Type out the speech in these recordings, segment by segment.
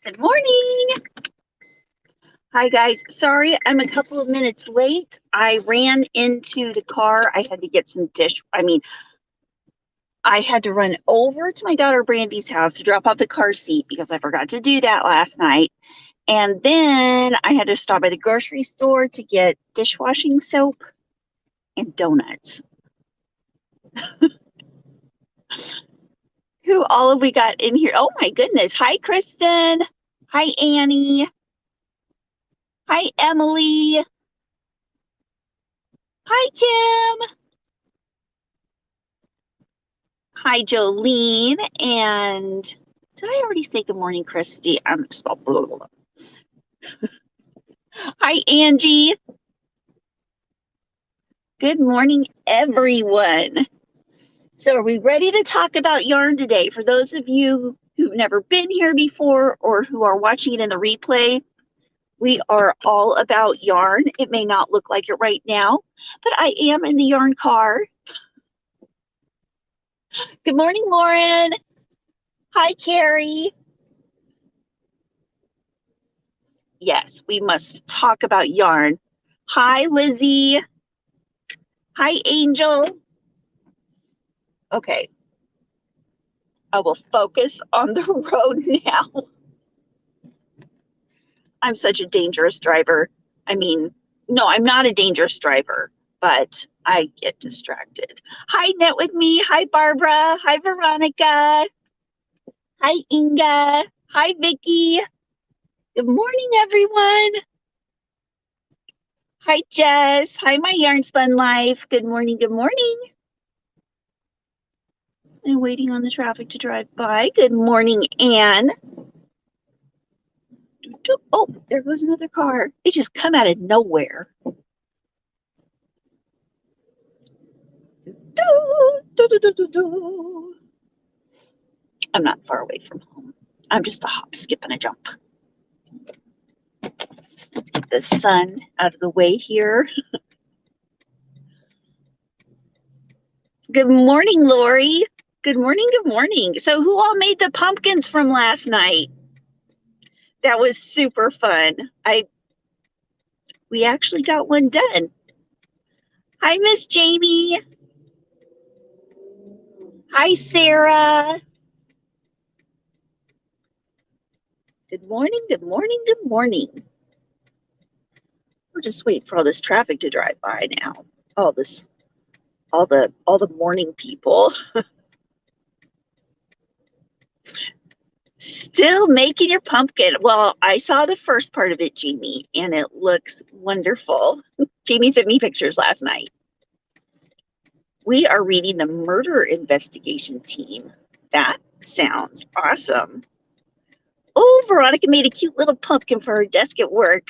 Good morning. Hi, guys. Sorry, I'm a couple of minutes late. I ran into the car. I had to get some I had to run over to my daughter Brandy's house to drop off the car seat because I forgot to do that last night. And then I had to stop by the grocery store to get dishwashing soap and donuts. Who all have we got in here? Oh my goodness. Hi, Kristen. Hi, Annie. Hi, Emily. Hi, Kim. Hi, Jolene. And did I already say good morning, Christy? I'm just all blah, blah, blah. Hi, Angie. Good morning, everyone. So are we ready to talk about yarn today? For those of you who've never been here before or who are watching it in the replay, we are all about yarn. It may not look like it right now, but I am in the yarn car. Good morning, Lauren. Hi, Carrie. Yes, we must talk about yarn. Hi, Lizzie. Hi, Angel. Okay. I will focus on the road now. I'm such a dangerous driver. I mean, no, I'm not a dangerous driver, but I get distracted. Hi, Net with Me. Hi, Barbara. Hi, Veronica. Hi, Inga. Hi, Vicki. Good morning, everyone. Hi, Jess. Hi, my Yarn Spun Life. Good morning. Good morning. I'm waiting on the traffic to drive by. Good morning, Anne. Oh, there goes another car. It just come out of nowhere. I'm not far away from home. I'm just a hop, skip, and a jump. Let's get the sun out of the way here. Good morning, Lori. Good morning, good morning. So who all made the pumpkins from last night? That was super fun. We actually got one done. Hi, Miss Jamie. Hi, Sarah. Good morning, good morning, good morning. We'll just wait for all this traffic to drive by now. All the morning people. Still making your pumpkin. Well, I saw the first part of it, Jamie, and it looks wonderful. Jamie sent me pictures last night. We are reading the murder investigation team. That sounds awesome. Oh, Veronica made a cute little pumpkin for her desk at work.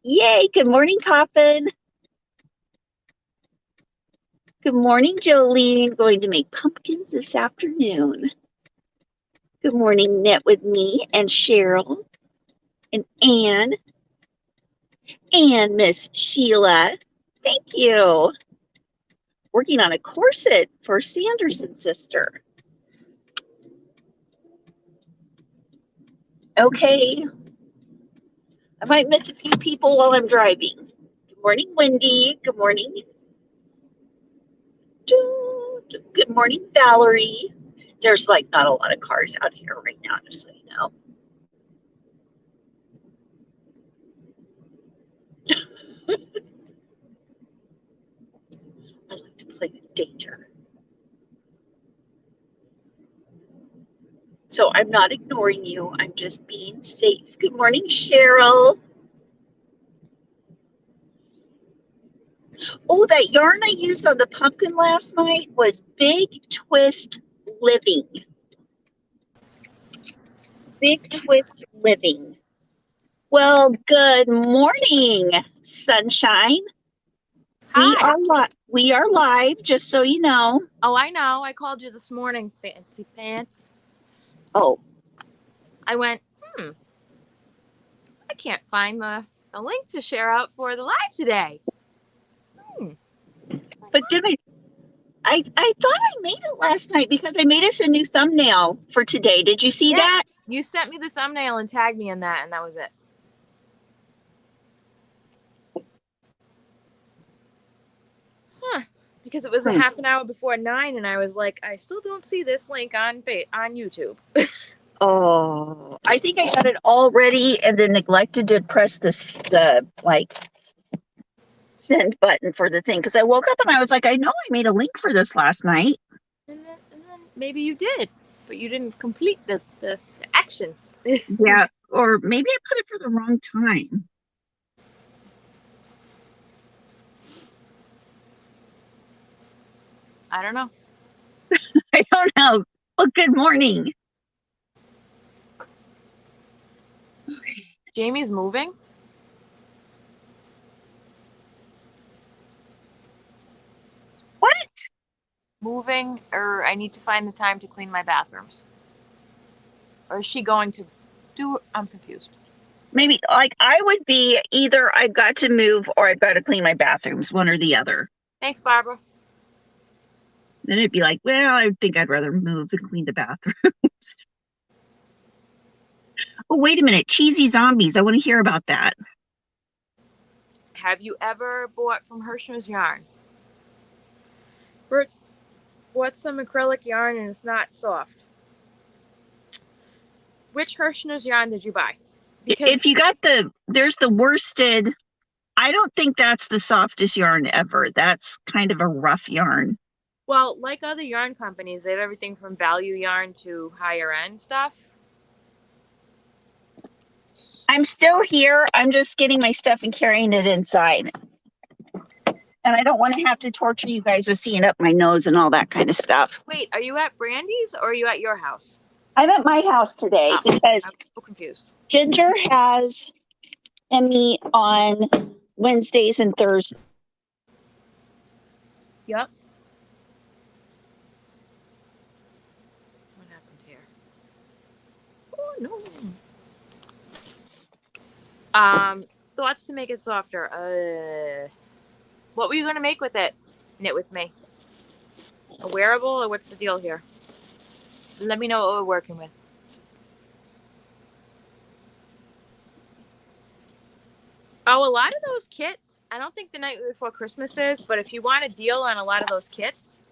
Yay, good morning, Coffin. Good morning, Jolene. Going to make pumpkins this afternoon. Good morning, Net with Me and Cheryl and Anne and Miss Sheila. Thank you. Working on a corset for Sanderson's sister. Okay. I might miss a few people while I'm driving. Good morning, Wendy. Good morning. Good morning, Valerie. There's like not a lot of cars out here right now, just so you know. I like to play with danger. So I'm not ignoring you. I'm just being safe. Good morning, Cheryl. Oh, that yarn I used on the pumpkin last night was Big Twist Living. Big Twist Living. Well, good morning, sunshine. Hi. We are live, just so you know. Oh, I know. I called you this morning, fancy pants. Oh. I went, I can't find the link to share out for the live today. But did I thought I made it last night because I made us a new thumbnail for today. Did you see that? You sent me the thumbnail and tagged me in that, and that was it. Huh. Because it was a half an hour before 9, and I was like, I still don't see this link on YouTube. Oh, I think I got it all ready and then neglected to press the like send button for the thing because I woke up and I was like, I know I made a link for this last night. And then maybe you did, but you didn't complete the action. Yeah, or maybe I put it for the wrong time. I don't know. I don't know. Well, good morning. Jamie's moving. What? Moving, or I need to find the time to clean my bathrooms. Or is she going to do? I'm confused. Maybe like I would be either I've got to move or I've got to clean my bathrooms, one or the other. Thanks, Barbara. Then it'd be like, well, I think I'd rather move than clean the bathrooms. Oh, wait a minute. Cheesy zombies. I want to hear about that. Have you ever bought from Hirschner's yarn? Bert's bought some acrylic yarn and it's not soft. Which Hirschner's yarn did you buy? Because if you got there's the worsted. I don't think that's the softest yarn ever. That's kind of a rough yarn. Well, like other yarn companies, they have everything from value yarn to higher end stuff. I'm still here. I'm just getting my stuff and carrying it inside. And I don't want to have to torture you guys with seeing up my nose and all that kind of stuff. Wait, are you at Brandy's or are you at your house? I'm at my house today because I'm so confused. Ginger has Emmy on Wednesdays and Thursdays. Yep. What happened here? Oh no. Thoughts to make it softer. What were you gonna make with it? Knit with me. A wearable, or what's the deal here? Let me know what we're working with. Oh, a lot of those kits, I don't think the night before Christmas is, but if you want a deal on a lot of those kits,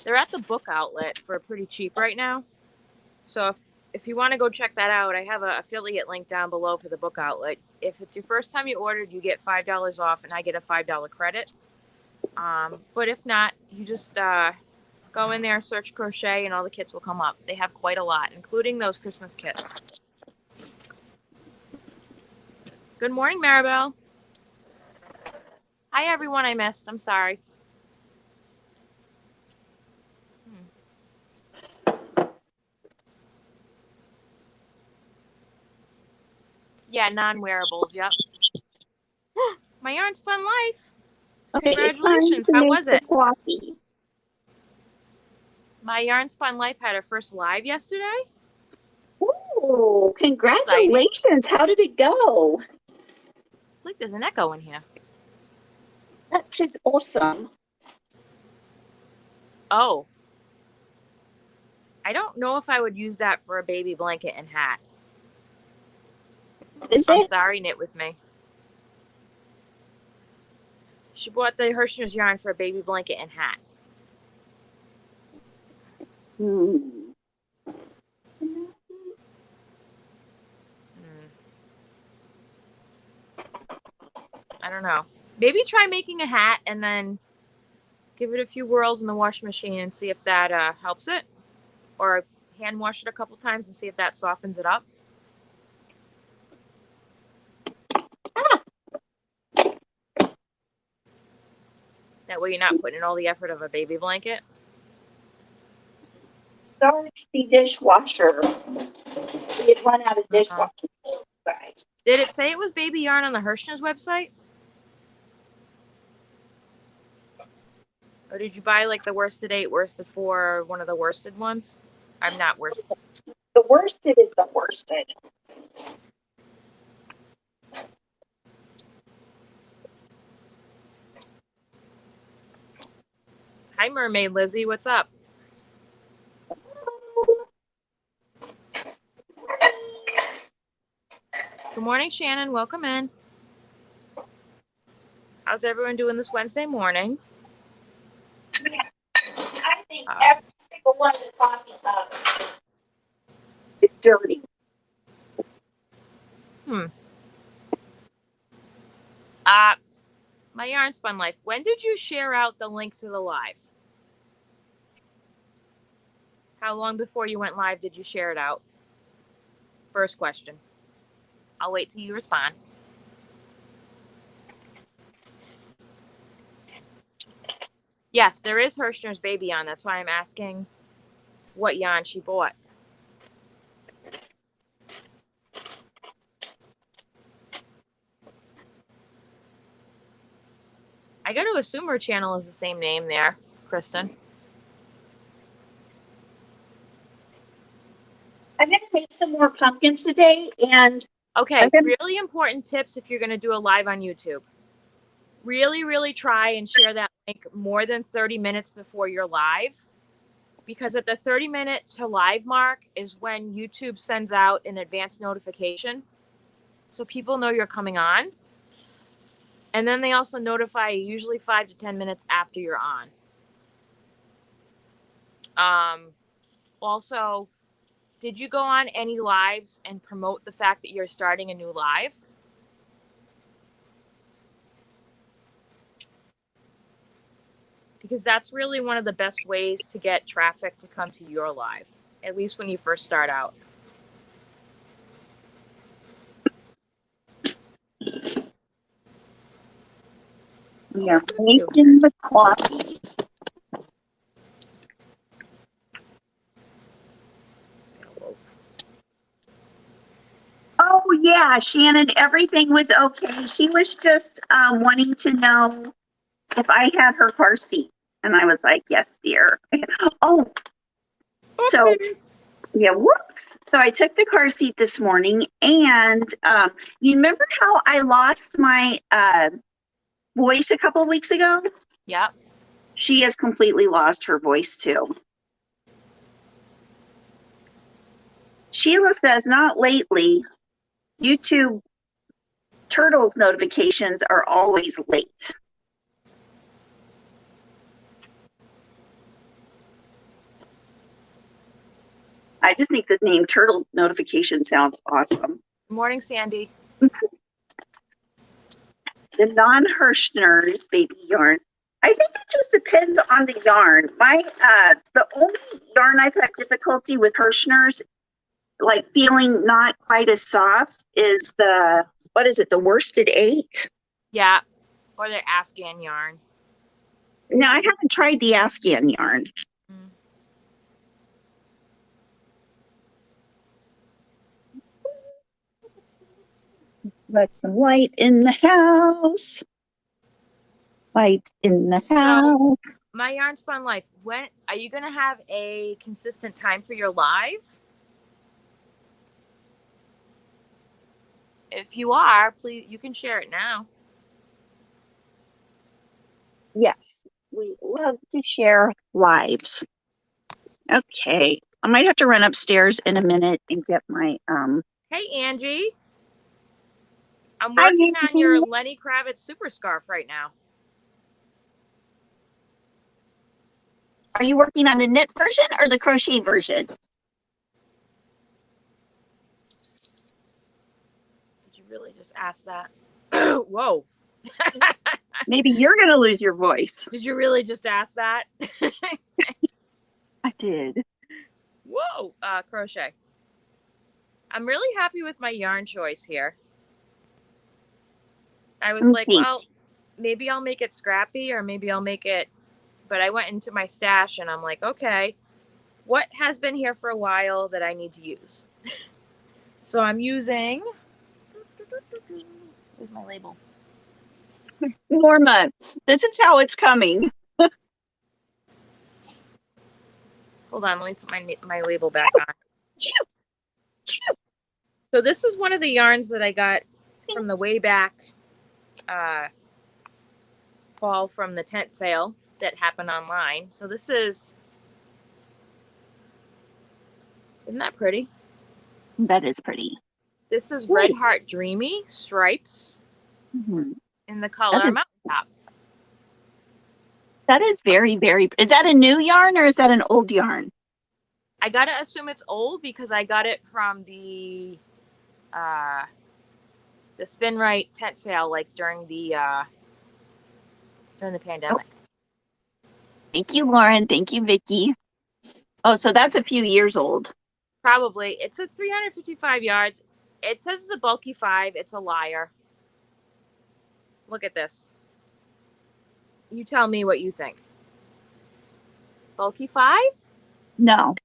they're at the book outlet for pretty cheap right now. So if you want to go check that out, I have an affiliate link down below for the book outlet. If it's your first time you ordered, you get $5 off, and I get a $5 credit. But if not, you just go in there, search crochet, and all the kits will come up. They have quite a lot, including those Christmas kits. Good morning, Maribel. Hi, everyone I missed. I'm sorry. Yeah, non-wearables, yep. My yarn spun life. Okay, congratulations. How was it? Coffee. My yarn spun life had her first live yesterday. Oh, congratulations. Exciting. How did it go? It's like there's an echo in here. That is awesome. Oh. I don't know if I would use that for a baby blanket and hat. I'm sorry, Knit With Me. She bought the Hirschner's yarn for a baby blanket and hat. I don't know. Maybe try making a hat and then give it a few whirls in the washing machine and see if that helps it. Or hand wash it a couple times and see if that softens it up. That way you're not putting in all the effort of a baby blanket. Starts the dishwasher. We had run out of dishwasher. Did it say it was baby yarn on the Hirschner's website? Or did you buy like the worsted 8, worsted 4, or one of the worsted ones? I'm not worsted. The worsted is the worsted. Hi, Mermaid Lizzie. What's up? Good morning, Shannon. Welcome in. How's everyone doing this Wednesday morning? I think every single one that's talking about is dirty. My Yarn Spun Life. When did you share out the link to the live? How long before you went live did you share it out? First question. I'll wait till you respond. Yes, there is Hirschner's baby on. That's why I'm asking what yarn she bought. I got to assume her channel is the same name there, Kristen. I'm going to make some more pumpkins today, and okay, really important tips if you're going to do a live on YouTube. Really, really try and share that link more than 30 minutes before you're live, because at the 30-minute to live mark is when YouTube sends out an advanced notification so people know you're coming on. And then they also notify you usually 5 to 10 minutes after you're on. Also, did you go on any lives and promote the fact that you're starting a new live? Because that's really one of the best ways to get traffic to come to your live, at least when you first start out. We are making the coffee. Oh, yeah, Shannon, everything was okay. She was just wanting to know if I had her car seat. And I was like, yes, dear. Oh, so, yeah, whoops. So I took the car seat this morning, and you remember how I lost my voice a couple of weeks ago? Yep. She has completely lost her voice, too. Sheila says, not lately. YouTube Turtles notifications are always late. I just think the name Turtle Notification sounds awesome. Good morning, Sandy. The non-Hirschner's baby yarn. I think it just depends on the yarn. The only yarn I've had difficulty with Hirschner's, like feeling not quite as soft, is the worsted 8? Yeah, or the Afghan yarn. No, I haven't tried the Afghan yarn. Let some light in the house. Light in the house. So, my Yarn Spun Life, when are you going to have a consistent time for your live? If you are, please, you can share it now. Yes, we love to share lives. Okay, I might have to run upstairs in a minute and get my Hey, Angie. I'm working on your Lenny Kravitz super scarf right now. Are you working on the knit version or the crochet version? Did you really just ask that? Whoa. Maybe you're going to lose your voice. Did you really just ask that? I did. Whoa, crochet. I'm really happy with my yarn choice here. I was like, well, maybe I'll make it scrappy or maybe I'll make it, but I went into my stash and I'm like, okay, what has been here for a while that I need to use? So I'm using, where's my label? Norma, this is how it's coming. Hold on, let me put my label back on. So this is one of the yarns that I got from the way back fall from the tent sale that happened online. So this is, isn't that pretty? That is pretty. This is Red Heart Dreamy Stripes in the color Mountaintop. That is very, very, is that a new yarn or is that an old yarn? I gotta assume it's old because I got it from the Spin Right tent sale, like during the pandemic. Oh. Thank you, Lauren. Thank you, Vicki. Oh, so that's a few years old. Probably. It's a 355 yards. It says it's a bulky 5. It's a liar. Look at this. You tell me what you think. Bulky 5? No.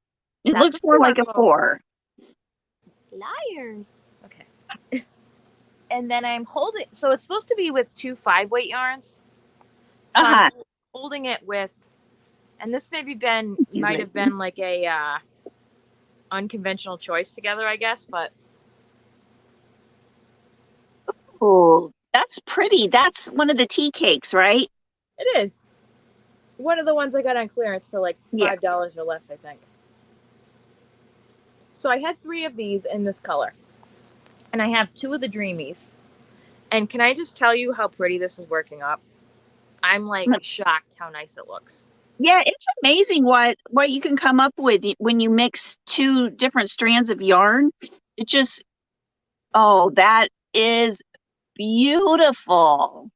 It looks more like a 4. Liars. Okay. And then I'm holding, so it's supposed to be with 2 5-weight yarns. So I'm holding it with, and this might have been like a unconventional choice together, I guess, but. Oh, that's pretty. That's one of the tea cakes, right? It is. One of the ones I got on clearance for like $5 or less, I think. So I had 3 of these in this color. And I have 2 of the Dreamies. And can I just tell you how pretty this is working up? I'm like shocked how nice it looks. Yeah, it's amazing what you can come up with when you mix 2 different strands of yarn. It just, oh, that is beautiful.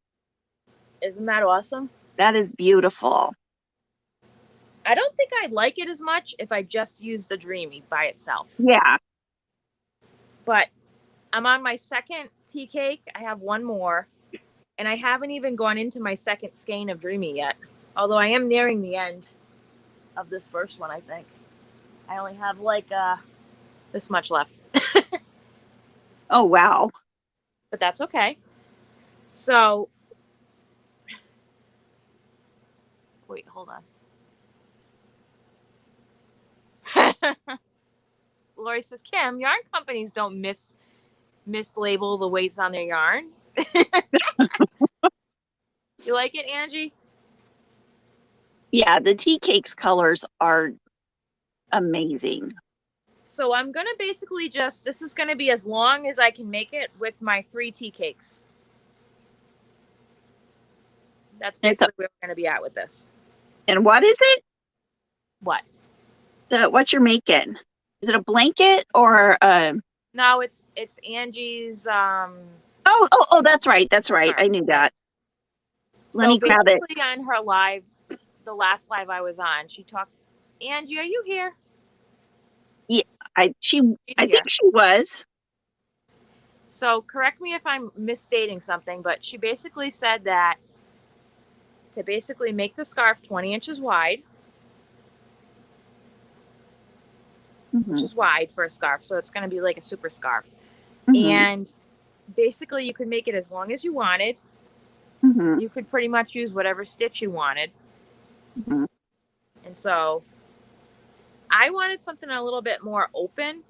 Isn't that awesome? That is beautiful. I don't think I'd like it as much if I just used the Dreamy by itself. Yeah. But I'm on my second tea cake. I have 1 more. And I haven't even gone into my second skein of Dreamy yet. Although I am nearing the end of this first one, I think. I only have like this much left. Oh, wow. But that's okay. So, wait, hold on. Lori says, Kim, yarn companies don't mislabel the weights on their yarn. You like it, Angie? Yeah, the tea cakes colors are amazing. So I'm going to basically this is going to be as long as I can make it with my 3 tea cakes. That's basically where we're going to be at with this. And what is it? What? What you're making? Is it a blanket or No, it's Angie's Oh, that's right. That's right. I knew that. Let me grab it. Basically on her live, the last live I was on, she talked. Angie, are you here? Yeah, I think she was. So correct me if I'm misstating something, but she basically said that to basically make the scarf 20 inches wide, which is wide for a scarf, so it's going to be like a super scarf. And basically you could make it as long as you wanted. You could pretty much use whatever stitch you wanted. And so I wanted something a little bit more open,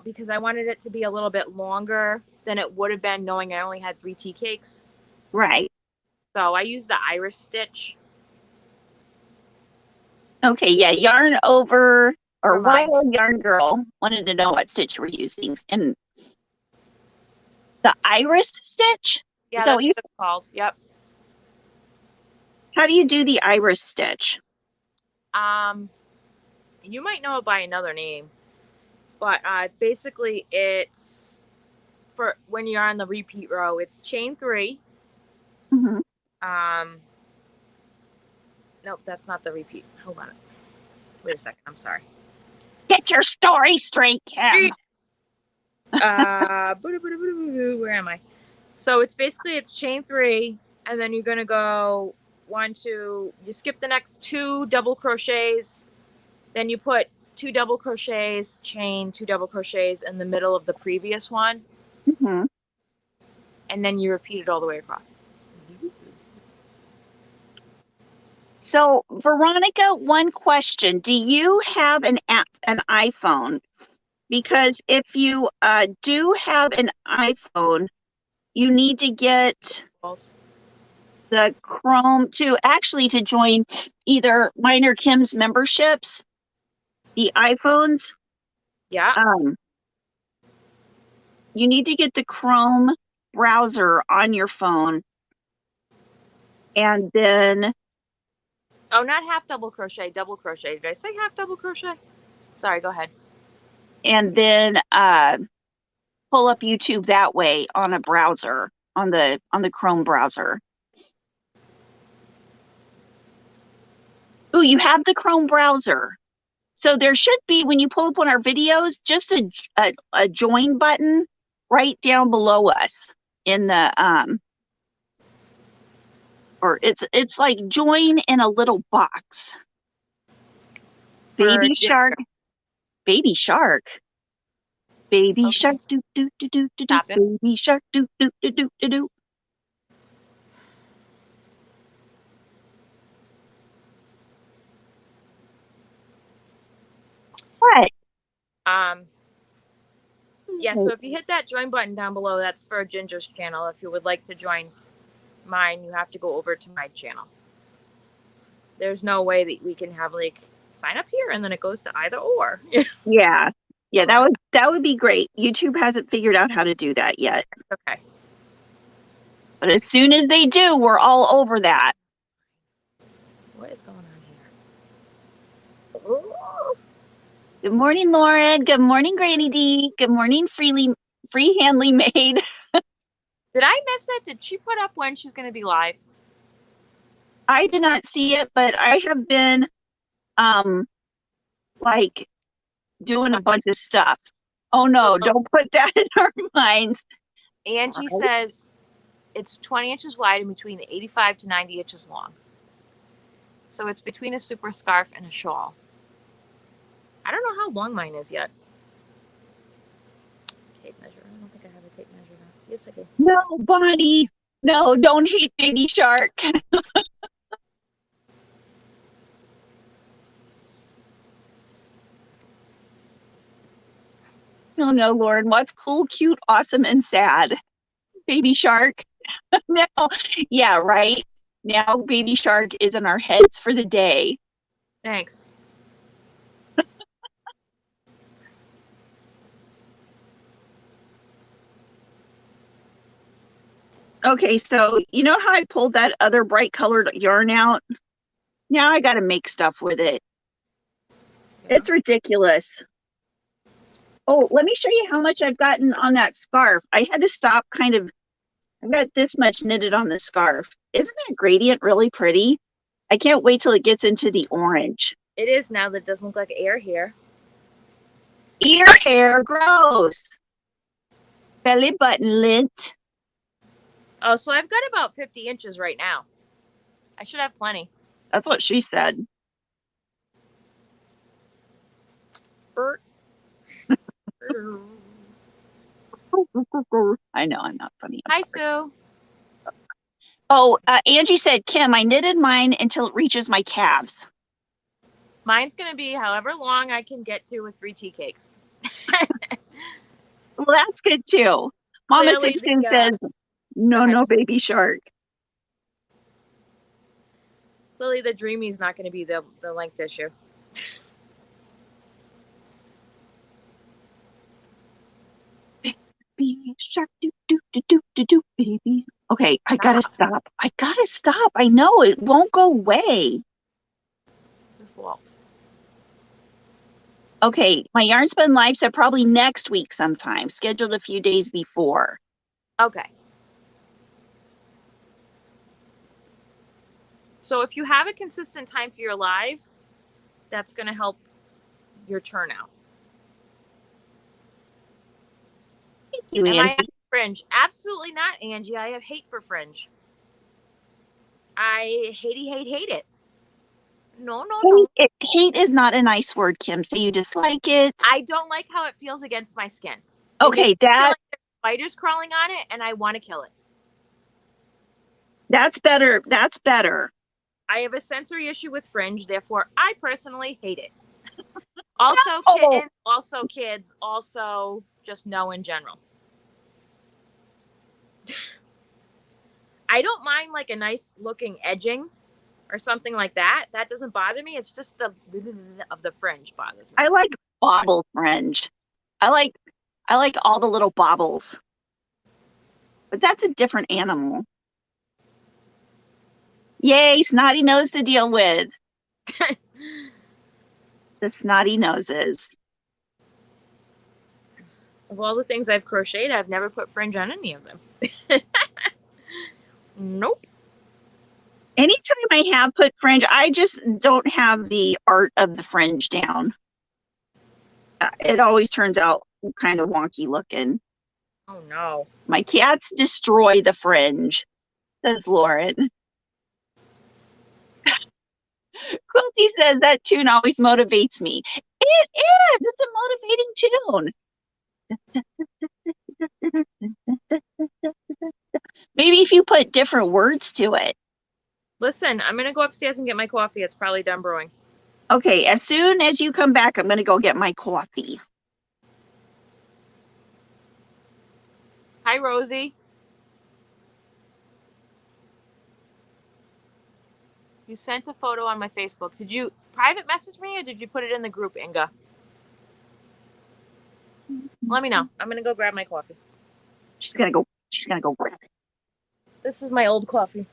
because I wanted it to be a little bit longer than it would have been knowing I only had 3 tea cakes. Right. So I used the iris stitch. Okay, yeah, Yarn Over, or Wild Yarn Girl wanted to know what stitch we're using. And the iris stitch? Yeah, that's what it's called. Yep. How do you do the iris stitch? You might know it by another name, but basically it's for when you're on the repeat row. It's chain 3. Nope, that's not the repeat. Hold on. Wait a second. I'm sorry. Get your story straight, Kim. Where am I? So it's chain 3, and then you're gonna go 1, 2. You skip the next 2 double crochets, then you put 2 double crochets, chain 2 double crochets in the middle of the previous one, and then you repeat it all the way across. So, Veronica, one question: do you have an iPhone? Because if you do have an iPhone, you need to get the Chrome to join either mine or Kim's memberships, the iPhones. Yeah. You need to get the Chrome browser on your phone. And then... Oh, not half double crochet, double crochet. Did I say half double crochet? Sorry, go ahead. And then pull up YouTube that way on a browser, on the Chrome browser. Oh, you have the Chrome browser. So there should be, when you pull up one of our videos, just a join button right down below us in the or it's like join in a little box. Baby shark, baby shark, baby shark, do do do do do do, baby shark, do do do do do do. What? Yeah, so if you hit that join button down below, that's for Ginger's channel. If you would like to join mine, you have to go over to my channel. There's no way that we can have like sign up here and then it goes to either or. Yeah, that would be great. YouTube hasn't figured out how to do that yet. Okay. But as soon as they do, we're all over that. What is going on here? Ooh. Good morning, Lauren. Good morning, Granny D. Good morning, Freehandly Maid. Did I miss it? Did she put up when she's going to be live? I did not see it, but I have been, like, doing a bunch of stuff. Oh, no, don't put that in our minds. Angie says it's 20 inches wide and between 85 to 90 inches long. So it's between a super scarf and a shawl. I don't know how long mine is yet. Tape measure. I don't think I have a tape measure now. Yes, I do. No, Bonnie. No, don't hate Baby Shark. Oh, no, Lauren. What's cool, cute, awesome, and sad? Baby Shark. No. Yeah, right. Now Baby Shark is in our heads for the day. Thanks. Okay, so you know how I pulled that other bright colored yarn out? Now I got to make stuff with it. Yeah. It's ridiculous. Oh, let me show you how much I've gotten on that scarf. I had to stop I've got this much knitted on the scarf. Isn't that gradient really pretty? I can't wait till it gets into the orange. It is now that it doesn't look like ear hair. Ear hair, gross. Belly button lint. Oh, so I've got about 50 inches right now. I should have plenty. That's what she said. I know, I'm not funny. Hi, Sue. Oh, Angie said, Kim, I knitted mine until it reaches my calves. Mine's going to be however long I can get to with 3 tea cakes. Well, that's good, too. Mama Simpson says, no, Baby Shark. Clearly, the Dreamy's not going to be the length issue. Baby Shark, do, baby. Okay, I gotta stop. I know, it won't go away. Your fault. Okay, my Yarn Spin Live said probably next week sometime, scheduled a few days before. Okay. So if you have a consistent time for your live, that's going to help your turnout. Thank you, Am Angie. I have fringe? Absolutely not, Angie. I have hate for fringe. I hate it. No. Hate is not a nice word, Kim. So you dislike it. I don't like how it feels against my skin. Okay, that spiders crawling on it, and I want to kill it. That's better. That's better. I have a sensory issue with fringe, therefore I personally hate it. Also kittens, also kids, also just no in general. I don't mind like a nice looking edging or something like that. That doesn't bother me. It's just the of the fringe bothers me. I like bobble fringe. I I like all the little baubles. But that's a different animal. Yay, Snotty Nose to deal with. The snotty noses. Of all the things I've crocheted, I've never put fringe on any of them. Nope. Anytime I have put fringe, I just don't have the art of the fringe down. It always turns out kind of wonky looking. Oh no. My cats destroy the fringe, says Lauren. Quilty says that tune always motivates me. It is. It's a motivating tune. Maybe if you put different words to it. Listen, I'm going to go upstairs and get my coffee. It's probably done brewing. Okay, as soon as you come back, I'm going to go get my coffee. Hi, Rosie. You sent a photo on my Facebook. Did you private message me or did you put it in the group, Inga? Let me know. I'm going to go grab my coffee. She's going to go grab it. This is my old coffee.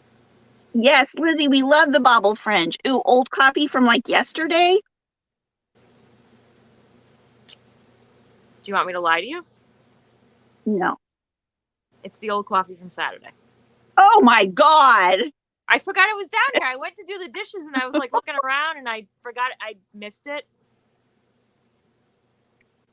Yes, Lizzie, we love the bobble fringe. Ooh, old coffee from like yesterday? Do you want me to lie to you? No. It's the old coffee from Saturday. Oh my God. I forgot it was down here. I went to do the dishes and I was like looking around and I forgot I missed it.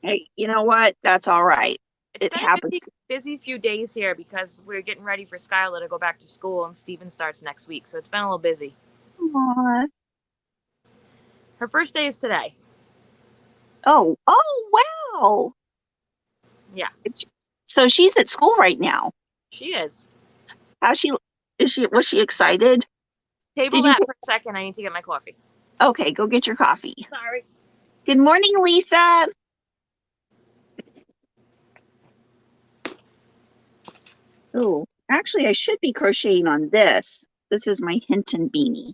Hey, you know what? That's all right. It happens. Been a busy few days here because we're getting ready for Skylar to go back to school and Steven starts next week. So it's been a little busy. Aww. Her first day is today. Oh, wow. Yeah. So she's at school right now. She is. Was she excited? Table that for a second. I need to get my coffee. Okay, go get your coffee. Sorry. Good morning, Lisa. Oh, actually, I should be crocheting on this. This is my Hinton Beanie.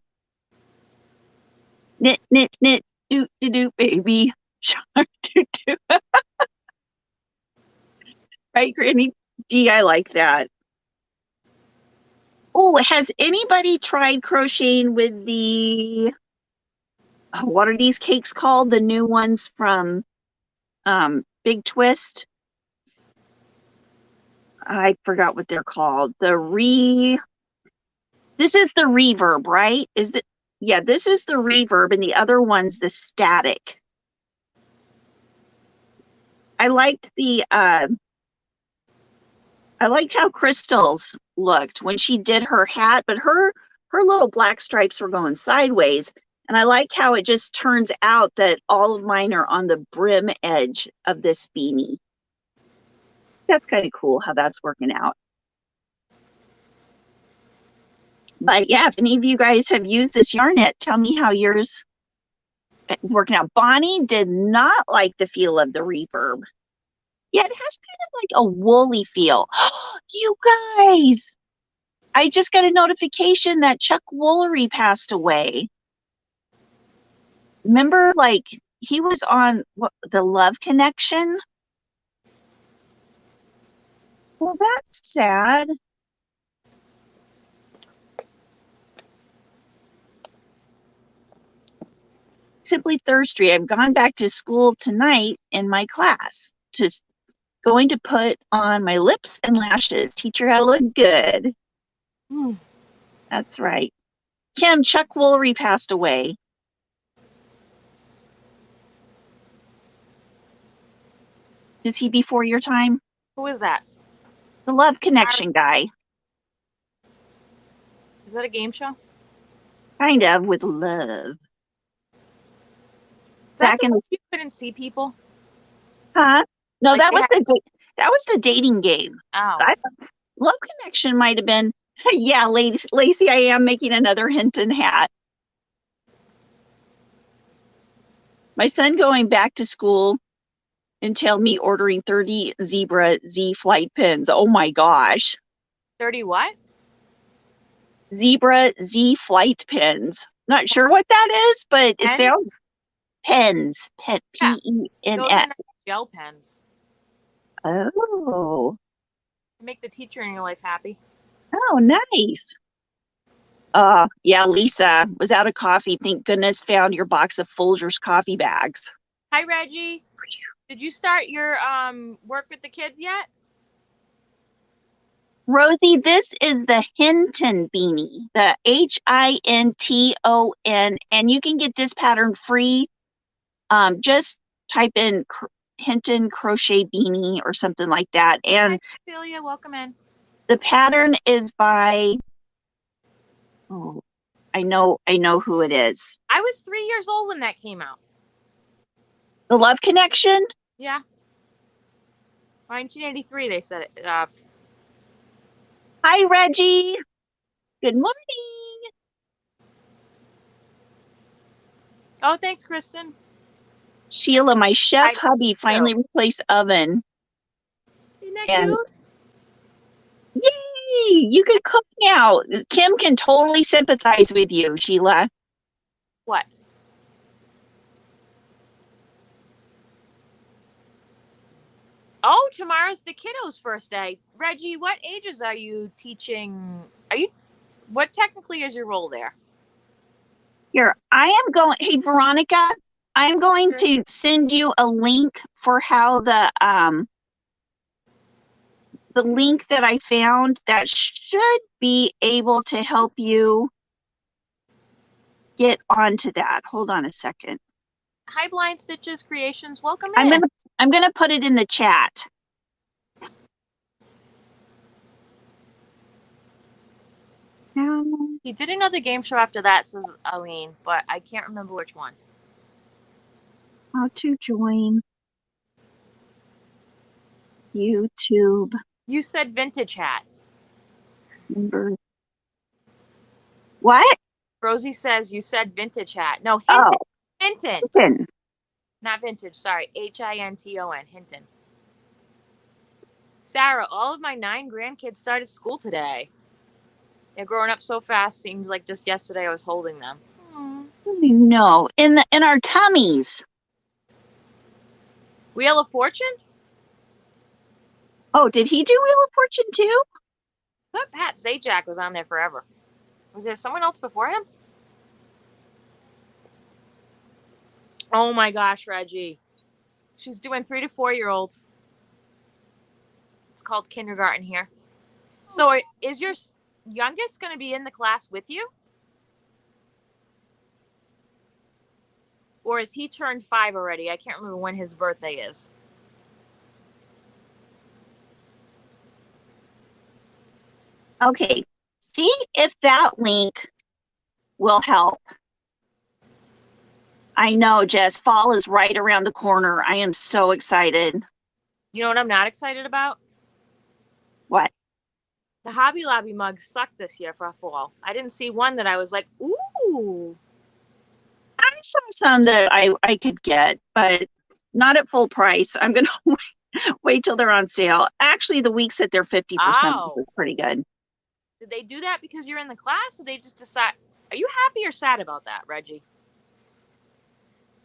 Knit, knit, knit, do, do, do, baby. Shark, do, do. Right, Granny D, I like that. Oh, has anybody tried crocheting with the, what are these cakes called? The new ones from Big Twist? I forgot what they're called. This is the reverb, right? Yeah, this is the reverb and the other one's the static. I liked how Crystal's looked when she did her hat, but her little black stripes were going sideways. And I like how it just turns out that all of mine are on the brim edge of this beanie. That's kind of cool how that's working out. But yeah, if any of you guys have used this yarnet, tell me how yours is working out. Bonnie did not like the feel of the reverb. Yeah, it has kind of like a woolly feel. You guys, I just got a notification that Chuck Woolery passed away. Remember, like, he was on the Love Connection? Well, that's sad. Simply Thirsty. I've gone back to school tonight in my class. Just going to put on my lips and lashes. Teacher, I look good. That's right. Kim, Chuck Woolery passed away. Is he before your time? Who is that? The Love Connection guy. Is that a game show? Kind of, with love. Is that the one you couldn't see people? Huh? No, Like that was the dating game. Oh. Love Connection might have been. Yeah, Lacey, I am making another Hinton hat. My son going back to school entailed me ordering 30 Zebra Z flight pins. Oh my gosh. 30 what? Zebra Z flight pins. Not sure what that is, but it sounds pens. Yeah. P-E-N-S. Those are gel pens. Oh. Make the teacher in your life happy. Oh, nice. Yeah, Lisa was out of coffee. Thank goodness found your box of Folgers coffee bags. Hi, Reggie. Did you start your work with the kids yet? Rosie, this is the Hinton Beanie, the Hinton, and you can get this pattern free. Just type in Hinton crochet beanie or something like that. And hi, Cecilia, welcome in. the pattern is by, oh, I know who it is. I was 3 years old when that came out. The Love Connection? Yeah. 1983, they said it. Hi, Reggie. Good morning. Oh, thanks, Kristen. Sheila, my chef hubby finally replaced oven. Isn't that cute? Yay! You can cook now. Kim can totally sympathize with you, Sheila. What? Oh, tomorrow's the kiddos' first day. Reggie, what ages are you teaching? What technically is your role there? Here, hey, Veronica, I'm going to send you a link for how the link that I found that should be able to help you get onto that. Hold on a second. Hi, Blind Stitches Creations. Welcome in. I'm gonna put it in the chat. He did another game show after that, says Aline, but I can't remember which one. How to join YouTube. You said Vintage Hat. Number. What? Rosie says you said Vintage Hat. No, Hinton. Oh. Hinton. Not Vintage, sorry. Hinton. Hinton. Sarah, all of my 9 grandkids started school today. They're growing up so fast. Seems like just yesterday I was holding them. No, in our tummies. Wheel of Fortune? Oh, did he do Wheel of Fortune too? I thought Pat Zajac was on there forever. Was there someone else before him? Oh my gosh, Reggie. She's doing 3 to 4 year olds. It's called kindergarten here. So is your youngest going to be in the class with you? Or is he turned 5 already? I can't remember when his birthday is. Okay, see if that link will help. I know, Jess, fall is right around the corner. I am so excited. You know what I'm not excited about? What? The Hobby Lobby mugs sucked this year for fall. I didn't see one that I was like, ooh. I saw some that I could get, but not at full price. I'm going to wait till they're on sale. Actually, the weeks that they're 50% is pretty good. Did they do that because you're in the class, or they just decide? Are you happy or sad about that, Reggie?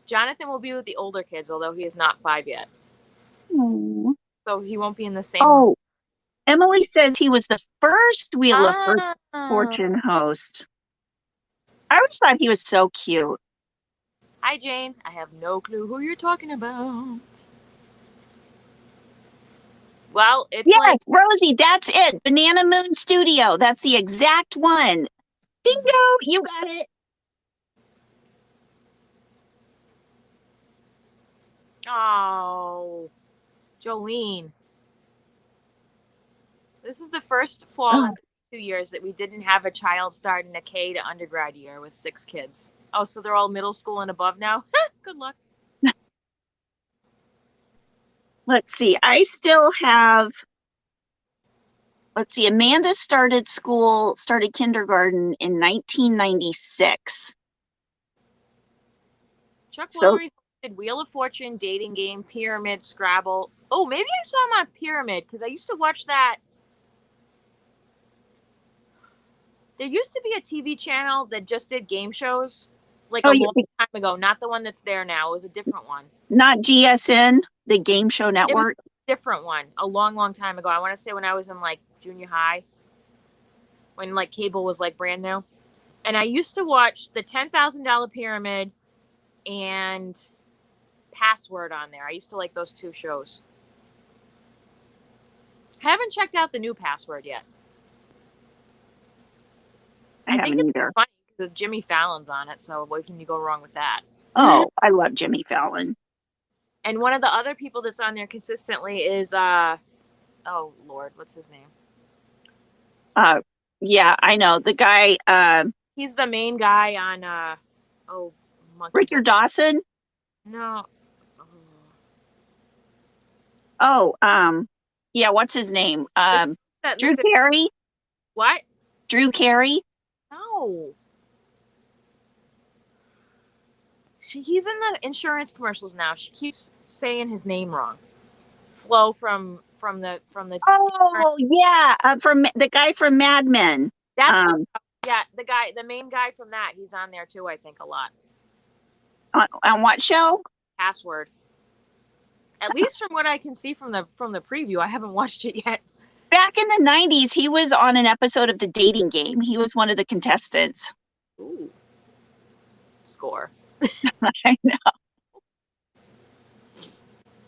Jonathan will be with the older kids, although he is not 5 yet. Aww. So he won't be in the same. Oh, Emily says he was the first Wheel of Fortune host. I always thought he was so cute. Hi, Jane. I have no clue who you're talking about. Well, it's like... Rosie, that's it. Banana Moon Studio. That's the exact one. Bingo, you got it. Oh, Jolene. This is the first fall in 2 years that we didn't have a child start in a K to undergrad year with 6 kids. Oh, so they're all middle school and above now? Good luck. Let's see. I still have... Let's see. Amanda started kindergarten in 1996. Chuck Woolery did Wheel of Fortune, Dating Game, Pyramid, Scrabble. Oh, maybe I saw him on Pyramid because I used to watch that. There used to be a TV channel that just did game shows like a long time ago. Not the one that's there now. It was a different one. Not GSN, the Game Show Network. different one a long time ago. I want to say when I was in like junior high, when like cable was like brand new. And I used to watch the $10,000 Pyramid and Password on there. I used to like those two shows. Haven't checked out the new Password yet. I think haven't it's either. funny because Jimmy Fallon's on it, so what can you go wrong with that? Oh, I love Jimmy Fallon. And one of the other people that's on there consistently is oh Lord, what's his name? Yeah, I know. The guy, He's the main guy on oh Monkey. Richard Dawson. No. Oh, yeah, what's his name? Drew Carey. What? Drew Carey. No. He's in the insurance commercials now. She keeps saying his name wrong. Flo from the. Oh yeah, from the guy from Mad Men. That's the main guy from that. He's on there too. I think a lot. On what show? Password. At least from what I can see from the preview, I haven't watched it yet. Back in the 90s, he was on an episode of The Dating Game. He was one of the contestants. Ooh. Score. I know.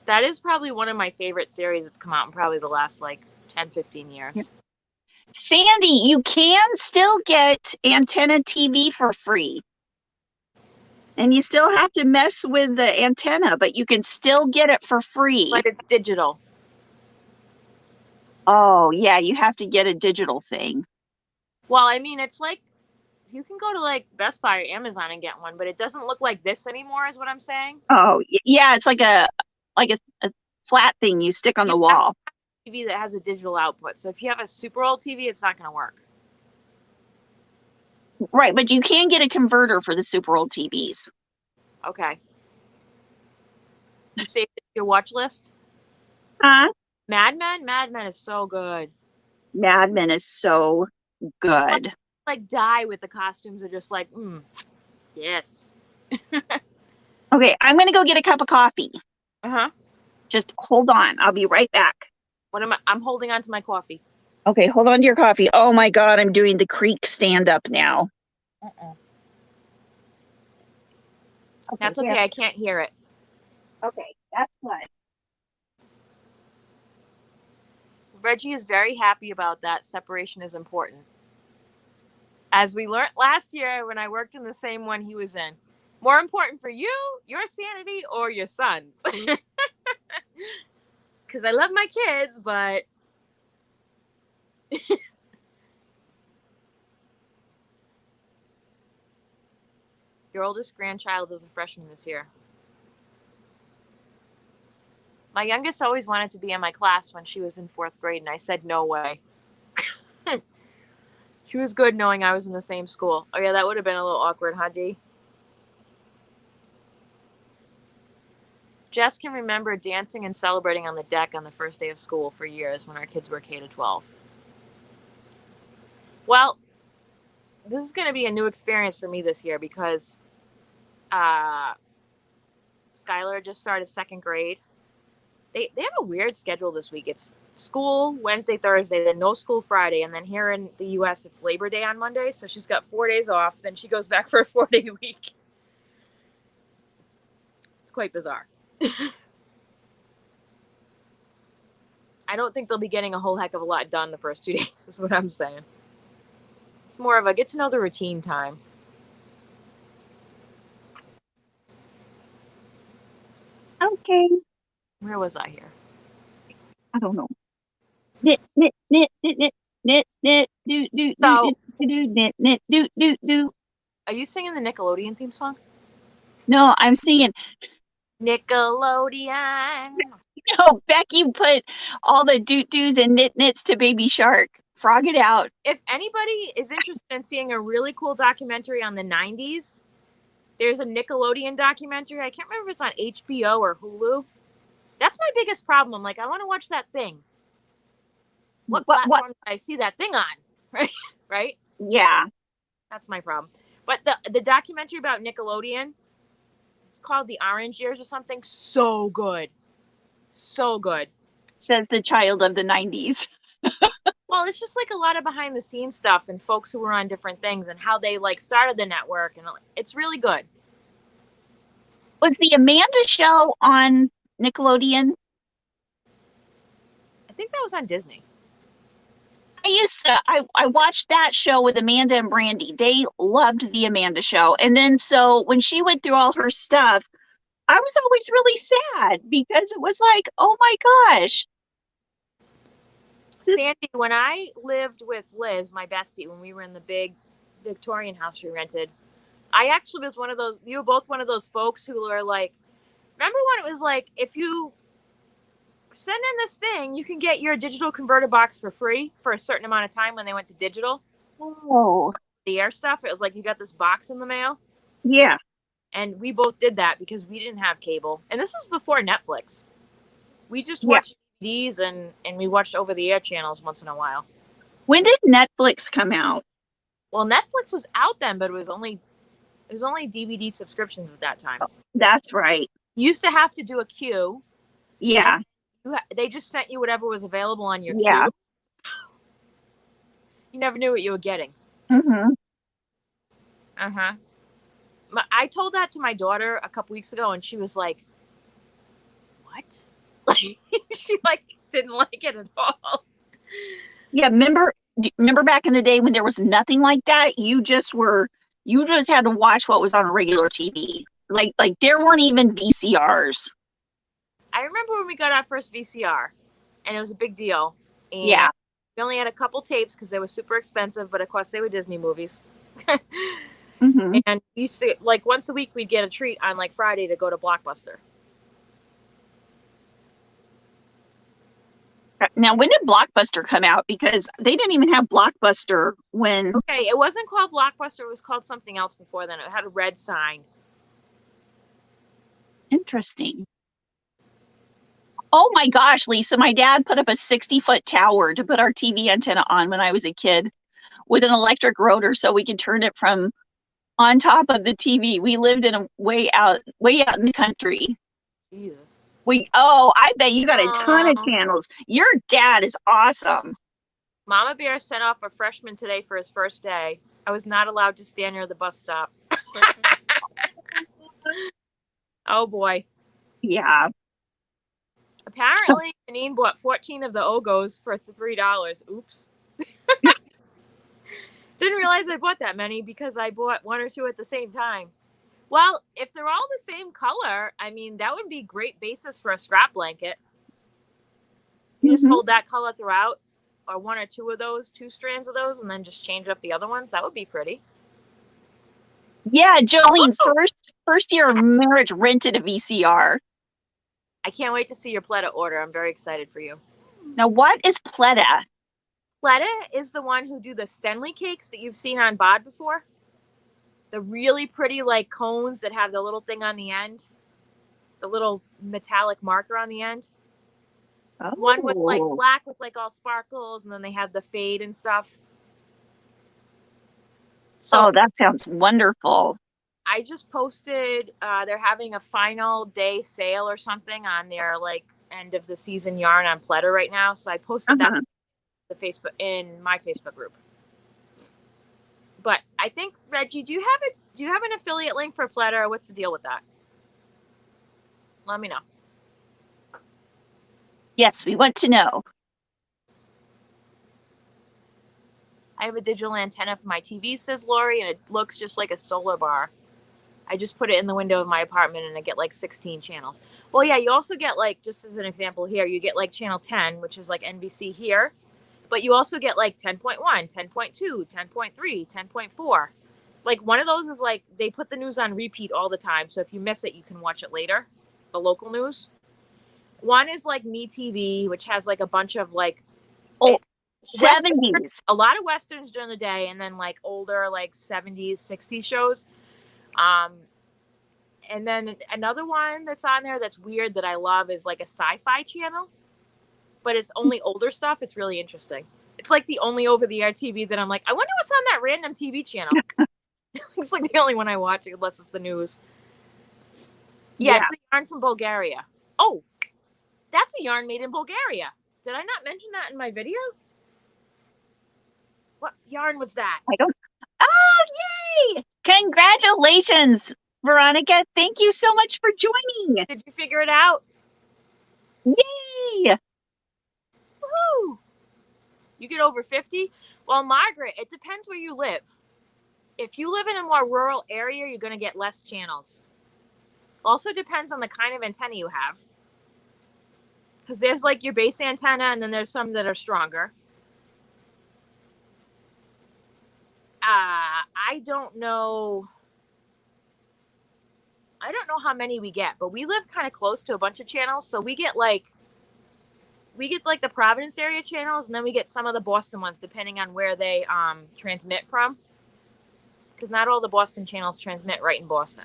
That is probably one of my favorite series that's come out in probably the last like 10, 15 years. Sandy, you can still get antenna TV for free. And you still have to mess with the antenna, but you can still get it for free. But it's digital. Oh, yeah, you have to get a digital thing. Well, I mean, it's like you can go to like Best Buy or Amazon and get one, but it doesn't look like this anymore, is what I'm saying. Oh, yeah, it's like a flat thing you stick on the wall. TV that has a digital output. So if you have a super old TV, it's not going to work. Right, but you can get a converter for the super old TVs. Okay. You saved it to your watch list? Huh? Mad Men? Mad Men is so good. Mad Men is so good. Like die with the costumes are just like, yes. Okay, I'm going to go get a cup of coffee. Uh-huh. Just hold on. I'll be right back. I'm holding on to my coffee. Okay, hold on to your coffee. Oh my God, I'm doing the creek stand up now. Okay, That's okay. I can't hear it. Okay, that's good. Reggie is very happy about that. Separation is important. As we learned last year when I worked in the same one he was in. More important for you, your sanity, or your son's? Because I love my kids, but... Your oldest grandchild is a freshman this year. My youngest always wanted to be in my class when she was in 4th grade, and I said, no way. She was good knowing I was in the same school. Oh, yeah, that would have been a little awkward, huh, Dee? Jess can remember dancing and celebrating on the deck on the first day of school for years when our kids were K-12. Well, this is going to be a new experience for me this year because Skylar just started 2nd grade. They have a weird schedule this week. It's school Wednesday, Thursday, then no school Friday, and then here in the U.S. it's Labor Day on Monday, so she's got 4 days off. Then she goes back for a 4-day week. It's quite bizarre. I don't think they'll be getting a whole heck of a lot done the first 2 days, is what I'm saying. It's more of a get to know the routine time. Okay. Where was I here? I don't know. Knit, knit, knit, knit, knit, knit, knit, do, do, do, do, knit, knit, do, do, do. Are you singing the Nickelodeon theme song? No, I'm singing Nickelodeon. No, Becky put all the doot-doos and knit-knits to Baby Shark. Frog it out. If anybody is interested in seeing a really cool documentary on the 90s, there's a Nickelodeon documentary. I can't remember if it's on HBO or Hulu. That's my biggest problem. I'm like, I want to watch that thing. What platform did I see that thing on? Right? Right? Yeah. That's my problem. But the documentary about Nickelodeon, it's called The Orange Years or something. So good. So good. says the child of the 90s. Well, it's just like a lot of behind the scenes stuff and folks who were on different things and how they like started the network, and it's really good. Was the Amanda show on Nickelodeon? I think that was on Disney. I watched that show with Amanda and Brandy. They loved the Amanda show. And then so when she went through all her stuff, I was always really sad because it was like, oh my gosh. Sandy, when I lived with Liz, my bestie, when we were in the big Victorian house we rented, I actually was one of those, you were both one of those folks who were like, remember when it was like, if you send in this thing, you can get your digital converter box for free for a certain amount of time when they went to digital. Oh. The air stuff, it was like you got this box in the mail. Yeah. And we both did that because we didn't have cable. And this is before Netflix. We just watched DVDs and we watched over-the-air channels once in a while. When did Netflix come out? Well, Netflix was out then, but it was only DVD subscriptions at that time. That's right. You used to have to do a queue. Yeah. They just sent you whatever was available on your Yeah. queue. You never knew what you were getting. Mm-hmm. Uh-huh. I told that to my daughter a couple weeks ago, and she was like, what? She like didn't like it at all. Yeah, remember back in the day when there was nothing like that? You just had to watch what was on regular TV. Like there weren't even VCRs. I remember when we got our first VCR, and it was a big deal. And yeah. We only had a couple tapes because they were super expensive, but of course they were Disney movies. Mm-hmm. And we used to, like, once a week we'd get a treat on like Friday to go to Blockbuster. Now, when did Blockbuster come out? Because they didn't even have Blockbuster when... Okay, it wasn't called Blockbuster. It was called something else before then. It had a red sign. Interesting. Oh my gosh, Lisa, my dad put up a 60-foot tower to put our TV antenna on when I was a kid with an electric rotor so we could turn it from on top of the TV. We lived in way out in the country. Jesus. I bet you got a ton of channels. Your dad is awesome. Mama Bear sent off a freshman today for his first day. I was not allowed to stand near the bus stop. Oh boy. Yeah. Apparently, Janine bought 14 of the Ogos for $3. Oops. Didn't realize I bought that many because I bought one or two at the same time. Well, if they're all the same color, I mean, that would be great basis for a scrap blanket. You just hold that color throughout, or one or two of those, 2 strands of those, and then just change up the other ones. That would be pretty. Yeah, Jolene, first year of marriage, rented a VCR. I can't wait to see your Pleta order. I'm very excited for you. Now, what is Pleta? Pleta is the one who do the Stenley cakes that you've seen on Bod before. The really pretty, like, cones that have the little thing on the end. The little metallic marker on the end. Oh. One with, like, black with, like, all sparkles, and then they have the fade and stuff. So, that sounds wonderful. I just posted, they're having a final day sale or something on their, like, end of the season yarn on Pleta right now. So I posted that in my Facebook group. But I think, Reggie, do you have an affiliate link for Pleta, or what's the deal with that? Let me know. Yes, we want to know. I have a digital antenna for my TV, says Lori, and it looks just like a solar bar. I just put it in the window of my apartment and I get like 16 channels. Well, yeah, you also get, like, just as an example here, you get like channel 10, which is like NBC here. But you also get like 10.1, 10.2, 10.3, 10.4. Like, one of those is like, they put the news on repeat all the time. So if you miss it, you can watch it later. The local news. One is like Me TV, which has like a bunch of like 70s. A lot of Westerns during the day, and then like older like 70s, 60s shows. And then another one that's on there that's weird that I love is like a sci-fi channel. But it's only older stuff. It's really interesting. It's like the only over-the-air TV that I'm like, I wonder what's on that random TV channel. It's like the only one I watch, unless it's the news. Yeah, it's the yarn from Bulgaria. Oh, That's a yarn made in Bulgaria. Did I not mention that in my video? What yarn was that? I don't. Oh, yay! Congratulations, Veronica. Thank you so much for joining. Did you figure it out? Yay! Woohoo! You get over 50? Well, Margaret, it depends where you live. If you live in a more rural area, you're going to get less channels. Also depends on the kind of antenna you have. Because there's like your base antenna, and then there's some that are stronger. I don't know how many we get, but we live kind of close to a bunch of channels, so we get like the Providence area channels, and then we get some of the Boston ones depending on where they transmit from, because not all the Boston channels transmit right in Boston.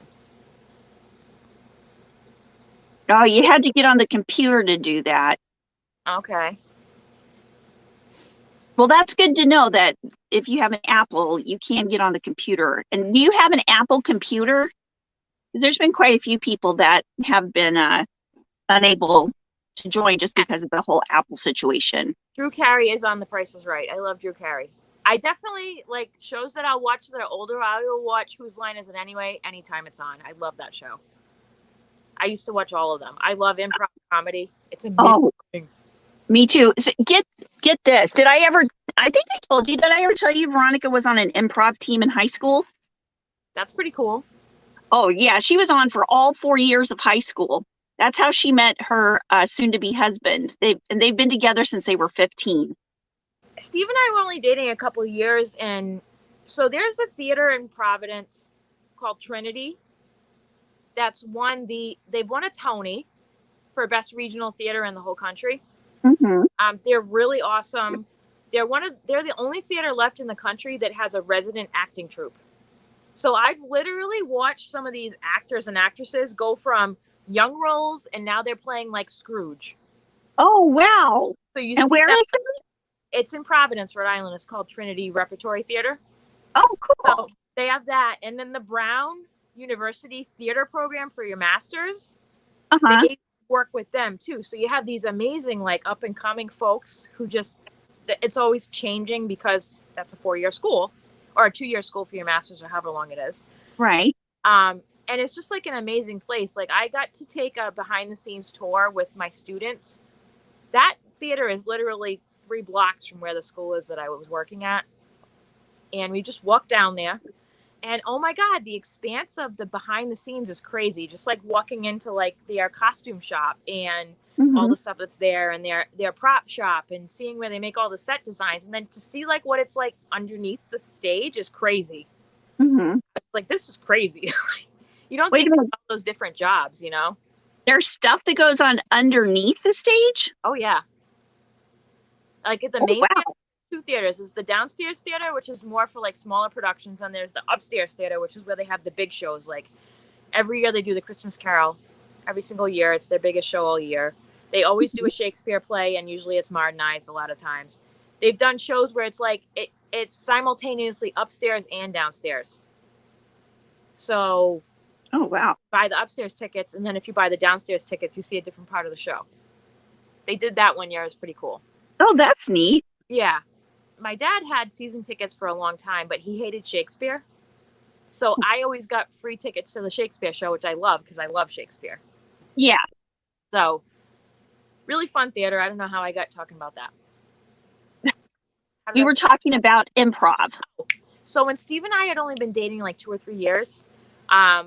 Oh, you had to get on the computer to do that. Okay. Well, that's good to know that if you have an Apple, you can get on the computer. And do you have an Apple computer? Because there's been quite a few people that have been unable to join just because of the whole Apple situation. Drew Carey is on The Price is Right. I love Drew Carey. I definitely like shows that I'll watch that are older. I will watch Whose Line Is It Anyway anytime it's on. I love that show. I used to watch all of them. I love improv comedy. It's amazing. Oh, me too. So get this. I think I told you, did I ever tell you Veronica was on an improv team in high school? That's pretty cool. Oh, yeah. She was on for all 4 years of high school. That's how she met her soon-to-be husband. They've been together since they were 15. Steve and I were only dating a couple of years, and so there's a theater in Providence called Trinity. They've won a Tony for best regional theater in the whole country. Mm-hmm. They're really awesome. They're the only theater left in the country that has a resident acting troupe. So I've literally watched some of these actors and actresses go from young roles, and now they're playing like Scrooge. Oh, wow. So you and see where that, is it? It's in Providence, Rhode Island. It's called Trinity Repertory Theater. Oh, cool. So they have that. And then the Brown University Theater Program for your master's, they work with them too. So you have these amazing like up and coming folks who just, it's always changing because that's a 4-year school or a 2-year school for your master's or however long it is. Right. And it's just like an amazing place. Like I got to take a behind the scenes tour with my students. That theater is literally 3 blocks from where the school is that I was working at. And we just walked down there. And oh my God, the expanse of the behind the scenes is crazy. Just like walking into like their costume shop and all the stuff that's there, and their prop shop, and seeing where they make all the set designs. And then to see like what it's like underneath the stage is crazy. Mm-hmm. It's like, this is crazy. You don't Wait think a minute. about those different jobs, you know? There's stuff that goes on underneath the stage? Oh yeah. Like at the main theater, 2 theaters. Is the downstairs theater, which is more for like smaller productions, and there's the upstairs theater, which is where they have the big shows. Like every year they do the Christmas Carol. Every single year, it's their biggest show all year. They always do a Shakespeare play, and usually it's modernized a lot of times. They've done shows where it's like it's simultaneously upstairs and downstairs. So, oh wow, buy the upstairs tickets, and then if you buy the downstairs tickets, you see a different part of the show. They did that one year. It was pretty cool. Oh, that's neat. Yeah. My dad had season tickets for a long time, but he hated Shakespeare. So I always got free tickets to the Shakespeare show, which I love because I love Shakespeare. Yeah. So really fun theater. I don't know how I got talking about that. We were talking about improv. So when Steve and I had only been dating like 2 or 3 years, I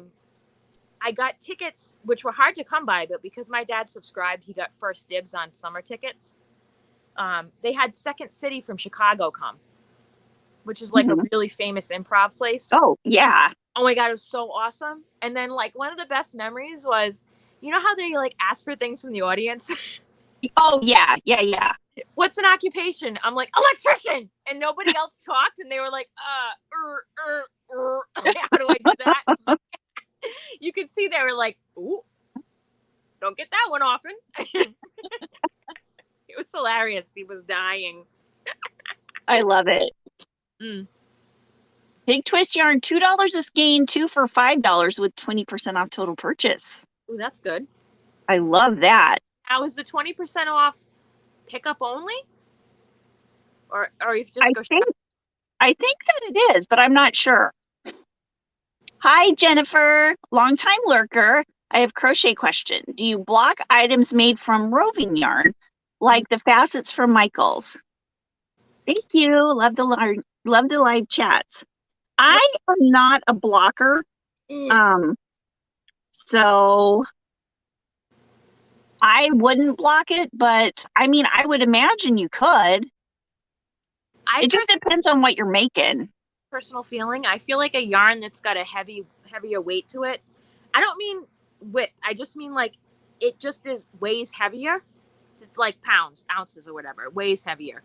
got tickets, which were hard to come by, but because my dad subscribed, he got first dibs on summer tickets. They had Second City from Chicago come, which is like a really famous improv place. Oh, yeah. Oh my God, it was so awesome. And then like one of the best memories was, you know how they like ask for things from the audience? Oh, yeah. Yeah, yeah. What's an occupation? I'm like, electrician. And nobody else talked. And they were like, like, how do I do that? You could see they were like, ooh, don't get that one often. It was hilarious. He was dying. I love it. Big Twist yarn, $2 is gained, 2 for $5 with 20% off total purchase. Ooh, that's good. I love that. Now, is the 20% off pickup only? Or if you just go shop? I think that it is, but I'm not sure. Hi, Jennifer, longtime lurker. I have a crochet question. Do you block items made from roving yarn, like the facets from Michael's? Thank you. Love the live chats. I am not a blocker, so I wouldn't block it. But I mean, I would imagine you could. It just depends on what you're making. Personal feeling. I feel like a yarn that's got a heavier weight to it. I don't mean width. I just mean like it just weighs heavier. It's like pounds, ounces, or whatever. It weighs heavier.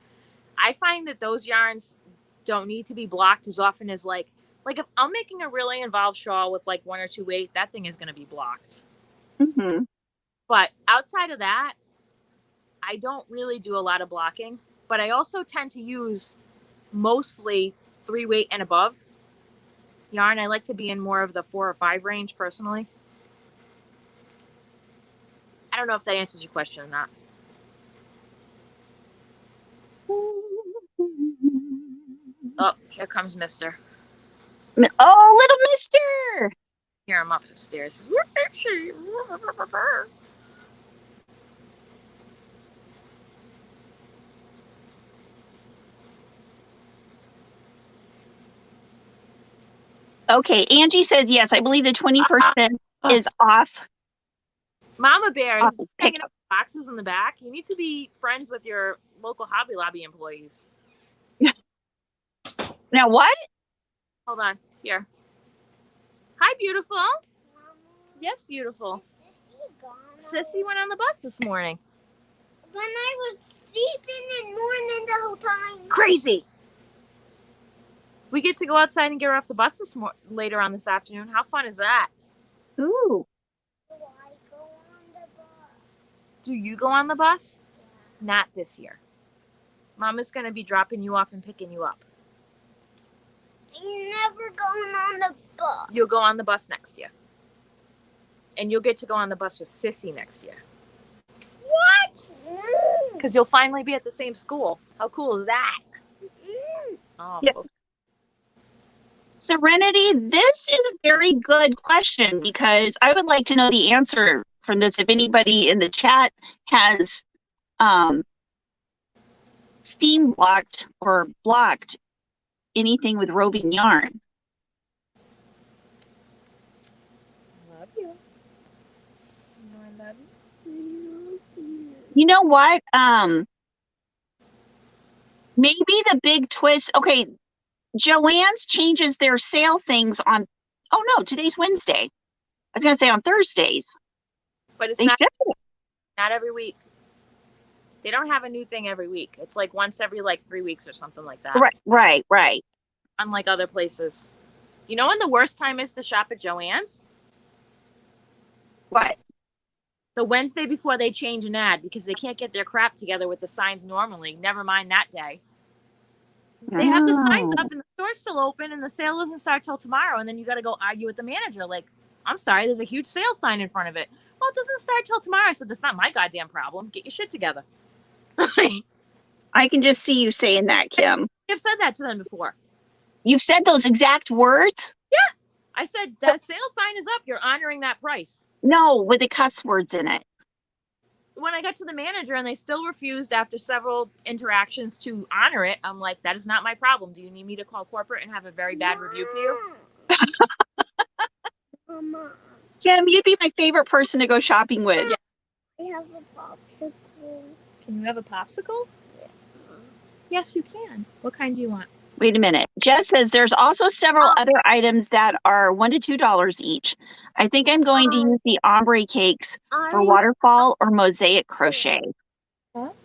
I find that those yarns don't need to be blocked as often as like if I'm making a really involved shawl with like 1 or 2 weight, that thing is going to be blocked. Mm-hmm. But outside of that, I don't really do a lot of blocking. But I also tend to use mostly 3 weight and above yarn. I like to be in more of the 4 or 5 range personally. I don't know if that answers your question or not. Oh, here comes Mister. Oh, little Mister! Hear him upstairs. Okay, Angie says yes. I believe the 20% is off. Mama Bear is hanging up boxes in the back. You need to be friends with your local Hobby Lobby employees. Now what? Hold on. Here. Hi, beautiful. Mama. Yes, beautiful. Is Sissy gone? Sissy went on the bus this morning. When I was sleeping and mourning the whole time. Crazy. We get to go outside and get her off the bus later on this afternoon. How fun is that? Ooh. Do I go on the bus? Do you go on the bus? Yeah. Not this year. Mama's going to be dropping you off and picking you up. I'm never going on the bus. You'll go on the bus next year. And you'll get to go on the bus with Sissy next year. What? Because you'll finally be at the same school. How cool is that? Oh, yeah. Serenity, this is a very good question because I would like to know the answer from this. If anybody in the chat has steam blocked or blocked anything with roving yarn. Love you. I love you. You know what? Maybe the big twist. Okay, Joann's changes their sale things on. Oh no, today's Wednesday. I was gonna say on Thursdays. But it's not every week. They don't have a new thing every week. It's like once every 3 weeks or something like that. Right. Unlike other places. You know when the worst time is to shop at Joann's? What? The Wednesday before they change an ad because they can't get their crap together with the signs normally. Never mind that day. They have the signs up and the store's still open and the sale doesn't start till tomorrow. And then you got to go argue with the manager. Like, I'm sorry, there's a huge sale sign in front of it. Well, it doesn't start till tomorrow. I said, that's not my goddamn problem. Get your shit together. I can just see you saying that, Kim. I've said that to them before. You've said those exact words? Yeah. I said, the sale sign is up. You're honoring that price. No, with the cuss words in it. When I got to the manager and they still refused after several interactions to honor it, I'm like, that is not my problem. Do you need me to call corporate and have a very bad review for you? Mama. Kim, you'd be my favorite person to go shopping with. I have a popsicle. Can you have a popsicle? Yeah. Yes, you can. What kind do you want? Wait a minute. Jess says there's also several other items that are $1 to $2 each. I think I'm going to use the ombre cakes for waterfall or mosaic crochet. What?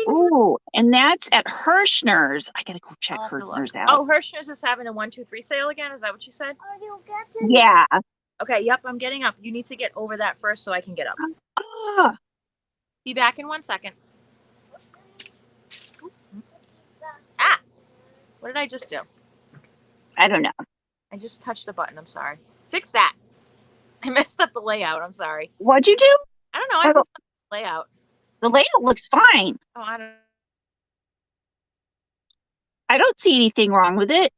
Ooh, and that's at Hirschner's. I gotta go check Hirschner's out. Oh, Hirschner's is having a 1, 2, 3 sale again. Is that what you said? Yeah. Okay. Yep. I'm getting up. You need to get over that first so I can get up. Ah. Be back in 1 second. Ah. What did I just do? I don't know. I just touched the button. I'm sorry. Fix that. I messed up the layout. I'm sorry. What'd you do? I don't know. I messed up the layout? The layout looks fine. Oh, I don't. I don't see anything wrong with it.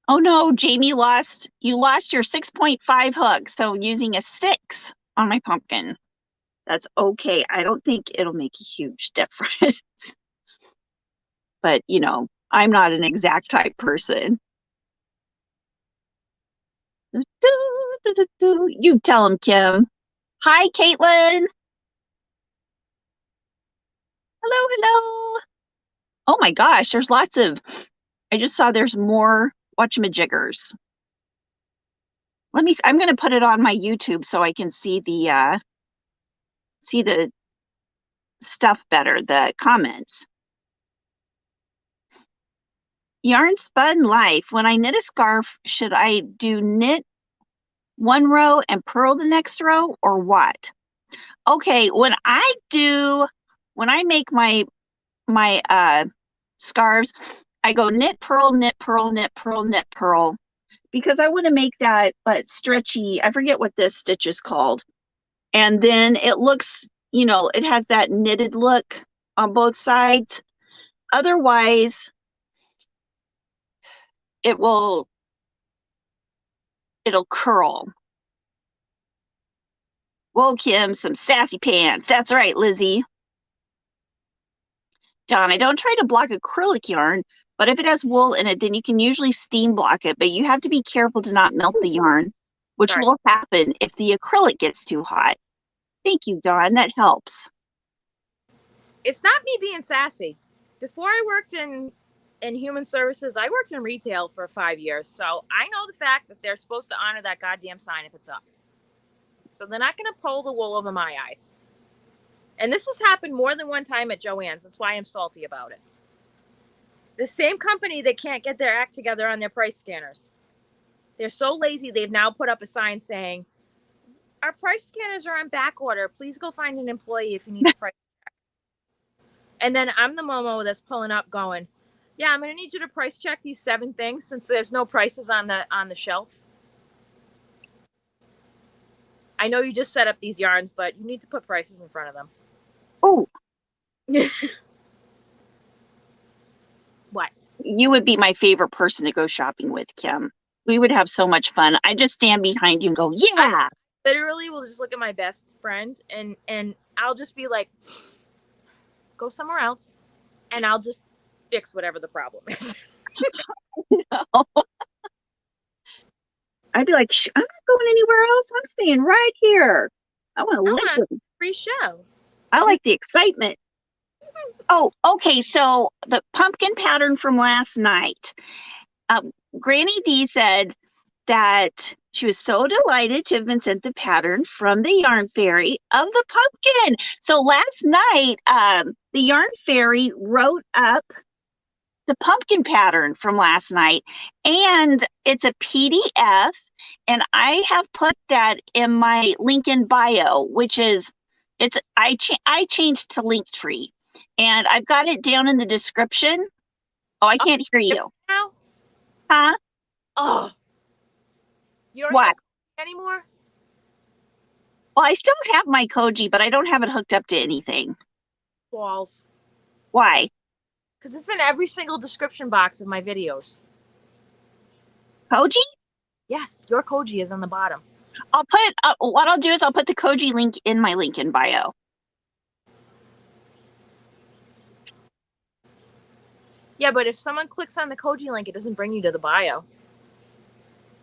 Oh no, Jamie, you lost your 6.5 hook. So using a 6 on my pumpkin. That's okay. I don't think it'll make a huge difference. But, you know, I'm not an exact type person. You tell him, Kim. Hi, Caitlin. Hello, hello. Oh my gosh, there's lots of, I just saw there's more whatchamajiggers. I'm going to put it on my YouTube so I can see the stuff better, the comments. Yarn Spun Life. When I knit a scarf, should I do knit one row and purl the next row or what? Okay, when I make my scarves, I go knit, purl, knit, purl, knit, purl, knit, purl, because I want to make that stretchy, I forget what this stitch is called. And then it looks, you know, it has that knitted look on both sides. Otherwise, it'll curl. Whoa, Kim, some sassy pants. That's right, Lizzie. Don, I don't try to block acrylic yarn, but if it has wool in it, then you can usually steam block it, but you have to be careful to not melt the yarn, which will happen if the acrylic gets too hot. Thank you, Dawn. That helps. It's not me being sassy. Before I worked in human services, I worked in retail for 5 years. So I know the fact that they're supposed to honor that goddamn sign if it's up. So they're not going to pull the wool over my eyes. And this has happened more than one time at Joann's. That's why I'm salty about it. The same company that can't get their act together on their price scanners. They're so lazy, they've now put up a sign saying, our price scanners are on back order. Please go find an employee if you need a price check. And then I'm the Momo that's pulling up going, yeah, I'm going to need you to price check these 7 things since there's no prices on the shelf. I know you just set up these yarns, but you need to put prices in front of them. Oh. What? You would be my favorite person to go shopping with, Kim. We would have so much fun. I just stand behind you and go, yeah. I literally will just look at my best friend and I'll just be like, go somewhere else and I'll just fix whatever the problem is. No. I'd be like, I'm not going anywhere else. I'm staying right here. I want to listen. Free show. I like the excitement. Oh, okay. So the pumpkin pattern from last night. Granny D said that she was so delighted to have been sent the pattern from the Yarn Fairy of the pumpkin. So last night, the Yarn Fairy wrote up the pumpkin pattern from last night, and it's a PDF, and I have put that in my link in bio, which is I changed to Linktree, and I've got it down in the description. Oh, I can't hear you. Now? Huh? Oh. You don't what? have anymore? Well, I still have my Koji, but I don't have it hooked up to anything. Balls. Why? Because it's in every single description box of my videos. Koji? Yes, your Koji is on the bottom. I'll put, what I'll do is I'll put the Koji link in my link in bio. Yeah, but if someone clicks on the Koji link, it doesn't bring you to the bio.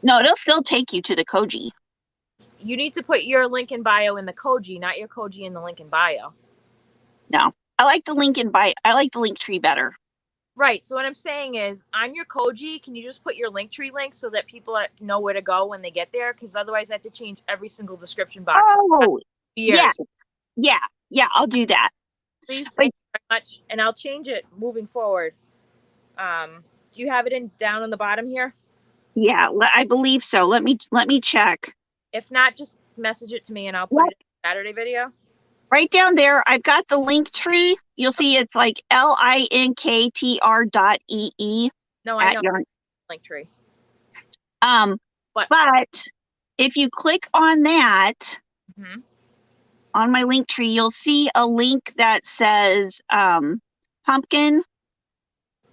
No, it'll still take you to the Koji. You need to put your link in bio in the Koji, not your Koji in the link in bio. No, I like the link in bio. I like the link tree better. Right. So what I'm saying is, on your Koji, can you just put your Linktree link so that people know where to go when they get there? Because otherwise, I have to change every single description box. Oh, yeah. I'll do that. Please, thank you very much, and I'll change it moving forward. Do you have it down on the bottom here? Yeah, I believe so. Let me check. If not, just message it to me, and I'll put it in the Saturday video. Right down there, I've got the link tree. You'll see it's like linktr.ee. No, I know. Linktree. But if you click on that, on my link tree, you'll see a link that says pumpkin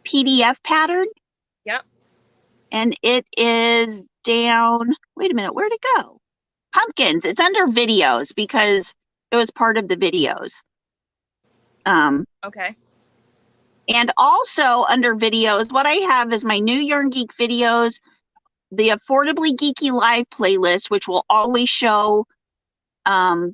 PDF pattern. Yep. And it is down, wait a minute, where'd it go? Pumpkins, it's under videos because it was part of the videos. Okay. And also under videos, what I have is my new Yarn Geek videos, the Affordably Geeky Live playlist, which will always show the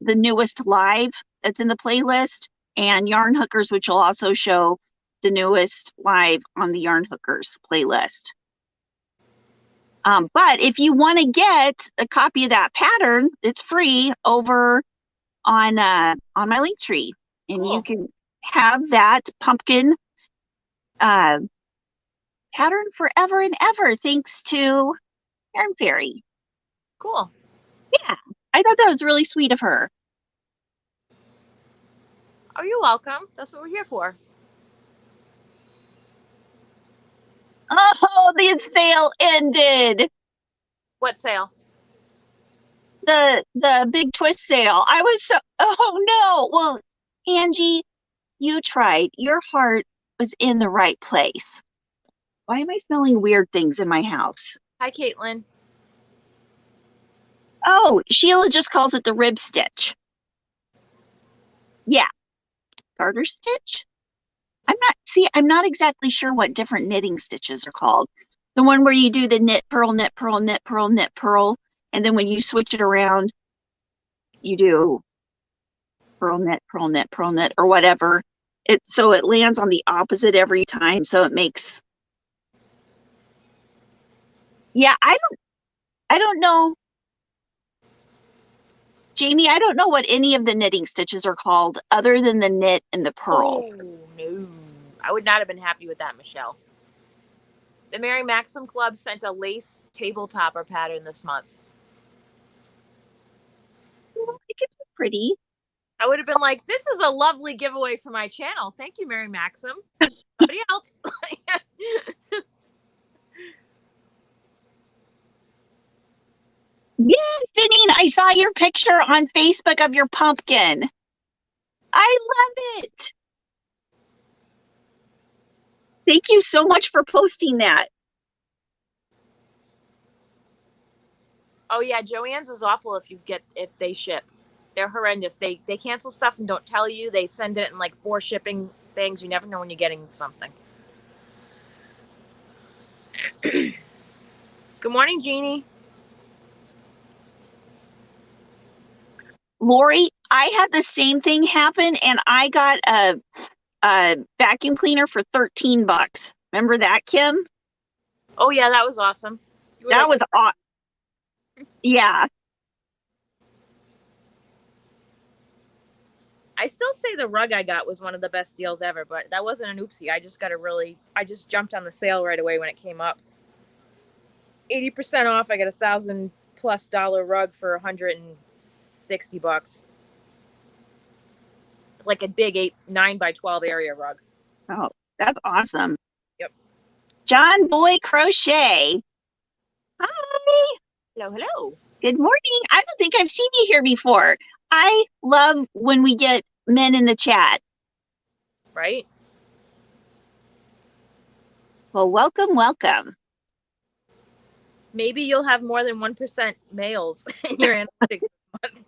newest live that's in the playlist, and Yarn Hookers, which will also show the newest live on the Yarn Hookers playlist. But if you want to get a copy of that pattern, it's free over on my link tree, and Cool. you can have that pumpkin pattern forever and ever, thanks to Yarn Fairy. Cool. Yeah, I thought that was really sweet of her. Oh, you're welcome. That's what we're here for. Oh, the sale ended. What sale? The big twist sale. I was so, oh no. Well, Angie, you tried. Your heart was in the right place. Why am I smelling weird things in my house? Hi, Caitlin. Oh, Sheila just calls it the rib stitch. Yeah. Garter stitch? I'm not exactly sure what different knitting stitches are called. The one where you do the knit, purl, knit, purl, knit, purl, knit, purl, and then when you switch it around, you do purl, knit, purl, knit, purl, knit, or whatever. So it lands on the opposite every time, so it makes. Yeah, I don't know. Jamie, I don't know what any of the knitting stitches are called other than the knit and the purls. Oh, no. I would not have been happy with that, Michelle. The Mary Maxim Club sent a lace tabletopper pattern this month. Well, it could be pretty. I would have been like, this is a lovely giveaway for my channel. Thank you, Mary Maxim. Somebody else. Yes, Deneen, I saw your picture on Facebook of your pumpkin. I love it. Thank you so much for posting that. Oh yeah, Joann's is awful if they ship. They're horrendous. They cancel stuff and don't tell you. They send it in like 4 shipping things. You never know when you're getting something. Good morning, Jeannie. Lori, I had the same thing happen, and I got a vacuum cleaner for $13. Remember that, Kim? Oh yeah, that was awesome. That was awesome. Yeah. I still say the rug I got was one of the best deals ever, but that wasn't an oopsie. I just jumped on the sale right away when it came up. 80% off. I got $1,000+ rug for $160. Like a big 9x12 area rug. Oh, that's awesome. Yep. John Boy Crochet. Hi. Hello, hello. Good morning. I don't think I've seen you here before. I love when we get men in the chat. Right? Well, welcome, welcome. Maybe you'll have more than 1% males in your analytics this month.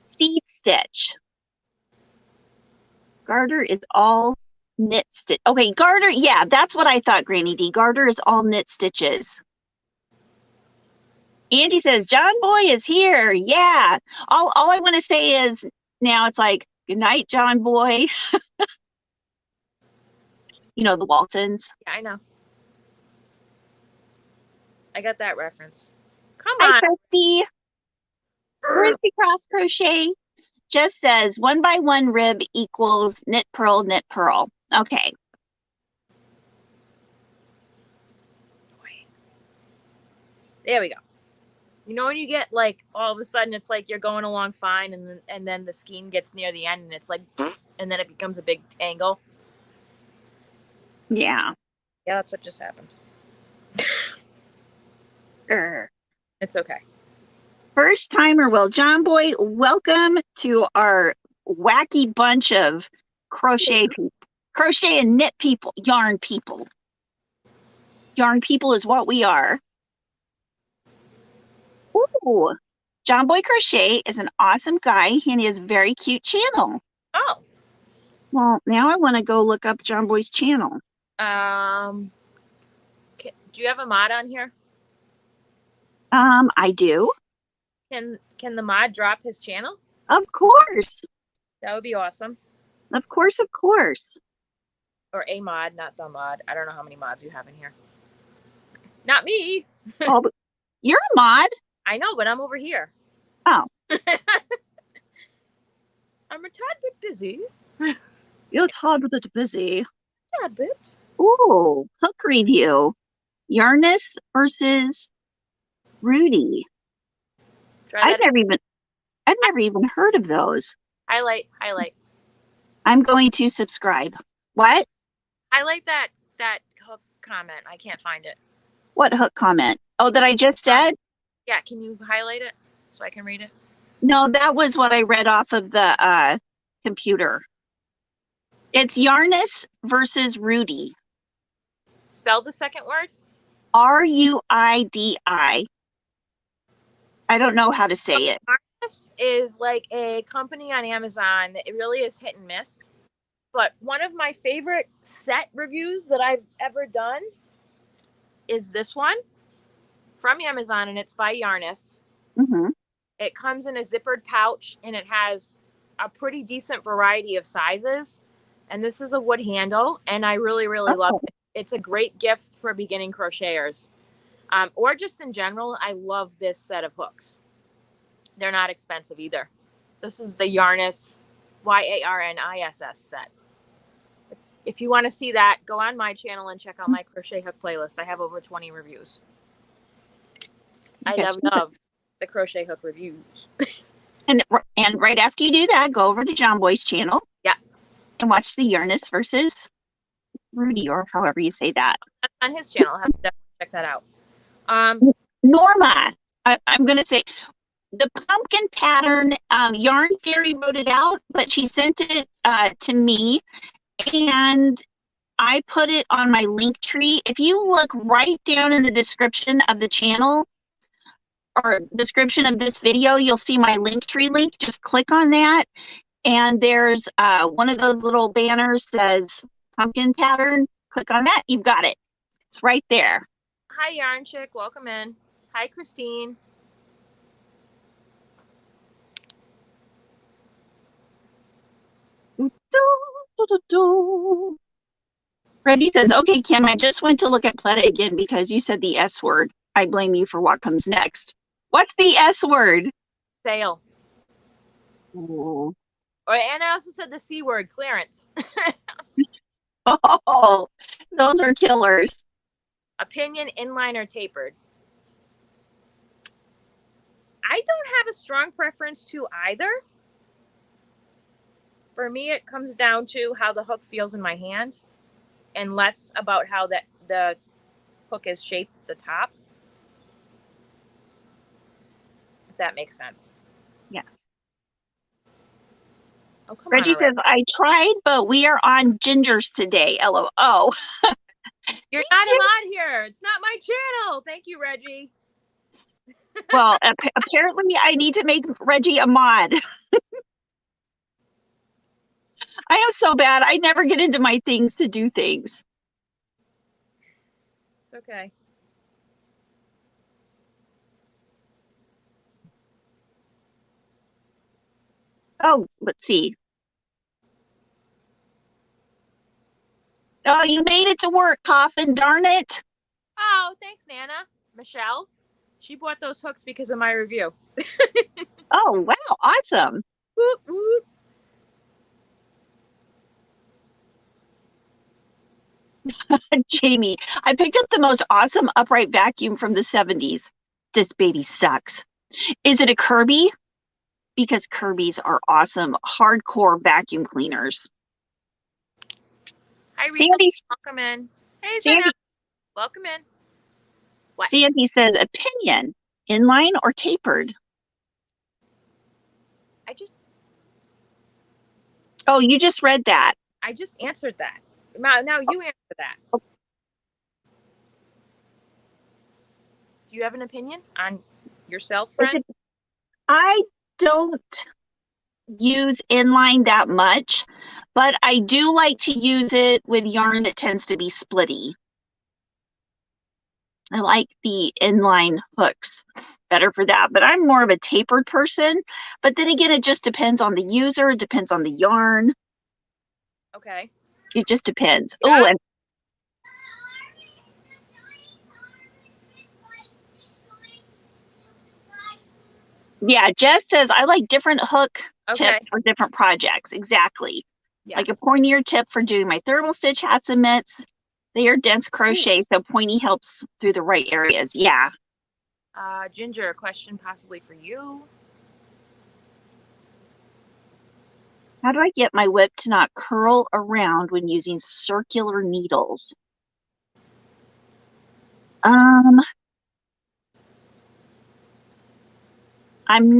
Seed stitch. Garter is all knit stitch. Okay, garter, yeah, that's what I thought, Granny D. Garter is all knit stitches. Angie says, John Boy is here. Yeah. All I want to say is now it's like, good night, John Boy. You know, the Waltons. Yeah, I know. I got that reference. Come Hi, on. Christy. Christy Cross Crochet just says 1x1 rib equals knit, purl, knit, purl. Okay. There we go. You know when you get like all of a sudden it's like you're going along fine and then the skein gets near the end and it's like and then it becomes a big tangle. Yeah. Yeah, that's what just happened. Sure. It's okay. First timer. Well, John Boy, welcome to our wacky bunch of crochet people. Crochet and knit people, yarn people. Yarn people is what we are. Ooh. John Boy Crochet is an awesome guy and he has a very cute channel. Oh. Well, now I want to go look up John Boy's channel. Do you have a mod on here? I do. Can the mod drop his channel? Of course. That would be awesome. Of course, of course. Or a mod, not the mod. I don't know how many mods you have in here. Not me. Oh, but you're a mod. I know, but I'm over here. Oh. I'm a tad bit busy. You're a tad bit busy. Tad bit. Ooh, hook review. Yarnus versus Rudy. I've never even heard of those. Highlight. I'm going to subscribe. What? Highlight that hook comment. I can't find it. What hook comment? Oh, that I just said? Yeah, can you highlight it so I can read it? No, that was what I read off of the computer. It's Yarnus versus Rudy. Spell the second word. Ruidi. I don't know how to say it. This is like a company on Amazon that it really is hit and miss. But one of my favorite set reviews that I've ever done is this one from Amazon, and it's by Yarnus. Mm-hmm. It comes in a zippered pouch, and it has a pretty decent variety of sizes. And this is a wood handle, and I really, really love it. It's a great gift for beginning crocheters. Or just in general, I love this set of hooks. They're not expensive either. This is the Yarnus YARNISS set. If you want to see that, go on my channel and check out my crochet hook playlist. I have over 20 reviews. I love the crochet hook reviews. And right after you do that, go over to John Boy's channel. Yeah. And watch the Yarnus versus Rudy, or however you say that. That's on his channel. I'll have to definitely check that out. Norma, I'm going to say the pumpkin pattern, Yarn Fairy wrote it out, but she sent it to me, and I put it on my link tree. If you look right down in the description of the channel or description of this video, you'll see my link tree link. Just click on that, and there's one of those little banners says pumpkin pattern. Click on that. You've got it. It's right there. Hi, Yarn Chick. Welcome in. Hi, Christine. Reggie says, okay, Kim, I just went to look at Pletta again because you said the S word. I blame you for what comes next. What's the S word? Sale. Oh, And I also said the C word, clearance. oh, those are killers. Opinion, inline, or tapered. I don't have a strong preference to either. For me, it comes down to how the hook feels in my hand and less about how the hook is shaped at the top. If that makes sense. Yes. Oh, come Reggie on, says, I tried, but we are on gingers today. LOL. You're not a mod here. It's not my channel. Thank you, Reggie. Well, apparently I need to make Reggie a mod. I am so bad. I never get into my things to do things. It's okay. Oh, let's see. Oh, you made it to work, Coffin. Darn it. Oh, thanks, Nana. Michelle. She bought those hooks because of my review. Oh, wow. Awesome. Whoop, whoop. Jamie, I picked up the most awesome upright vacuum from the 70s. This baby sucks. Is it a Kirby? Because Kirby's are awesome, hardcore vacuum cleaners. Hi, Rita. Sandy, Welcome in. Hey, Sandy, Zena. Welcome in. What? Sandy says opinion, inline or tapered? Oh, you just read that. I just answered that. Now you answer that. Do you have an opinion on yourself, friend? I don't use inline that much, but I do like to use it with yarn that tends to be splitty. I like the inline hooks better for that, but I'm more of a tapered person. But then again, it just depends on the user. It depends on the yarn. Okay. It just depends. Yeah. Oh, and yeah, Jess says I like different hook tips for different projects. Exactly. Yeah. Like a pointier tip for doing my thermal stitch hats and mitts. They are dense crochet, so pointy helps through the right areas. Yeah. Ginger, a question possibly for you. How do I get my whip to not curl around when using circular needles? I'm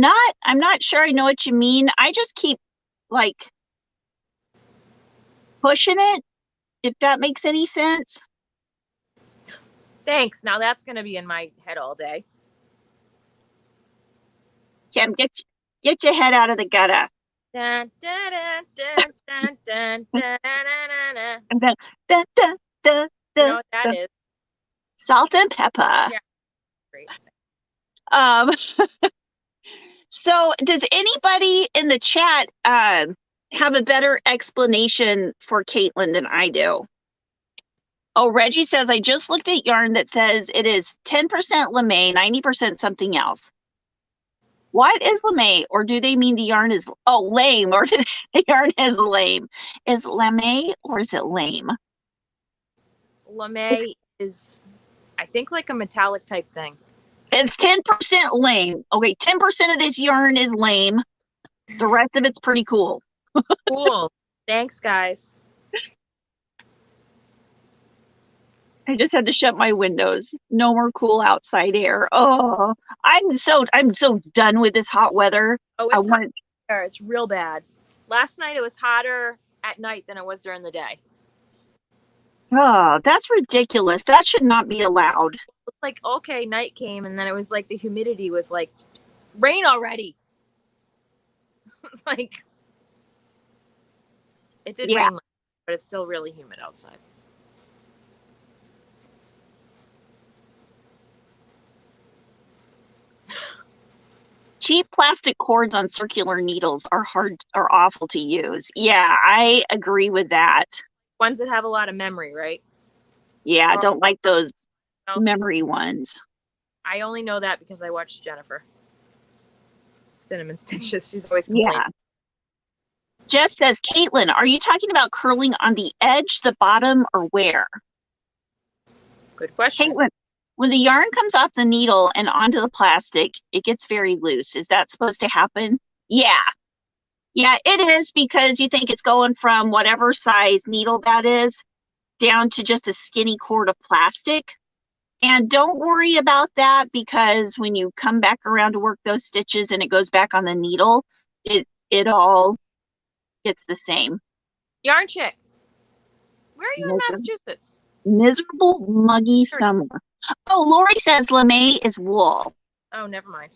not sure I know what you mean. I just keep like pushing it, if that makes any sense. Thanks. Now that's going to be in my head all day. Kim, get your head out of the gutter. Dun, dun, dun, dun, dun, dun, dun, And then, dun, dun, dun, you know what that is? Salt and pepper. Yeah. Great. So does anybody in the chat have a better explanation for Caitlin than I do? Oh, Reggie says, I just looked at yarn that says it is 10% lame, 90% something else. What is lame? Or do they mean the yarn is, lame, or the yarn is lame? Is lame or is it lame? Lame is, I think, like a metallic type thing. It's 10% lame. Okay, 10% of this yarn is lame. The rest of it's pretty cool. Cool. Thanks, guys. I just had to shut my windows. No more cool outside air. Oh, I'm so done with this hot weather. Oh, it's hot here. It's real bad. Last night it was hotter at night than it was during the day. Oh, that's ridiculous. That should not be allowed. It's like, okay, night came, and then it was like the humidity was like, rain already. It's like, it did rain, but it's still really humid outside. Cheap plastic cords on circular needles are awful to use. Yeah, I agree with that. Ones that have a lot of memory, right? Yeah, I don't like those memory ones. I only know that because I watched Jennifer. Cinnamon Stitches. She's always complaining. Yeah. Jess says, Caitlin, are you talking about curling on the edge, the bottom, or where? Good question. Caitlin, when the yarn comes off the needle and onto the plastic, it gets very loose. Is that supposed to happen? Yeah. Yeah, it is, because you think it's going from whatever size needle that is down to just a skinny cord of plastic. And don't worry about that, because when you come back around to work those stitches and it goes back on the needle, it all gets the same. Yarn Chick, where are you in Massachusetts? Miserable, muggy summer. Oh, Lori says lame is wool. Oh, never mind.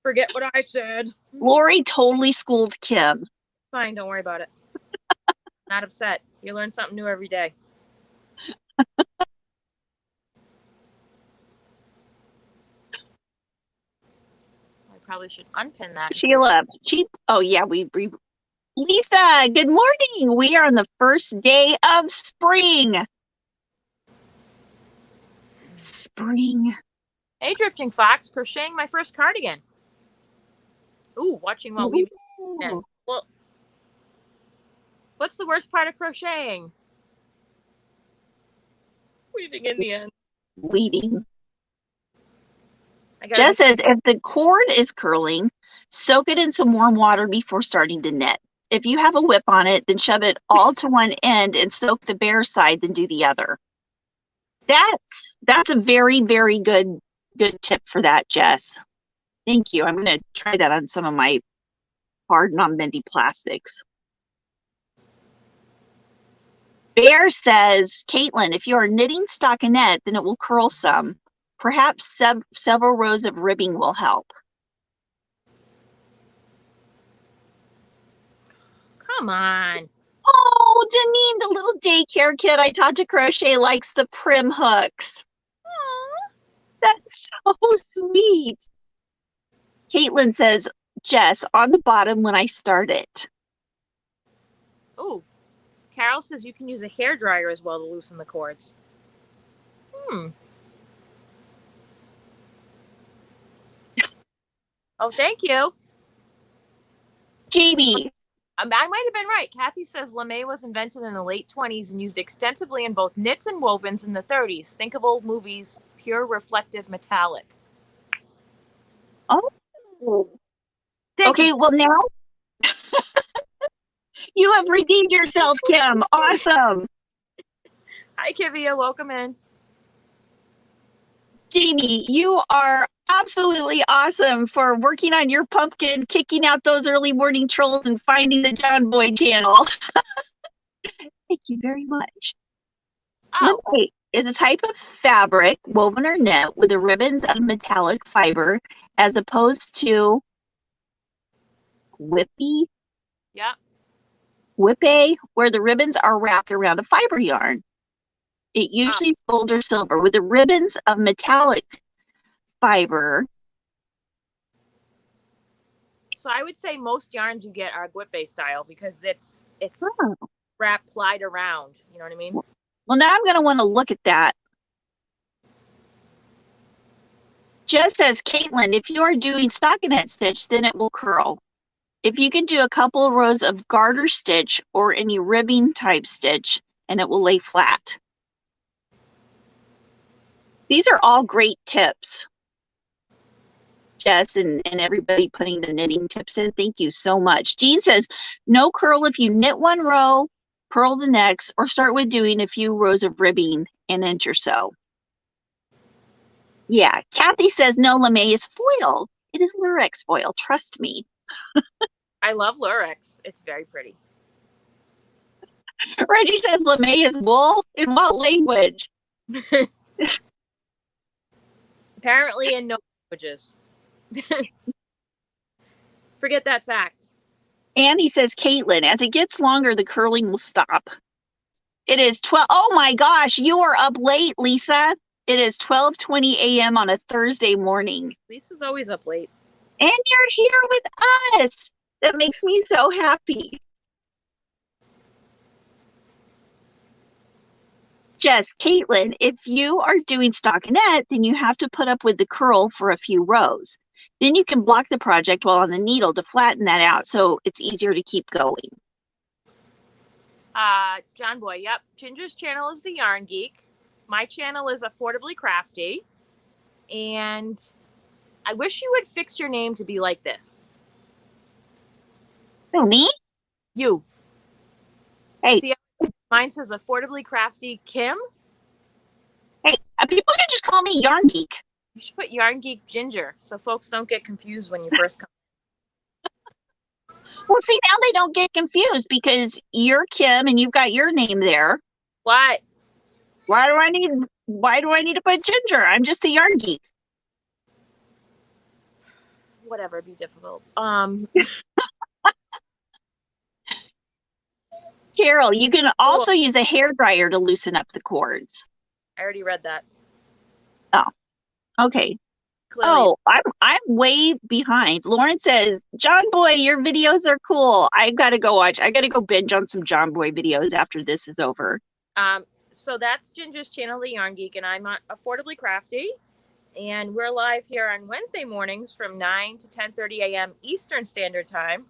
Forget what I said. Lori totally schooled Kim. Fine, don't worry about it. Not upset. You learn something new every day. I probably should unpin that. Sheila, oh yeah, Lisa, good morning. We are on the first day of spring. Spring. Hey, Drifting Fox, crocheting my first cardigan. Ooh, watching while weaving. Well, what's the worst part of crocheting? Weaving in the end. Weaving. Jess says, if the cord is curling, soak it in some warm water before starting to knit. If you have a whip on it, then shove it all to one end and soak the bare side, then do the other. That's a very, very good tip for that, Jess. Thank you. I'm going to try that on some of my hard, non-bendy plastics. Bear says, Caitlin, if you are knitting stockinette, then it will curl some. Perhaps several rows of ribbing will help. Come on. Oh, Janine, the little daycare kid I taught to crochet likes the prim hooks. Aww. That's so sweet. Caitlin says, Jess, on the bottom when I start it. Oh, Carol says you can use a hairdryer as well to loosen the cords. Oh, thank you. Jamie. I might have been right. Kathy says lame was invented in the late 20s and used extensively in both knits and wovens in the 30s. Think of old movies, pure reflective metallic. Oh. Okay, well now you have redeemed yourself, Kim. Awesome. Hi, Kivia. Welcome in. Jamie, you are absolutely awesome for working on your pumpkin, kicking out those early morning trolls, and finding the John Boy channel. Thank you very much. Oh. Wait, is a type of fabric, woven or knit, with the ribbons of metallic fiber, as opposed to whippy, Yep. whippe, where the ribbons are wrapped around a fiber yarn. It usually is gold or silver with the ribbons of metallic fiber. So I would say most yarns you get are guippe style because it's wrapped, plied around. You know what I mean? Well, now I'm going to want to look at that. Just as Caitlin, if you are doing stockinette stitch, then it will curl. If you can do a couple of rows of garter stitch or any ribbing type stitch, and it will lay flat. These are all great tips. Jess and everybody putting the knitting tips in. Thank you so much. Jean says, no curl if you knit one row, purl the next, or start with doing a few rows of ribbing an inch or so. Yeah, Kathy says, no, lame is foil. It is lurex foil. Trust me. I love lurex. It's very pretty. Reggie says, lame is wool. In what language? Apparently in no languages. Forget that fact. Annie says, Caitlin, as it gets longer, the curling will stop. It is 12. Oh my gosh, you are up late, Lisa. It is 12:20 a.m. on a Thursday morning. Lisa's always up late. And you're here with us. That makes me so happy. Jess, Caitlin, if you are doing stockinette, then you have to put up with the curl for a few rows. Then you can block the project while on the needle to flatten that out so it's easier to keep going. John Boy, yep. Ginger's channel is the Yarn Geek. My channel is Affordably Crafty. And I wish you would fix your name to be like this. Oh, me? You. Hey. See, mine says Affordably Crafty Kim. Hey, people can just call me Yarn Geek. You should put Yarn Geek Ginger so folks don't get confused when you first come. Well, see, now they don't get confused because you're Kim and you've got your name there. What? Why do I need to put Ginger? I'm just a Yarn Geek. Whatever, be difficult. Carol, you can also use a hairdryer to loosen up the cords. I already read that. Oh, okay. Clearly. Oh, I'm way behind. Lauren says, John Boy, your videos are cool. I've got to go watch. I got to go binge on some John Boy videos after this is over. So that's Ginger's channel, The Yarn Geek, and I'm Affordably Crafty. And we're live here on Wednesday mornings from 9 to 10:30 a.m. Eastern Standard Time.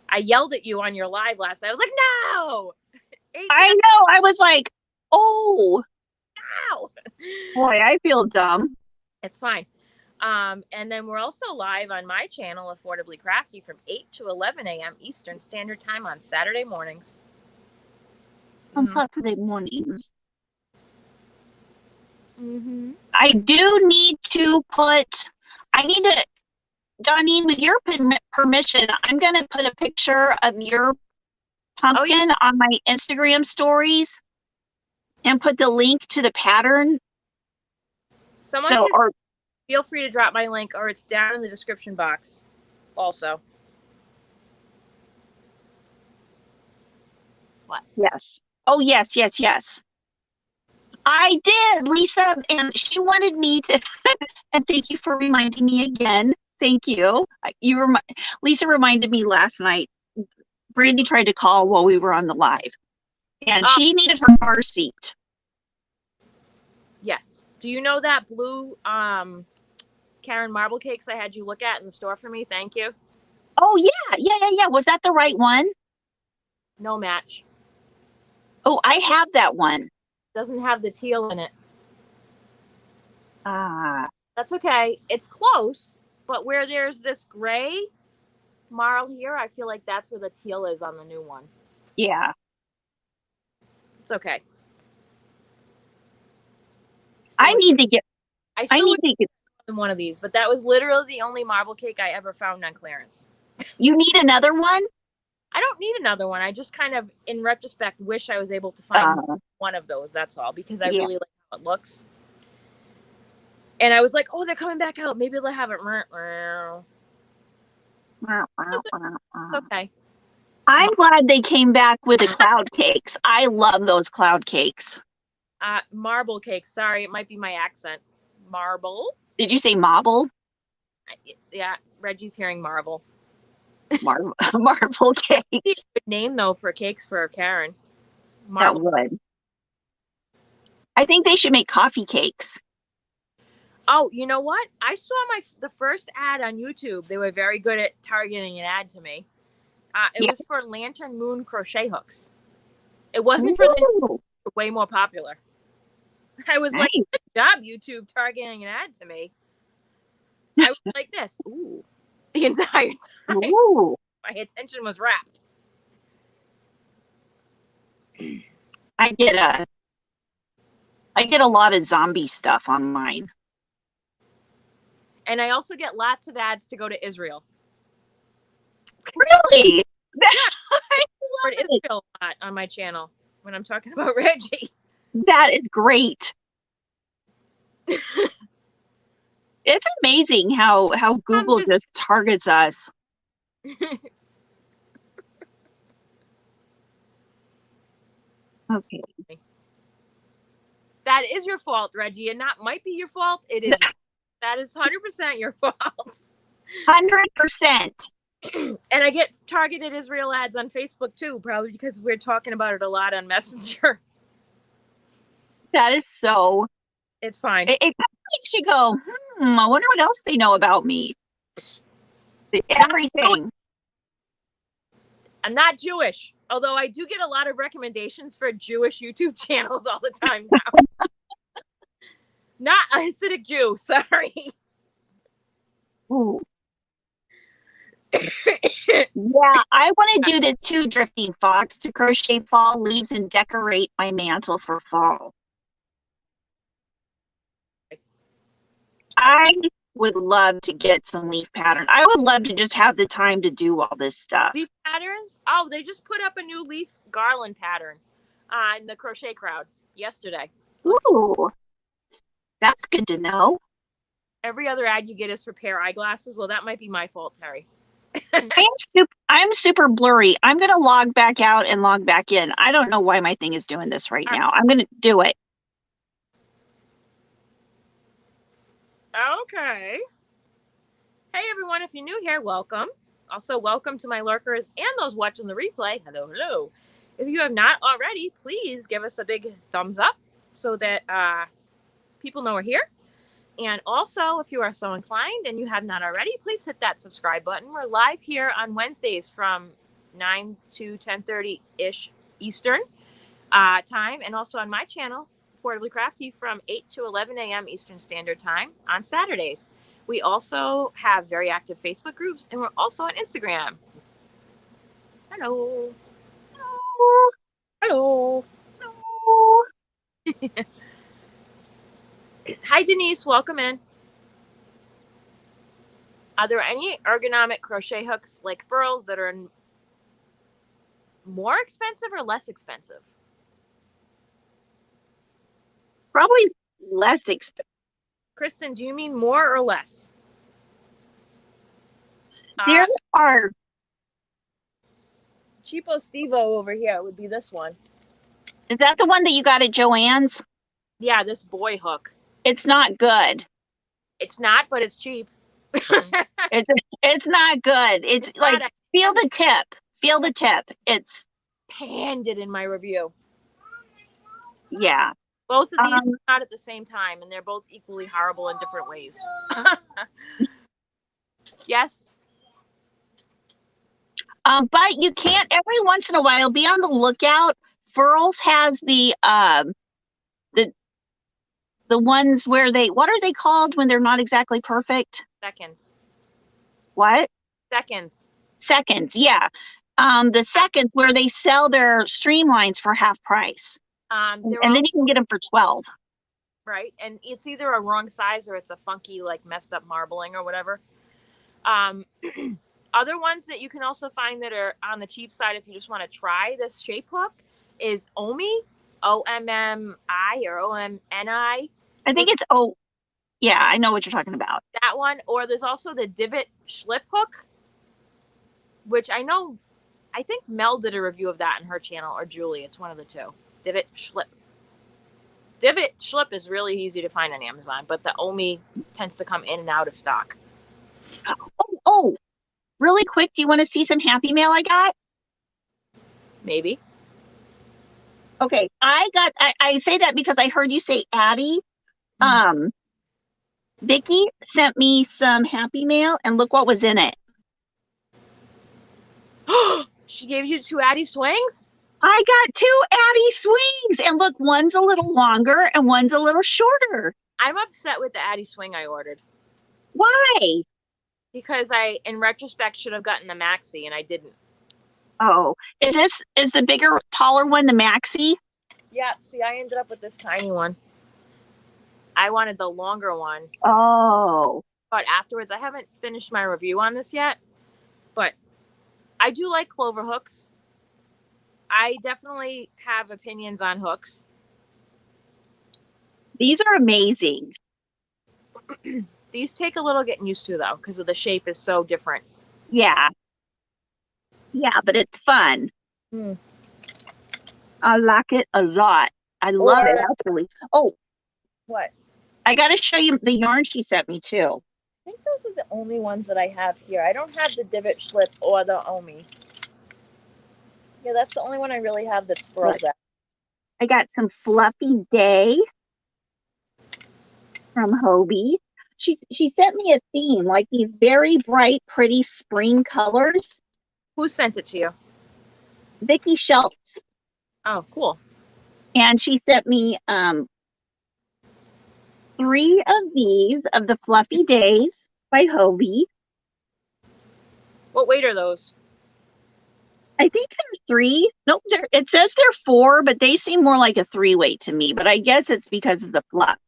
I yelled at you on your live last night. I was like, no! I know. I was like, oh. Ow! Boy, I feel dumb. It's fine. And then we're also live on my channel, Affordably Crafty, from 8 to 11 a.m. Eastern Standard Time on Saturday mornings. On Saturday mornings. Mm-hmm. I do need to Johnine, with your permission, I'm going to put a picture of your pumpkin on my Instagram stories and put the link to the pattern. Feel free to drop my link, or it's down in the description box also. What? Yes. Oh, yes. I did, Lisa, and she wanted me to, and thank you for reminding me again. Thank you. Lisa reminded me last night. Brandy tried to call while we were on the live, and she needed her car seat. Yes. Do you know that blue Karen marble cakes I had you look at in the store for me? Thank you. Oh, yeah. Was that the right one? No match. Oh, I have that one. Doesn't have the teal in it. That's okay. It's close, but where there's this gray marl here, I feel like that's where the teal is on the new one. Yeah. It's okay. I need to get one of these, but that was literally the only marble cake I ever found on clearance. You need another one? I don't need another one. I just kind of, in retrospect, wish I was able to find one of those. That's all, because I really like how it looks. And I was like, oh, they're coming back out. Maybe they'll have it. Okay. I'm glad they came back with the cloud cakes. I love those cloud cakes. Marble cakes. Sorry, it might be my accent. Marble. Did you say marble? Yeah, Reggie's hearing marble. Marble cakes. Good name though for cakes for Karen. Marble. That would. I think they should make coffee cakes. Oh, you know what? I saw the first ad on YouTube. They were very good at targeting an ad to me. It was for Lantern Moon crochet hooks. It wasn't for the way more popular. I was like, good job, YouTube, targeting an ad to me. I was like this. Ooh. The entire time. Ooh. My attention was wrapped. I get a lot of zombie stuff on mine. And I also get lots of ads to go to Israel. Really? Yeah. I love Israel a lot on my channel when I'm talking about Reggie. That is great. It's amazing how Google just targets us. Okay. That is your fault, Reggie, and that might be your fault. It is. That is 100% your fault. 100%. And I get targeted Israel ads on Facebook too, probably because we're talking about it a lot on Messenger. That is so. It's fine. It makes you go, I wonder what else they know about me. Everything. I'm not Jewish, although I do get a lot of recommendations for Jewish YouTube channels all the time now. Not a Hasidic Jew, sorry. Ooh. Yeah, I want to do the 2 Drifting Fox to crochet fall leaves and decorate my mantle for fall. I would love to get some leaf pattern. I would love to just have the time to do all this stuff. Leaf patterns? Oh, they just put up a new leaf garland pattern in the crochet crowd yesterday. Ooh, that's good to know. Every other ad you get is for pair eyeglasses. Well, that might be my fault, Terry. I'm super blurry. I'm going to log back out and log back in. I don't know why my thing is doing this right now. I'm going to do it. Okay. Hey, everyone. If you're new here, welcome. Also, welcome to my lurkers and those watching the replay. Hello, hello. If you have not already, please give us a big thumbs up so that people know we're here. And also, if you are so inclined and you have not already, please hit that subscribe button. We're live here on Wednesdays from 9 to 10:30-ish Eastern time, and also on my channel, Affordably Crafty, from 8 to 11 a.m. Eastern Standard Time on Saturdays. We also have very active Facebook groups, and we're also on Instagram. Hello. Hello. Hello. Hi, Denise. Welcome in. Are there any ergonomic crochet hooks like furls that are more expensive or less expensive? Probably less expensive. Kristen, do you mean more or less? There are. Cheapo Stevo over here would be this one. Is that the one that you got at Joann's? Yeah, this boy hook. It's not good. It's not, but it's cheap. It's not good. It's like, feel the tip. Feel the tip. It's panned it in my review. Yeah. Both of these come out at the same time, and they're both equally horrible in different ways. Yes. But you can't, every once in a while, be on the lookout. Furls has the ones where what are they called when they're not exactly perfect? Seconds. What? Seconds. Seconds, yeah. The seconds where they sell their streamlines for half price. And then you can get them for 12. Right, and it's either a wrong size or it's a funky, like, messed up marbling or whatever. Other ones that you can also find that are on the cheap side if you just want to try this shape hook is Omi, O-M-M-I or O-M-N-I. I think it's, yeah, I know what you're talking about. That one, or there's also the divot schlip hook, which I think Mel did a review of that on her channel, or Julie, it's one of the two. Divot schlip. Divot schlip is really easy to find on Amazon, but the Omi tends to come in and out of stock. Oh, really quick, do you want to see some happy mail I got? Maybe. Okay, I say that because I heard you say Addie. Vicky sent me some happy mail, and look what was in it. She gave you 2 Addie swings? I got 2 Addie swings, and look, one's a little longer and one's a little shorter. I'm upset with the Addie swing I ordered. Why? Because I, in retrospect, should have gotten the maxi, and I didn't. Oh, is the bigger, taller one the maxi? Yeah, see, I ended up with this tiny one. I wanted the longer one. Oh. But afterwards, I haven't finished my review on this yet, but I do like clover hooks. I definitely have opinions on hooks. These are amazing. These take a little getting used to, though, because of the shape is so different. Yeah. Yeah, but it's fun. I like it a lot. I love it, actually. Oh. What? I got to show you the yarn she sent me, too. I think those are the only ones that I have here. I don't have the divot schlip or the Omi. Yeah, that's the only one I really have that's furled out. I got some Fluffy Day from Hobie. She sent me a theme, like these very bright, pretty spring colors. Who sent it to you? Vicky Schultz. Oh, cool. And she sent me 3 of these of the Fluffy Days by Hobie. What weight are those? I think they're 3. Nope, it says they're 4, but they seem more like a 3 weight to me. But I guess it's because of the fluff.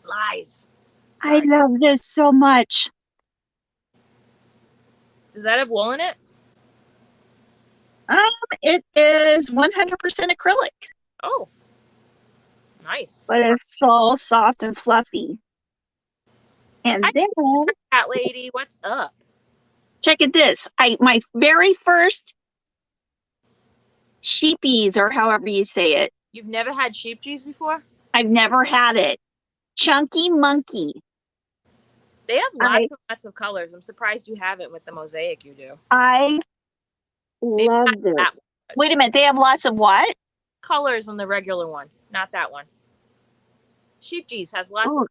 Lies. Sorry. I love this so much. Does that have wool in it? It is 100% acrylic. Oh, nice. But it's so soft and fluffy. And then, cat lady, what's up? Check it this. My very first sheepies, or however you say it. You've never had sheep cheese before? I've never had it. Chunky Monkey. They have lots and lots of colors. I'm surprised you haven't with the mosaic you do. I love it. Wait a minute. They have lots of what? Colors on the regular one. Not that one. Sheep cheese has lots of.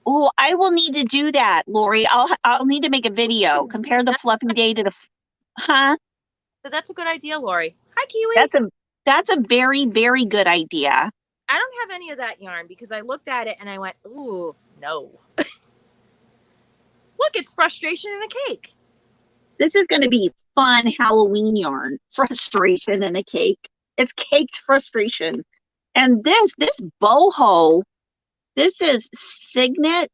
Oh, I will need to do that, Lori. I'll need to make a video. Compare the Fluffy Day to the. Huh? So that's a good idea, Lori. Hi, Kiwi. That's a very, very good idea. I don't have any of that yarn because I looked at it and I went, ooh, no. Look, it's frustration in a cake. This is going to be fun Halloween yarn. Frustration in a cake. It's caked frustration. And this boho, this is Signet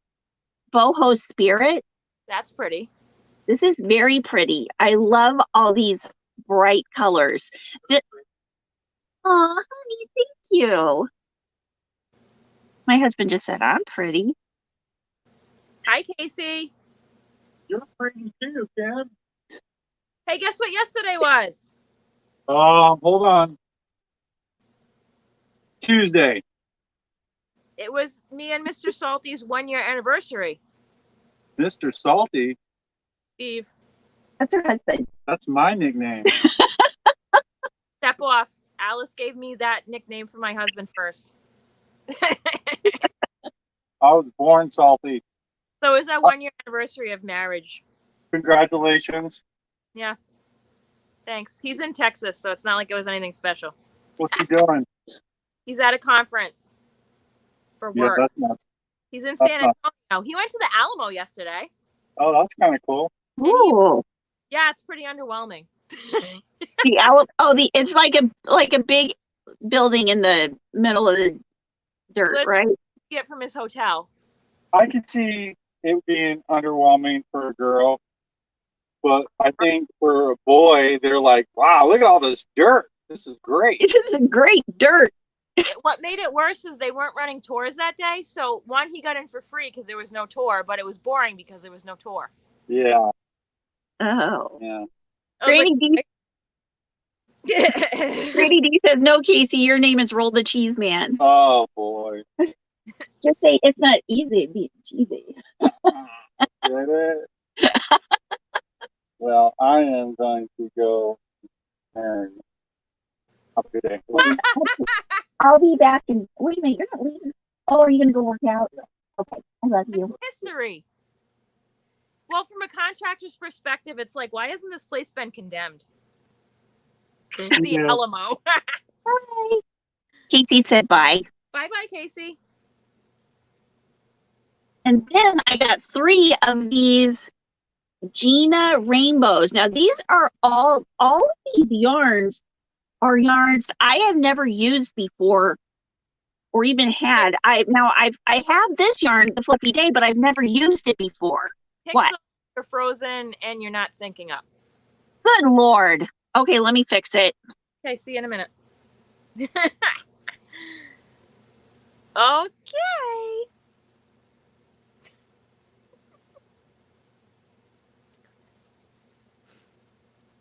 Boho Spirit. That's pretty. This is very pretty. I love all these bright colors. Aw, honey, thank you. My husband just said, I'm pretty. Hi, Casey. You're pretty too, Ken. Hey, guess what yesterday was? Hold on. Tuesday. It was me and Mr. Salty's 1-year anniversary. Mr. Salty. Steve, That's her husband. That's my nickname. step off. Alice gave me that nickname for my husband first. I was born salty. So it was our 1-year anniversary of marriage. Congratulations. Yeah. Thanks. He's in Texas, so it's not like it was anything special. What's he doing? He's at a conference for Yeah, work. that's nuts. He's in that's San Antonio. He went to the Alamo yesterday. Oh, that's kind of cool. Ooh. Yeah, it's pretty underwhelming. It's like a big building in the middle of the dirt, Let's right? get from his hotel. I could see it being underwhelming for a girl, but I think for a boy, they're like, wow, look at all this dirt. This is great. It is a great dirt. What made it worse is they weren't running tours that day. So one, he got in for free because there was no tour, but it was boring because there was no tour. Yeah. Oh. Yeah. Granny D says, no, Casey, your name is Roll the Cheese Man. Oh, boy. Just say it's not easy being cheesy. Get it? Well, I am going to go and have a good day. I'll be back in. Wait a minute, you're not leaving. Oh, are you going to go work out? Okay, I love you. History. Well, from a contractor's perspective, it's like, why hasn't this place been condemned? The Yeah. Alamo. Bye. Casey said bye. Bye-bye, Casey. And then I got 3 of these Gina rainbows. Now these are all of these yarns are yarns I have never used before or even had. I have this yarn, the Fluffy Day, but I've never used it before. Pick What? some you're frozen and you're not syncing up. Good Lord. Okay, let me fix it. Okay, see you in a minute. Okay.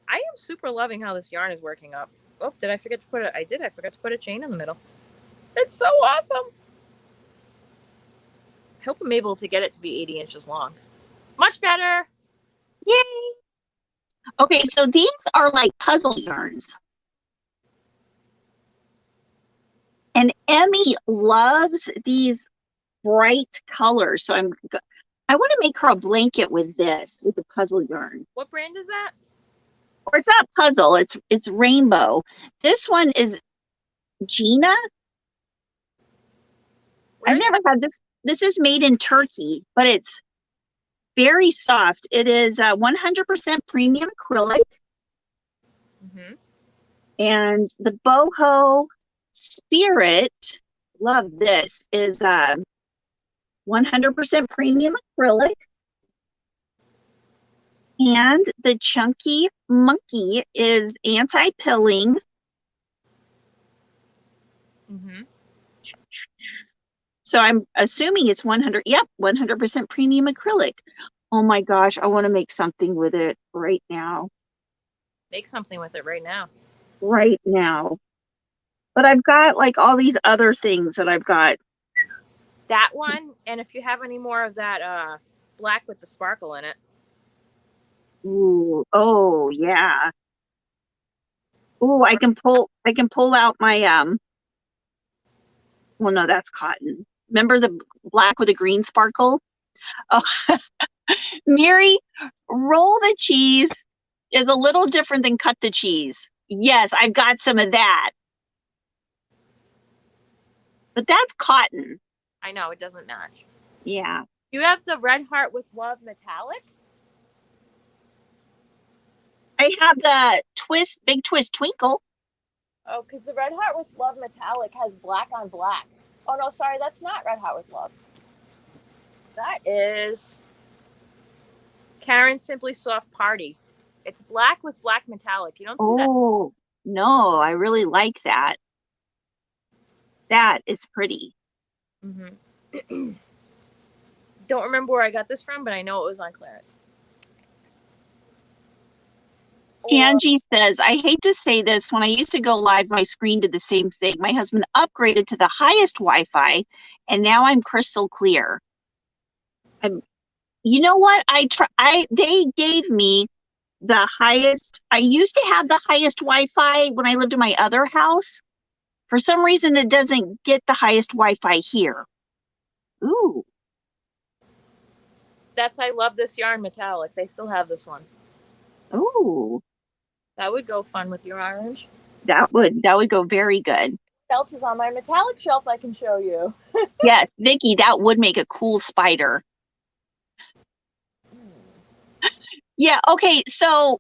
I am super loving how this yarn is working up. Oh, did I forget to put it? I did. I forgot to put a chain in the middle. It's so awesome. I hope I'm able to get it to be 80 inches long. Much better. Yay. Okay, so these are like puzzle yarns. And Emmy loves these bright colors. So I want to make her a blanket with this, with the puzzle yarn. What brand is that? Or it's not puzzle, it's rainbow. This one is Gina. I've never had this. This is made in Turkey, but it's very soft. It is 100% premium acrylic. Mm-hmm. And the boho spirit, love this, is 100% premium acrylic. And the chunky monkey is anti-pilling. Mm-hmm. So I'm assuming it's 100% premium acrylic. Oh my gosh, I want to make something with it right now. Make something with it right now. Right now. But I've got like all these other things that I've got. That one, and if you have any more of that black with the sparkle in it. Ooh, oh yeah. Ooh, I can pull out my well no, that's cotton. Remember the black with the green sparkle? Oh, Mary, roll the cheese is a little different than cut the cheese. Yes, I've got some of that. But that's cotton. I know, it doesn't match. Yeah. You have the Red Heart with Love metallic? I have the Big Twist Twinkle. Oh, because the Red Heart with Love metallic has black on black. Oh no, sorry, that's not Red Heart with Love. That is Karen's Simply Soft Party. It's black with black metallic. You don't see that. Oh, no, I really like that. That is pretty. Mm-hmm. Don't remember where I got this from, but I know it was on clearance. Angie says, I hate to say this, when I used to go live, my screen did the same thing. My husband upgraded to the highest Wi-Fi, and now I'm crystal clear. You know what? They gave me the highest. I used to have the highest Wi-Fi when I lived in my other house. For some reason, it doesn't get the highest Wi-Fi here. Ooh. That's I Love This Yarn metallic. They still have this one. Ooh. That would go fun with your orange. That would go very good. What else is on my metallic shelf I can show you? Yes, Vicky, that would make a cool spider. Yeah, okay, so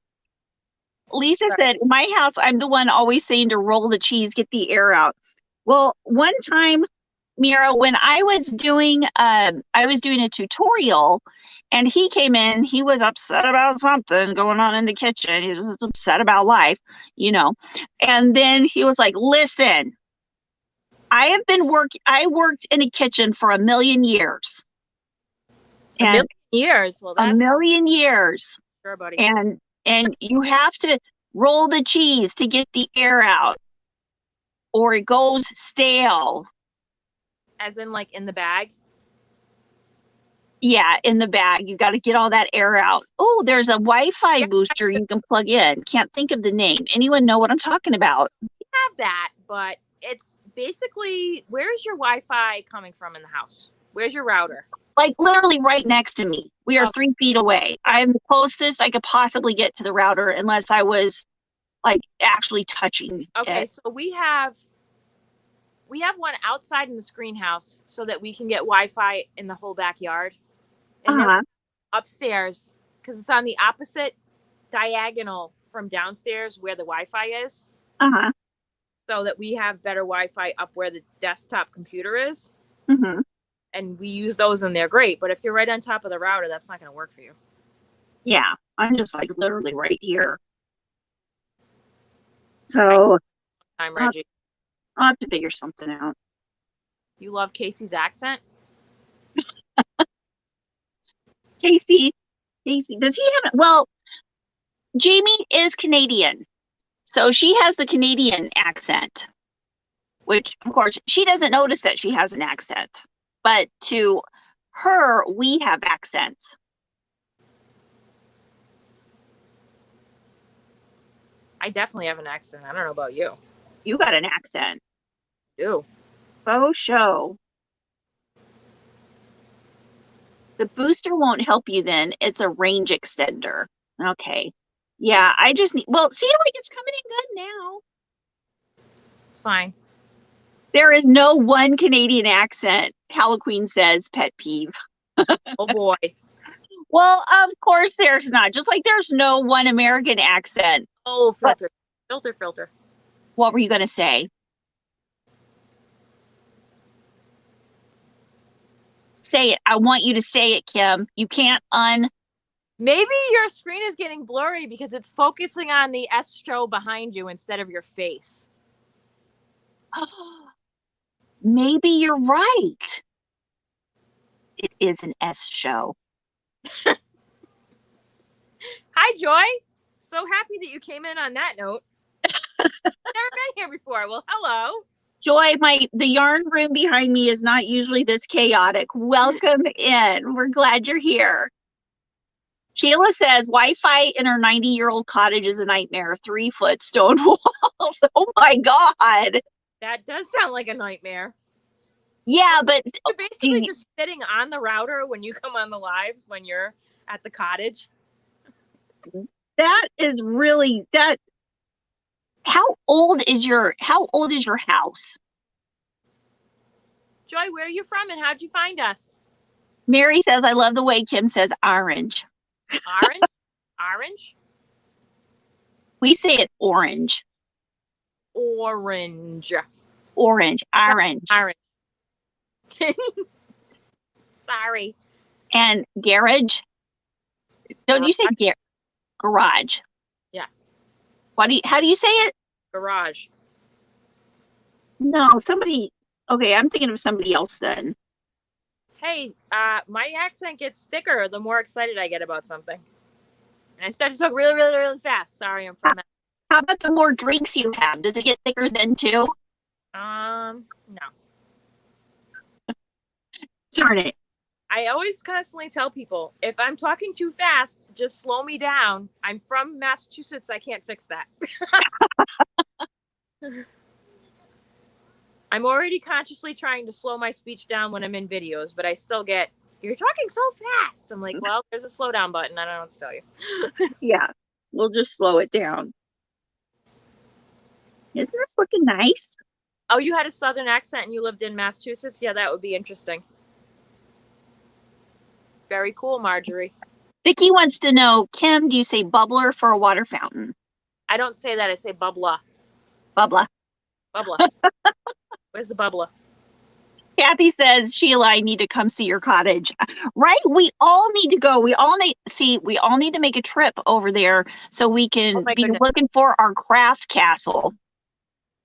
Lisa said, in my house, I'm the one always saying to roll the cheese, get the air out. Well, one time, Mira, when I was doing a tutorial, and he came in, he was upset about something going on in the kitchen. He was upset about life, you know. And then he was like, listen, I worked in a kitchen for 1,000,000 years. And 1,000,000 years. Well, that's 1,000,000 years. Sure, buddy. And you have to roll the cheese to get the air out, or it goes stale. As in, like, in the bag? Yeah, in the bag. You got to get all that air out. Oh, there's a Wi-Fi booster you can plug in. Can't think of the name. Anyone know what I'm talking about? We have that, but it's basically, where's your Wi-Fi coming from in the house? Where's your router? Like literally right next to me. We are 3 feet away. I'm the closest I could possibly get to the router unless I was like actually touching Okay, it. so we have one outside in the screen house so that we can get Wi-Fi in the whole backyard. And then upstairs, because it's on the opposite diagonal from downstairs where the Wi-Fi is. So that we have better Wi-Fi up where the desktop computer is. And we use those and they're great. But if you're right on top of the router, that's not going to work for you. Yeah, I'm just like literally right here. So I'm Reggie. I'll have to figure something out. You love Casey's accent? Casey, does he have it? Well, Jamie is Canadian. So she has the Canadian accent, which of course she doesn't notice that she has an accent. But to her, we have accents. I definitely have an accent. I don't know about you. You got an accent. I do. Faux show. The booster won't help you then. It's a range extender. Okay. Yeah, I just need, well, see, like it's coming in good now. It's fine. There is no one Canadian accent, Halloween says, pet peeve. Oh boy. Well, of course there's not. Just like there's no one American accent. Oh, filter. Filter. What were you going to say? Say it. I want you to say it, Kim. You can't Maybe your screen is getting blurry because it's focusing on the S show behind you instead of your face. Maybe you're right. It is an S show. Hi, Joy. So happy that you came in on that note. Never been here before. Well, hello. Joy, the yarn room behind me is not usually this chaotic. Welcome in. We're glad you're here. Sheila says Wi-Fi in her 90-year-old cottage is a nightmare. 3-foot stone walls. Oh my God. That does sound like a nightmare. Yeah, but You're basically just sitting on the router when you come on the lives when you're at the cottage. That is really that. How old is your house? Joy, where are you from and how'd you find us? Mary says, I love the way Kim says orange. Orange? Orange? We say it orange. orange. Orange. Orange. Sorry. And garage. Don't you say garage? Yeah. How do you say it? Garage. No, somebody. Okay, I'm thinking of somebody else then. Hey, my accent gets thicker the more excited I get about something. And I start to talk really, really, really fast. Sorry, I'm from that. How about the more drinks you have? Does it get thicker then too? No. Darn it. I always constantly tell people, if I'm talking too fast, just slow me down. I'm from Massachusetts. I can't fix that. I'm already consciously trying to slow my speech down when I'm in videos, but I still get, you're talking so fast. I'm like, well, there's a slow down button. I don't know what to tell you. Yeah, we'll just slow it down. Isn't this looking nice? Oh, you had a Southern accent and you lived in Massachusetts? Yeah, that would be interesting. Very cool, Marjorie. Vicky wants to know, Kim, do you say bubbler for a water fountain? I don't say that. I say bubbler. Bubbler. Bubbler. Where's the bubbler? Kathy says, Sheila, I need to come see your cottage. Right? We all need to go. We all need to make a trip over there so we can be looking for our craft castle.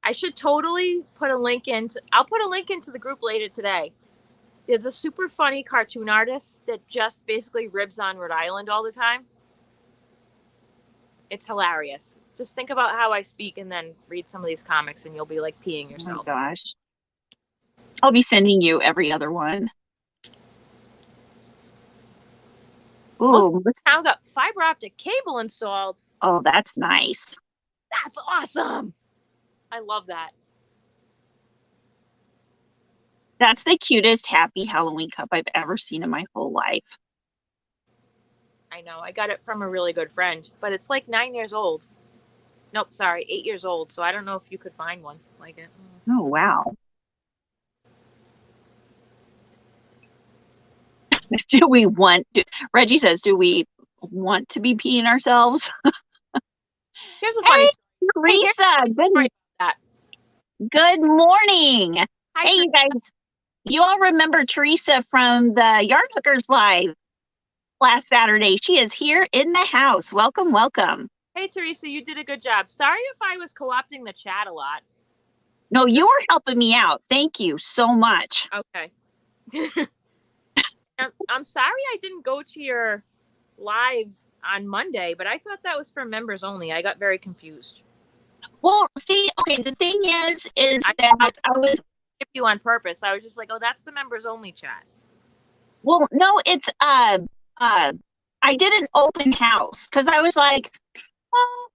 I should totally put a link into, I'll put a link into the group later today. There's a super funny cartoon artist that just basically ribs on Rhode Island all the time. It's hilarious. Just think about how I speak and then read some of these comics and you'll be like peeing yourself. Oh my gosh. I'll be sending you every other one. Ooh. Now got fiber optic cable installed. Oh, that's nice. That's awesome. I love that. That's the cutest Happy Halloween cup I've ever seen in my whole life. I know. I got it from a really good friend, but it's like 9 years old. Nope, sorry, 8 years old. So I don't know if you could find one like it. Oh, wow. Reggie says, do we want to be peeing ourselves? Here's a funny story. Teresa, good morning. Hi, hey, Teresa. You guys, you all remember Teresa from the Yarn Hookers Live last Saturday. She is here in the house. Welcome, welcome. Hey, Teresa, you did a good job. Sorry if I was co-opting the chat a lot. No, you were helping me out. Thank you so much. Okay. I'm sorry I didn't go to your live on Monday, but I thought that was for members only. I got very confused. Well, see, okay, the thing is that I was skip you on purpose. I was just like, oh, that's the members only chat. Well, no, it's I did an open house because I was like, oh,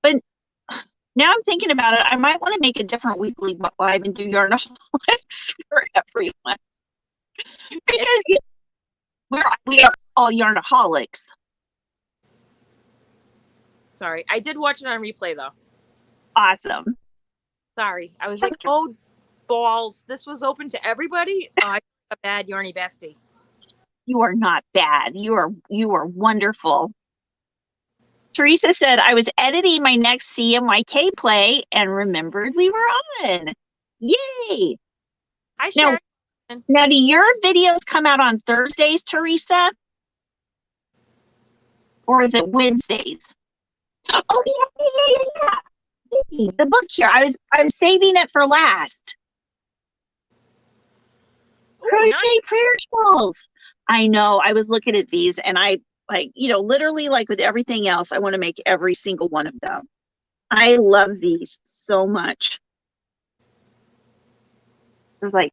but now I'm thinking about it, I might want to make a different weekly live and do Yarnaholics for everyone. Because we are all Yarnaholics. Sorry, I did watch it on replay though. Awesome. Sorry, I was like, oh, balls. This was open to everybody. Oh, I a bad Yarny bestie. You are not bad. You are wonderful. Teresa said, I was editing my next CMYK play and remembered we were on. Yay. Hi, Sharon. Now, do your videos come out on Thursdays, Teresa? Or is it Wednesdays? Oh, yeah. The book here. I was saving it for last. Crochet prayer shawls. I know. I was looking at these and I literally like with everything else, I want to make every single one of them. I love these so much. There's like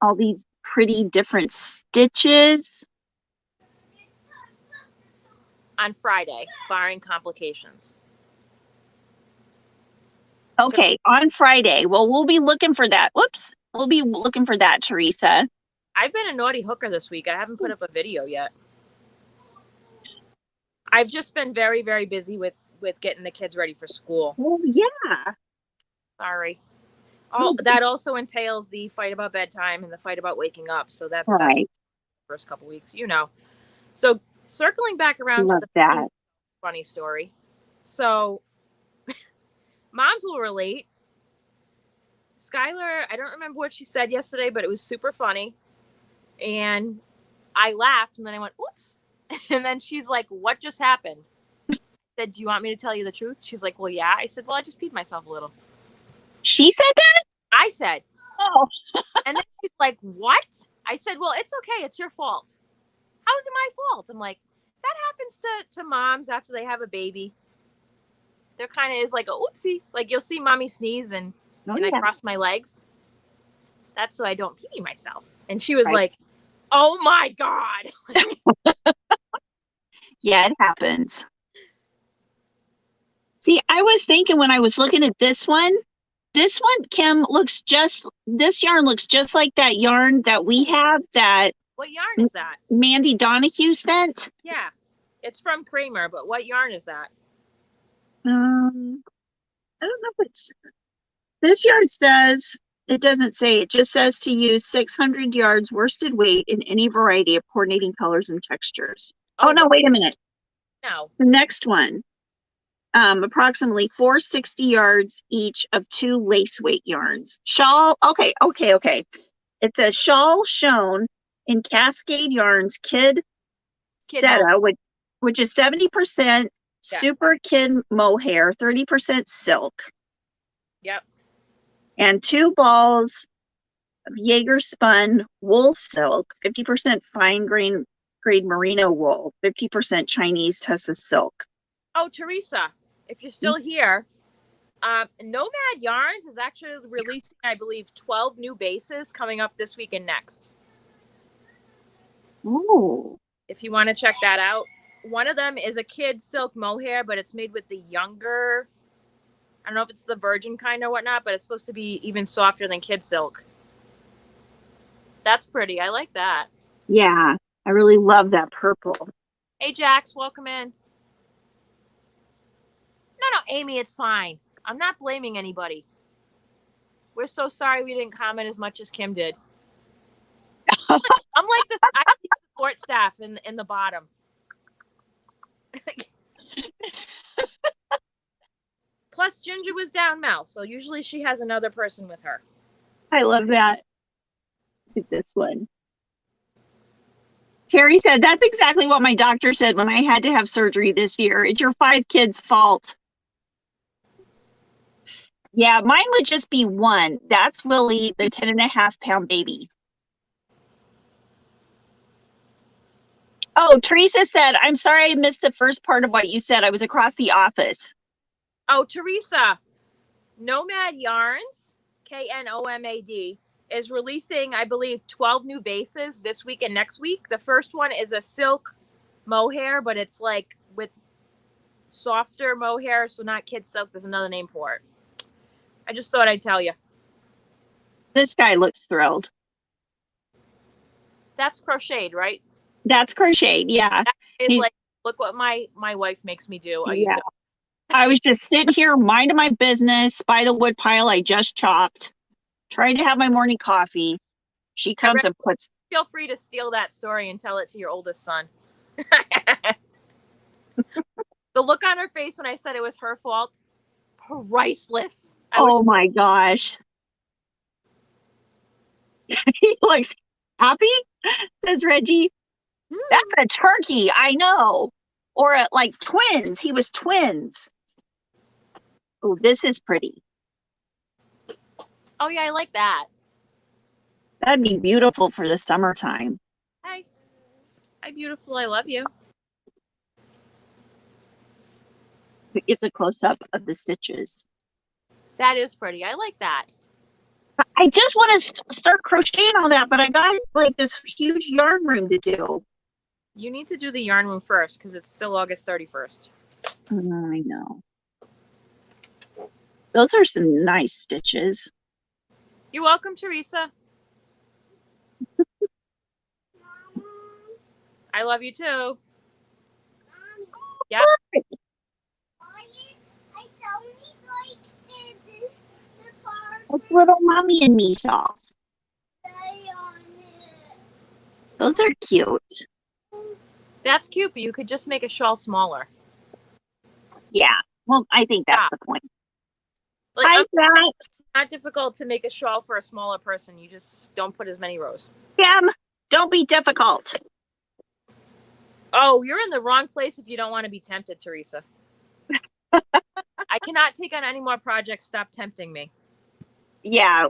all these pretty different stitches. On Friday, barring complications. Okay, on Friday. Well, we'll be looking for that. Whoops. We'll be looking for that, Teresa. I've been a naughty hooker this week. I haven't put up a video yet. I've just been very, very busy with getting the kids ready for school. Oh, yeah. Sorry. That also entails the fight about bedtime and the fight about waking up. So that's right. The first couple weeks, So circling back around to the funny story. So Moms will relate. Skylar, I don't remember what she said yesterday, but it was super funny. And I laughed, and then I went, oops. And then she's like, what just happened? I said, do you want me to tell you the truth? She's like, well, yeah. I said, well, I just peed myself a little. She said that? I said. Oh. And then she's like, what? I said, well, it's okay. It's your fault. How is it my fault? I'm like, that happens to moms after they have a baby. There kind of is like a oopsie. Like you'll see mommy sneeze and I cross my legs. That's so I don't pee myself. And she was like, oh my God. Yeah, it happens. See, I was thinking when I was looking at this one, Kim, this yarn looks just like that yarn that we have that. What yarn is that? Mandy Donahue sent. Yeah, it's from Kramer, but what yarn is that? I don't know if this yarn says, it doesn't say, it just says to use 600 yards worsted weight in any variety of coordinating colors and textures. Oh no, wait a minute. No. The next one, approximately 460 yards each of 2 lace weight yarns. Shawl, okay. It says shawl shown in Cascade Yarns Kid Seta, which is 70% super kid mohair, 30% silk. Yep. And 2 balls of Jaeger spun wool silk, 50% fine grade merino wool, 50% Chinese Tessa silk. Oh, Teresa, if you're still here, Nomad Yarns is actually releasing, I believe, 12 new bases coming up this week and next. Ooh. If you want to check that out. One of them is a kid silk mohair, but it's made with the younger, I don't know if it's the virgin kind or whatnot, but it's supposed to be even softer than kid silk. That's pretty. I like that. Yeah, I really love that purple. Hey, Jax, welcome in. No, Amy, it's fine. I'm not blaming anybody. We're so sorry we didn't comment as much as Kim did. I'm like this IT support staff in the bottom. Plus, Ginger was down mouse, so usually she has another person with her. I love that. Look at this one. Terry said, that's exactly what my doctor said when I had to have surgery this year. It's your 5 kids' fault. Yeah, mine would just be 1. That's Willie, the 10.5-pound baby. Oh, Teresa said, I'm sorry I missed the first part of what you said. I was across the office. Oh, Teresa, Nomad Yarns, KNOMAD, is releasing, I believe, 12 new bases this week and next week. The first one is a silk mohair, but it's like with softer mohair, so not kid silk. There's another name for it. I just thought I'd tell you. This guy looks thrilled. That's crocheted, right? That's crocheted, yeah. That is like, look what my wife makes me do. Yeah. I was just sitting here minding my business by the wood pile I just chopped, trying to have my morning coffee. She comes and puts... Feel free to steal that story and tell it to your oldest son. The look on her face when I said it was her fault, priceless. Oh my gosh. He looks happy, says Reggie. That's a turkey, I know. Or like twins. He was twins. Oh, this is pretty. Oh, yeah, I like that. That'd be beautiful for the summertime. Hi. Hi, beautiful. I love you. It's a close-up of the stitches. That is pretty. I like that. I just want to start crocheting all that, but I got like this huge yarn room to do. You need to do the yarn room first because it's still August 31st. I know. Those are some nice stitches. You're welcome, Teresa. I love you too. Yep. It's little mommy and me shawls. Those are cute. That's cute, but you could just make a shawl smaller. Yeah. Well, I think that's the point. Like, Hi, Jack. it's not difficult to make a shawl for a smaller person. You just don't put as many rows. Kim, don't be difficult. Oh, you're in the wrong place if you don't want to be tempted, Teresa. I cannot take on any more projects. Stop tempting me. Yeah.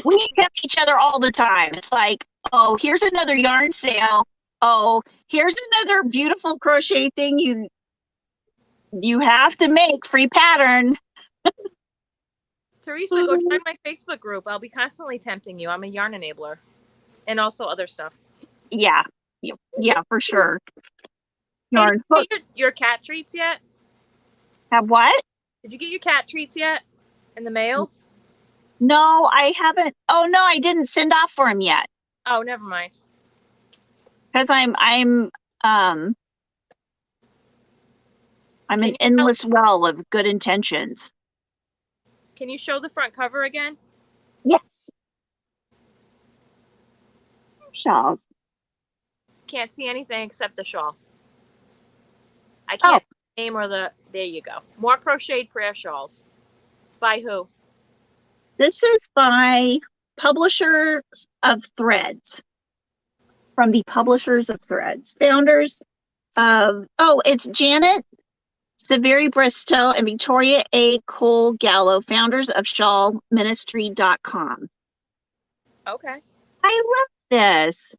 We tempt each other all the time. It's like, oh, here's another yarn sale. Oh, here's another beautiful crochet thing you have to make, free pattern. Teresa, go join my Facebook group. I'll be constantly tempting you. I'm a yarn enabler. And also other stuff. Yeah. Yeah, for sure. Hey, Yarn. did you get your cat treats yet? Have what? Did you get your cat treats yet? In the mail? No, I haven't. Oh no, I didn't send off for him yet. Oh, never mind. Because I'm an endless well of good intentions. Can you show the front cover again? Yes. Shawls. Can't see anything except the shawl. I can't see the name or the... There you go. More crocheted prayer shawls. By who? This is by Publishers of Threads. From the Publishers of Threads. Founders of... Oh, it's Janet Severi Bristow and Victoria A. Cole Gallo, founders of shawlministry.com. Okay. I love this.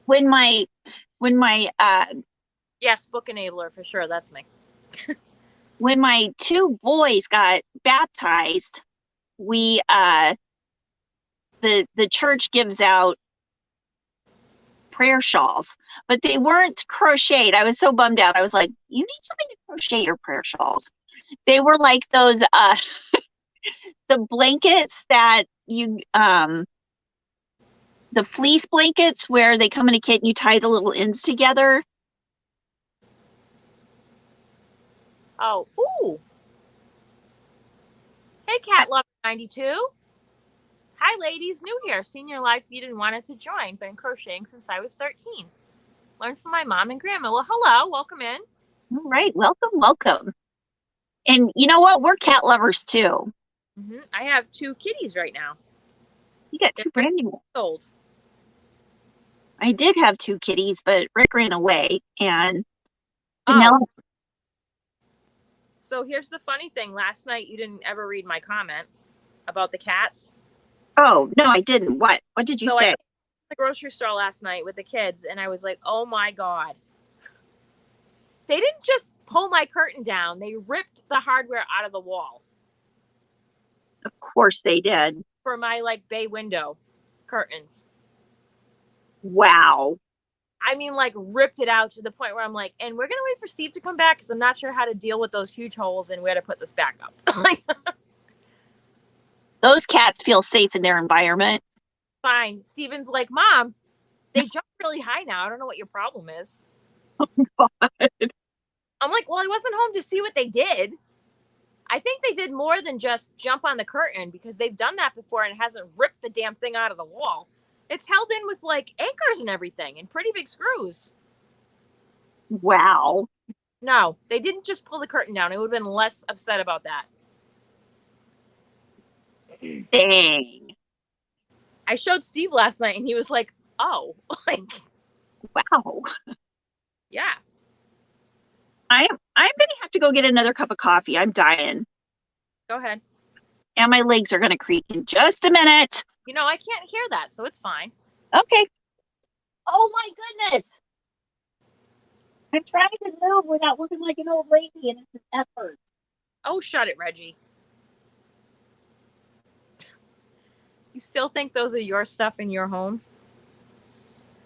When my Yes, book enabler for sure. That's me. when my two boys got baptized, we the church gives out prayer shawls, but they weren't crocheted. I was so bummed out. I was like, you need somebody to crochet your prayer shawls. They were like those the blankets that you the fleece blankets where they come in a kit and you tie the little ends together. Oh, ooh. Hey, Cat Lover 92. Hi, ladies. New here. Senior life you didn't want it to join. Been crocheting since I was 13. Learned from my mom and grandma. Well, hello. Welcome in. All right. Welcome. And you know what? We're cat lovers too. I have 2 kitties right now. You got 2 brand new ones. Old. I did have 2 kitties, but Rick ran away and Penelope. So here's the funny thing. Last night you didn't ever read my comment about the cats. Oh, no, I didn't. What did you say? I went to the grocery store last night with the kids and I was like, oh my God. They didn't just pull my curtain down. They ripped the hardware out of the wall. Of course they did. For my like bay window curtains. Wow. I mean, like ripped it out to the point where I'm like, and we're going to wait for Steve to come back because I'm not sure how to deal with those huge holes and where to put this back up. Those cats feel safe in their environment. Fine. Steven's like, Mom, they jump really high now. I don't know what your problem is. Oh, God. I'm like, well, I wasn't home to see what they did. I think they did more than just jump on the curtain because they've done that before and it hasn't ripped the damn thing out of the wall. It's held in with like anchors and everything and pretty big screws. Wow. No, they didn't just pull the curtain down. I would have been less upset about that. Dang. I showed Steve last night and he was like, oh, like, wow. Yeah. I'm going to have to go get another cup of coffee. I'm dying. Go ahead. And my legs are going to creak in just a minute. You know, I can't hear that, so it's fine. Okay. Oh, my goodness. I'm trying to move without looking like an old lady, and it's an effort. Oh, shut it, Reggie. You still think those are your stuff in your home?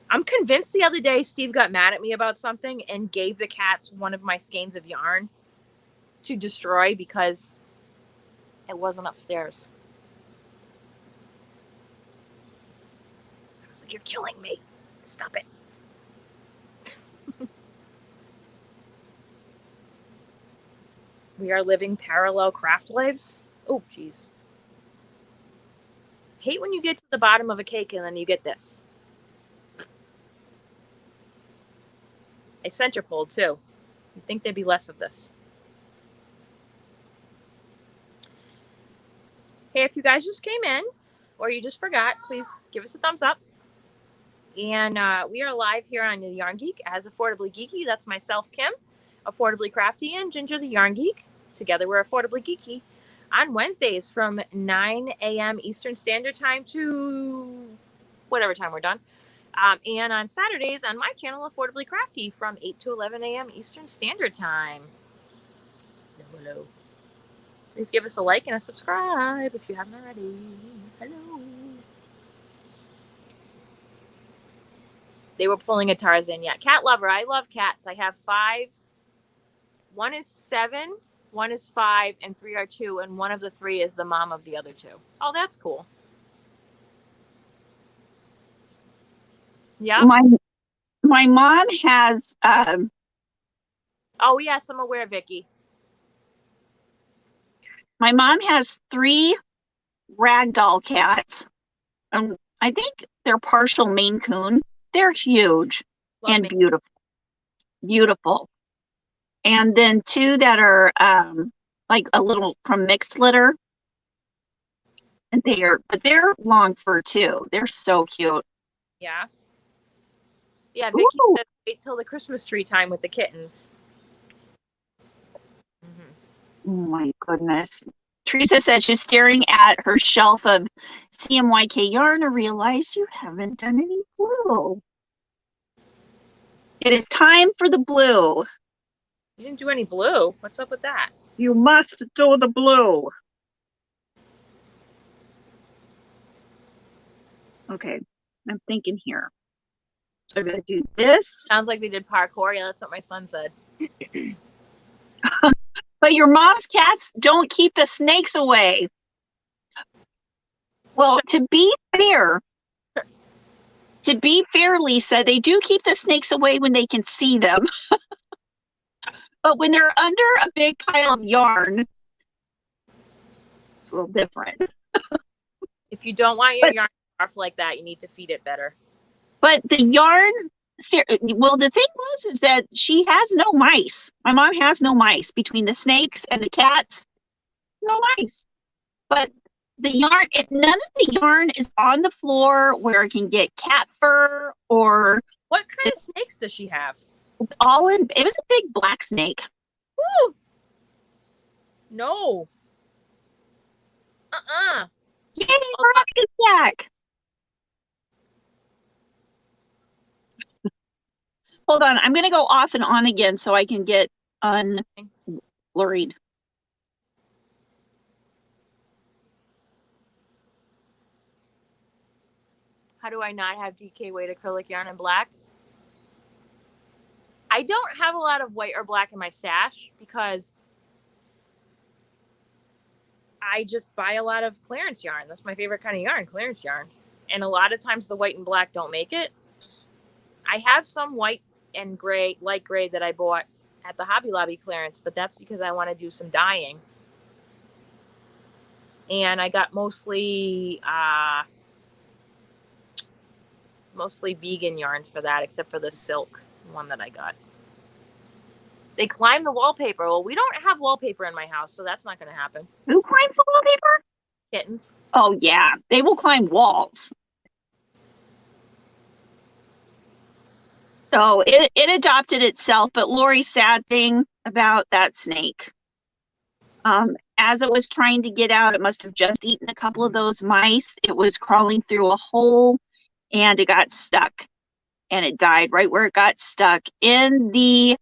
I'm convinced the other day Steve got mad at me about something and gave the cats one of my skeins of yarn to destroy because it wasn't upstairs. I was like, you're killing me. Stop it. We are living parallel craft lives. Oh, geez. Hate when you get to the bottom of a cake and then you get this. I center pulled too. You'd think there'd be less of this. Hey, if you guys just came in or you just forgot, please give us a thumbs up. And we are live here on the Yarn Geek as Affordably Geeky. That's myself, Kim, Affordably Crafty, and Ginger the Yarn Geek. Together we're Affordably Geeky on Wednesdays from 9 a.m. Eastern Standard Time to whatever time we're done. And on Saturdays on my channel, Affordably Crafty, from 8 to 11 a.m. Eastern Standard Time. Hello. Please give us a like and a subscribe if you haven't already. Hello. They were pulling a Tarzan. Yeah, cat lover. I love cats. I have 5. 1 is 7, 1 is 5, and 3 are 2. And one of the 3 is the mom of the other 2. Oh, that's cool. Yeah. My mom has. Oh yes, I'm aware, Vicky. My mom has 3 ragdoll cats. I think they're partial Maine Coon. They're huge and beautiful. Beautiful. And then 2 that are like a little from mixed litter. And they're long fur too. They're so cute. Yeah. Yeah, Vicky said wait till the Christmas tree time with the kittens. Oh my goodness. Teresa says she's staring at her shelf of CMYK yarn and realized you haven't done any blue. It is time for the blue. You didn't do any blue. What's up with that? You must do the blue. Okay, I'm thinking here. So I'm going to do this. Sounds like they did parkour. Yeah, that's what my son said. But your mom's cats don't keep the snakes away. Well, to be fair, Lisa, they do keep the snakes away when they can see them. But when they're under a big pile of yarn, it's a little different. If you don't want your yarn scarf like that, you need to feed it better. But the yarn, well, the thing is that she has no mice. My mom has no mice between the snakes and the cats. No mice. But the yarn, none of the yarn is on the floor where it can get cat fur or. What kind of snakes does she have? It's all in. It was a big black snake. Woo! No. Yay, Veronica's back. Hold on, I'm going to go off and on again so I can get unblurried. How do I not have DK weight acrylic yarn in black? I don't have a lot of white or black in my stash because I just buy a lot of clearance yarn. That's my favorite kind of yarn, clearance yarn. And a lot of times the white and black don't make it. I have some white and gray, light gray that I bought at the Hobby Lobby clearance, but that's because I want to do some dyeing. And I got mostly vegan yarns for that, except for the silk one that I got. They climb the wallpaper. Well, we don't have wallpaper in my house, so that's not going to happen. Who climbs the wallpaper? Kittens. Oh, yeah. They will climb walls. So it adopted itself, but Lori's sad thing about that snake. As it was trying to get out, it must have just eaten a couple of those mice. It was crawling through a hole and it got stuck. And it died right where it got stuck in the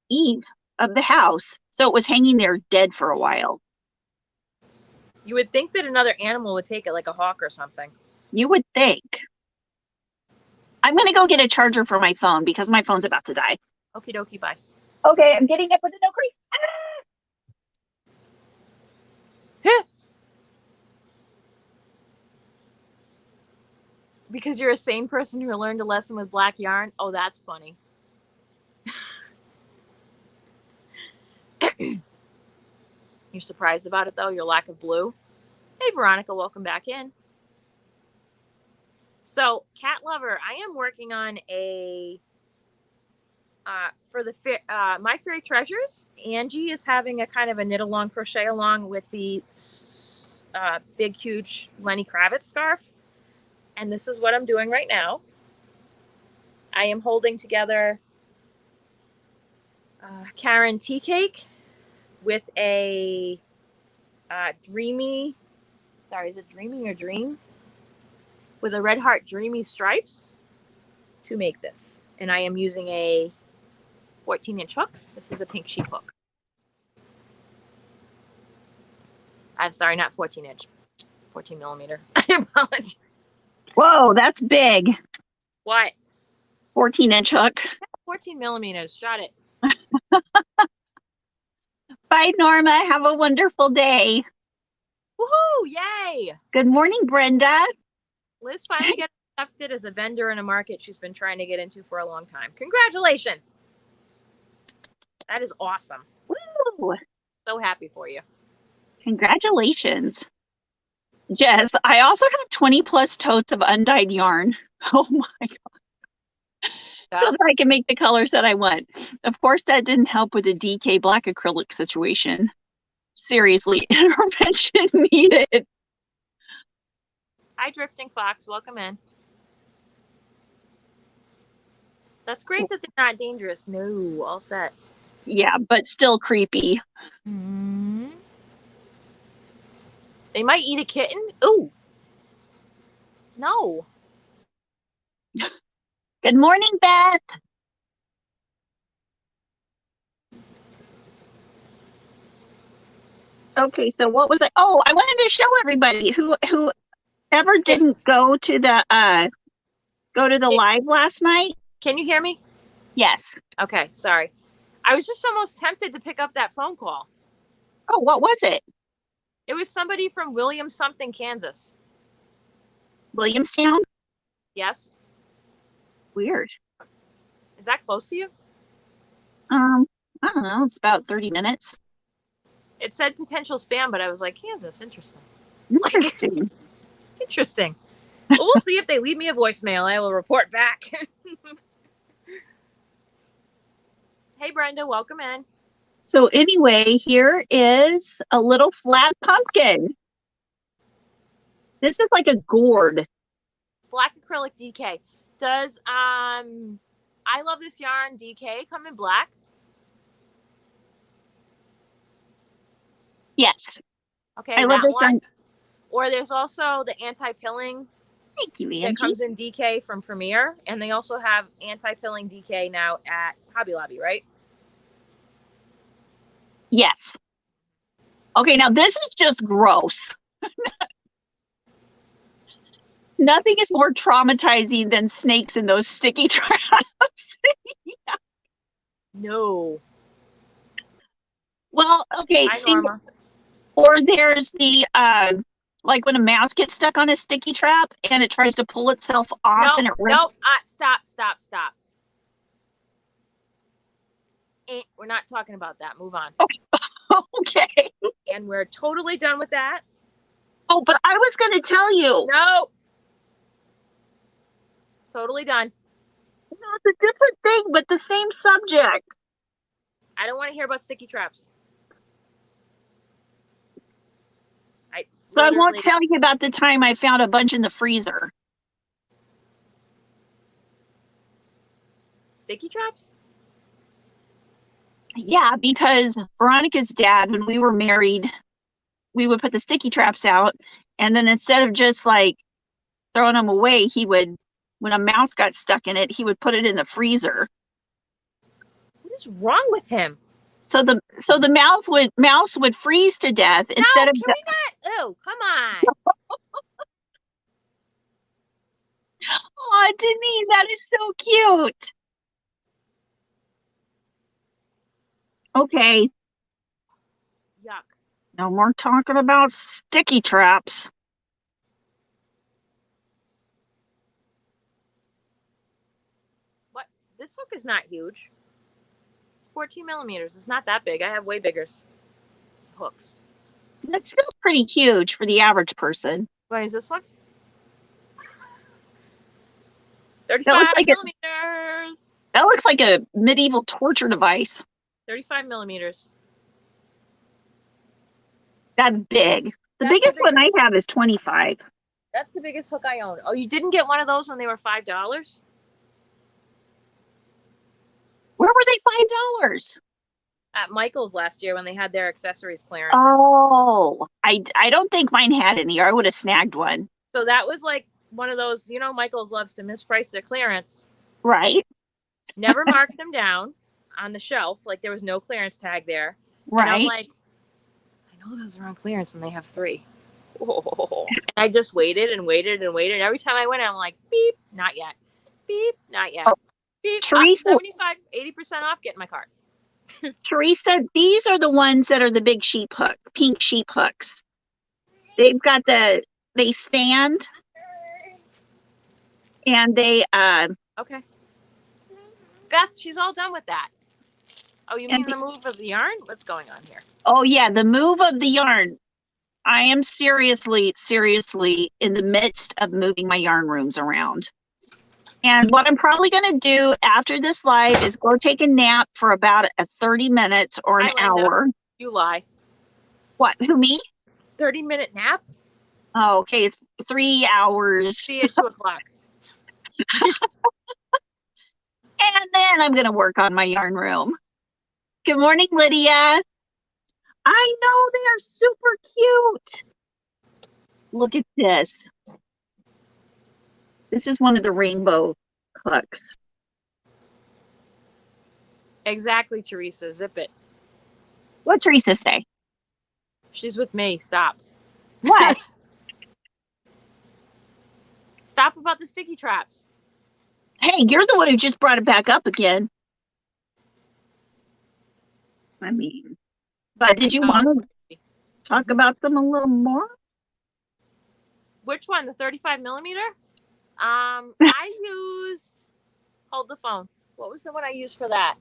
eave of the house. So it was hanging there dead for a while. You would think that another animal would take it, like a hawk or something. You would think. I'm going to go get a charger for my phone because my phone's about to die. Okie dokie, bye. Okay, I'm getting up with a no crease. Ah! Because you're a sane person who learned a lesson with black yarn? Oh, that's funny. You're surprised about it, though? Your lack of blue? Hey, Veronica, welcome back in. So, cat lover, I am working on a for the My Fairy Treasures, Angie is having a kind of a knit along crochet along with the big huge Lenny Kravitz scarf, and this is what I'm doing right now. I am holding together Karen tea cake with a dreamy, sorry, is it dreaming or dream? With a red heart dreamy stripes to make this. And I am using a 14-inch hook. This is a pink sheep hook. I'm sorry, not 14-inch, 14 millimeter. I apologize. Whoa, that's big. What? 14-inch hook. 14 millimeters. Shot it. Bye, Norma. Have a wonderful day. Woohoo! Yay! Good morning, Brenda. Liz finally got accepted as a vendor in a market she's been trying to get into for a long time. Congratulations! That is awesome. Woo! So happy for you. Congratulations. Jess, I also have 20 plus totes of undyed yarn. Oh my God. Yeah. So that I can make the colors that I want. Of course, that didn't help with the DK black acrylic situation. Seriously, intervention needed. Hi, Drifting Fox. Welcome in. That's great that they're not dangerous. No, all set. Yeah, but still creepy. Mm-hmm. They might eat a kitten. Ooh. No. Good morning, Beth. Okay, so what was I? Oh, I wanted to show everybody who ever didn't go to the live last night. Can you hear me? Yes. Okay, sorry. I was just almost tempted to pick up that phone call. Oh, what was it? It was somebody from William something, Kansas. Williamstown? Yes. Weird. Is that close to you? I don't know. It's about 30 minutes. It said potential spam, but I was like, Kansas, interesting. Interesting. Interesting. Well, we'll see if they leave me a voicemail. I will report back. Hey, Brenda, welcome in. So anyway, here is a little flat pumpkin. This is like a gourd. Black acrylic DK. Does I Love This Yarn DK come in black? Yes. Okay, I love that this one. yarn. Or there's also the anti-pilling Thank you, Angie. that comes in DK from Premier, and they also have anti-pilling DK now at Hobby Lobby, right? Yes. Okay, now this is just gross. Nothing is more traumatizing than snakes in those sticky traps. Yeah. No. Well, okay. Hi, Norma. Or there's the like when a mouse gets stuck on a sticky trap and it tries to pull itself off and it rips. Nope. Stop. We're not talking about that. Move on. Okay. And we're totally done with that. Oh, but I was going to tell you. No. Totally done. No, it's a different thing, but the same subject. I don't want to hear about sticky traps. So I won't tell you about the time I found a bunch in the freezer. Sticky traps? Yeah, because Veronica's dad, when we were married, we would put the sticky traps out, and then instead of just like throwing them away, he would, when a mouse got stuck in it, he would put it in the freezer. What is wrong with him? So the mouse would freeze to death instead of. Can we not? Oh, come on. Oh, Denise, that is so cute. Okay. Yuck. No more talking about sticky traps. What? This hook is not huge. It's 14 millimeters. It's not that big. I have way bigger hooks. That's still pretty huge for the average person. What is this one? 35 millimeters. That looks like a medieval torture device. 35 millimeters. That's big. The That's biggest the one I biggest- have is 25. That's the biggest hook I own. Oh, you didn't get one of those when they were $5? Where were they $5? At Michael's last year when they had their accessories clearance. Oh, I don't think mine had any, or I would have snagged one. So that was like one of those, you know, Michael's loves to misprice their clearance. Right. Never marked them down on the shelf. Like there was no clearance tag there. Right. And I'm like, I know those are on clearance and they have 3. Oh. And I just waited and waited and waited. Every time I went, I'm like, beep, not yet. Beep, not yet. Oh, Beep, Teresa, 75, 80% off, get in my cart. Teresa, these are the ones that are the big sheep hook, pink sheep hooks. They've got they stand and they, Okay. Beth, she's all done with that. Oh, you mean the move of the yarn? What's going on here? oh yeah, the move of the yarn. I am seriously in the midst of moving my yarn rooms around. And what I'm probably going to do after this live is go take a nap for about 30 minutes or an hour. You lie. What? Who, me? 30-minute nap? Oh, okay. It's 3 hours. See you at 2 o'clock. And then I'm going to work on my yarn room. Good morning, Lydia. I know, they are super cute. Look at this. This is one of the rainbow hooks. Exactly, Teresa. Zip it. What'd Teresa say? She's with me. Stop. What? Stop about the sticky traps. Hey, you're the one who just brought it back up again. I mean, but did you want to talk about them a little more? Which one? The 35 millimeter? I used, hold the phone. What was the one I used for that?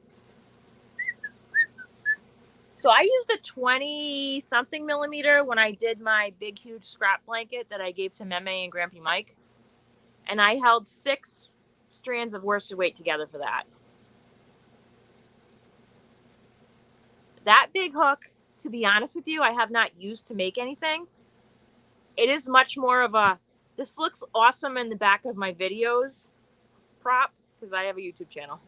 So I used a 20 something millimeter when I did my big, huge scrap blanket that I gave to Meme and Grampy Mike. And I held 6 strands of worsted weight together for that. That big hook, to be honest with you, I have not used to make anything. It is much more of a, this looks awesome in the back of my videos prop, because I have a YouTube channel.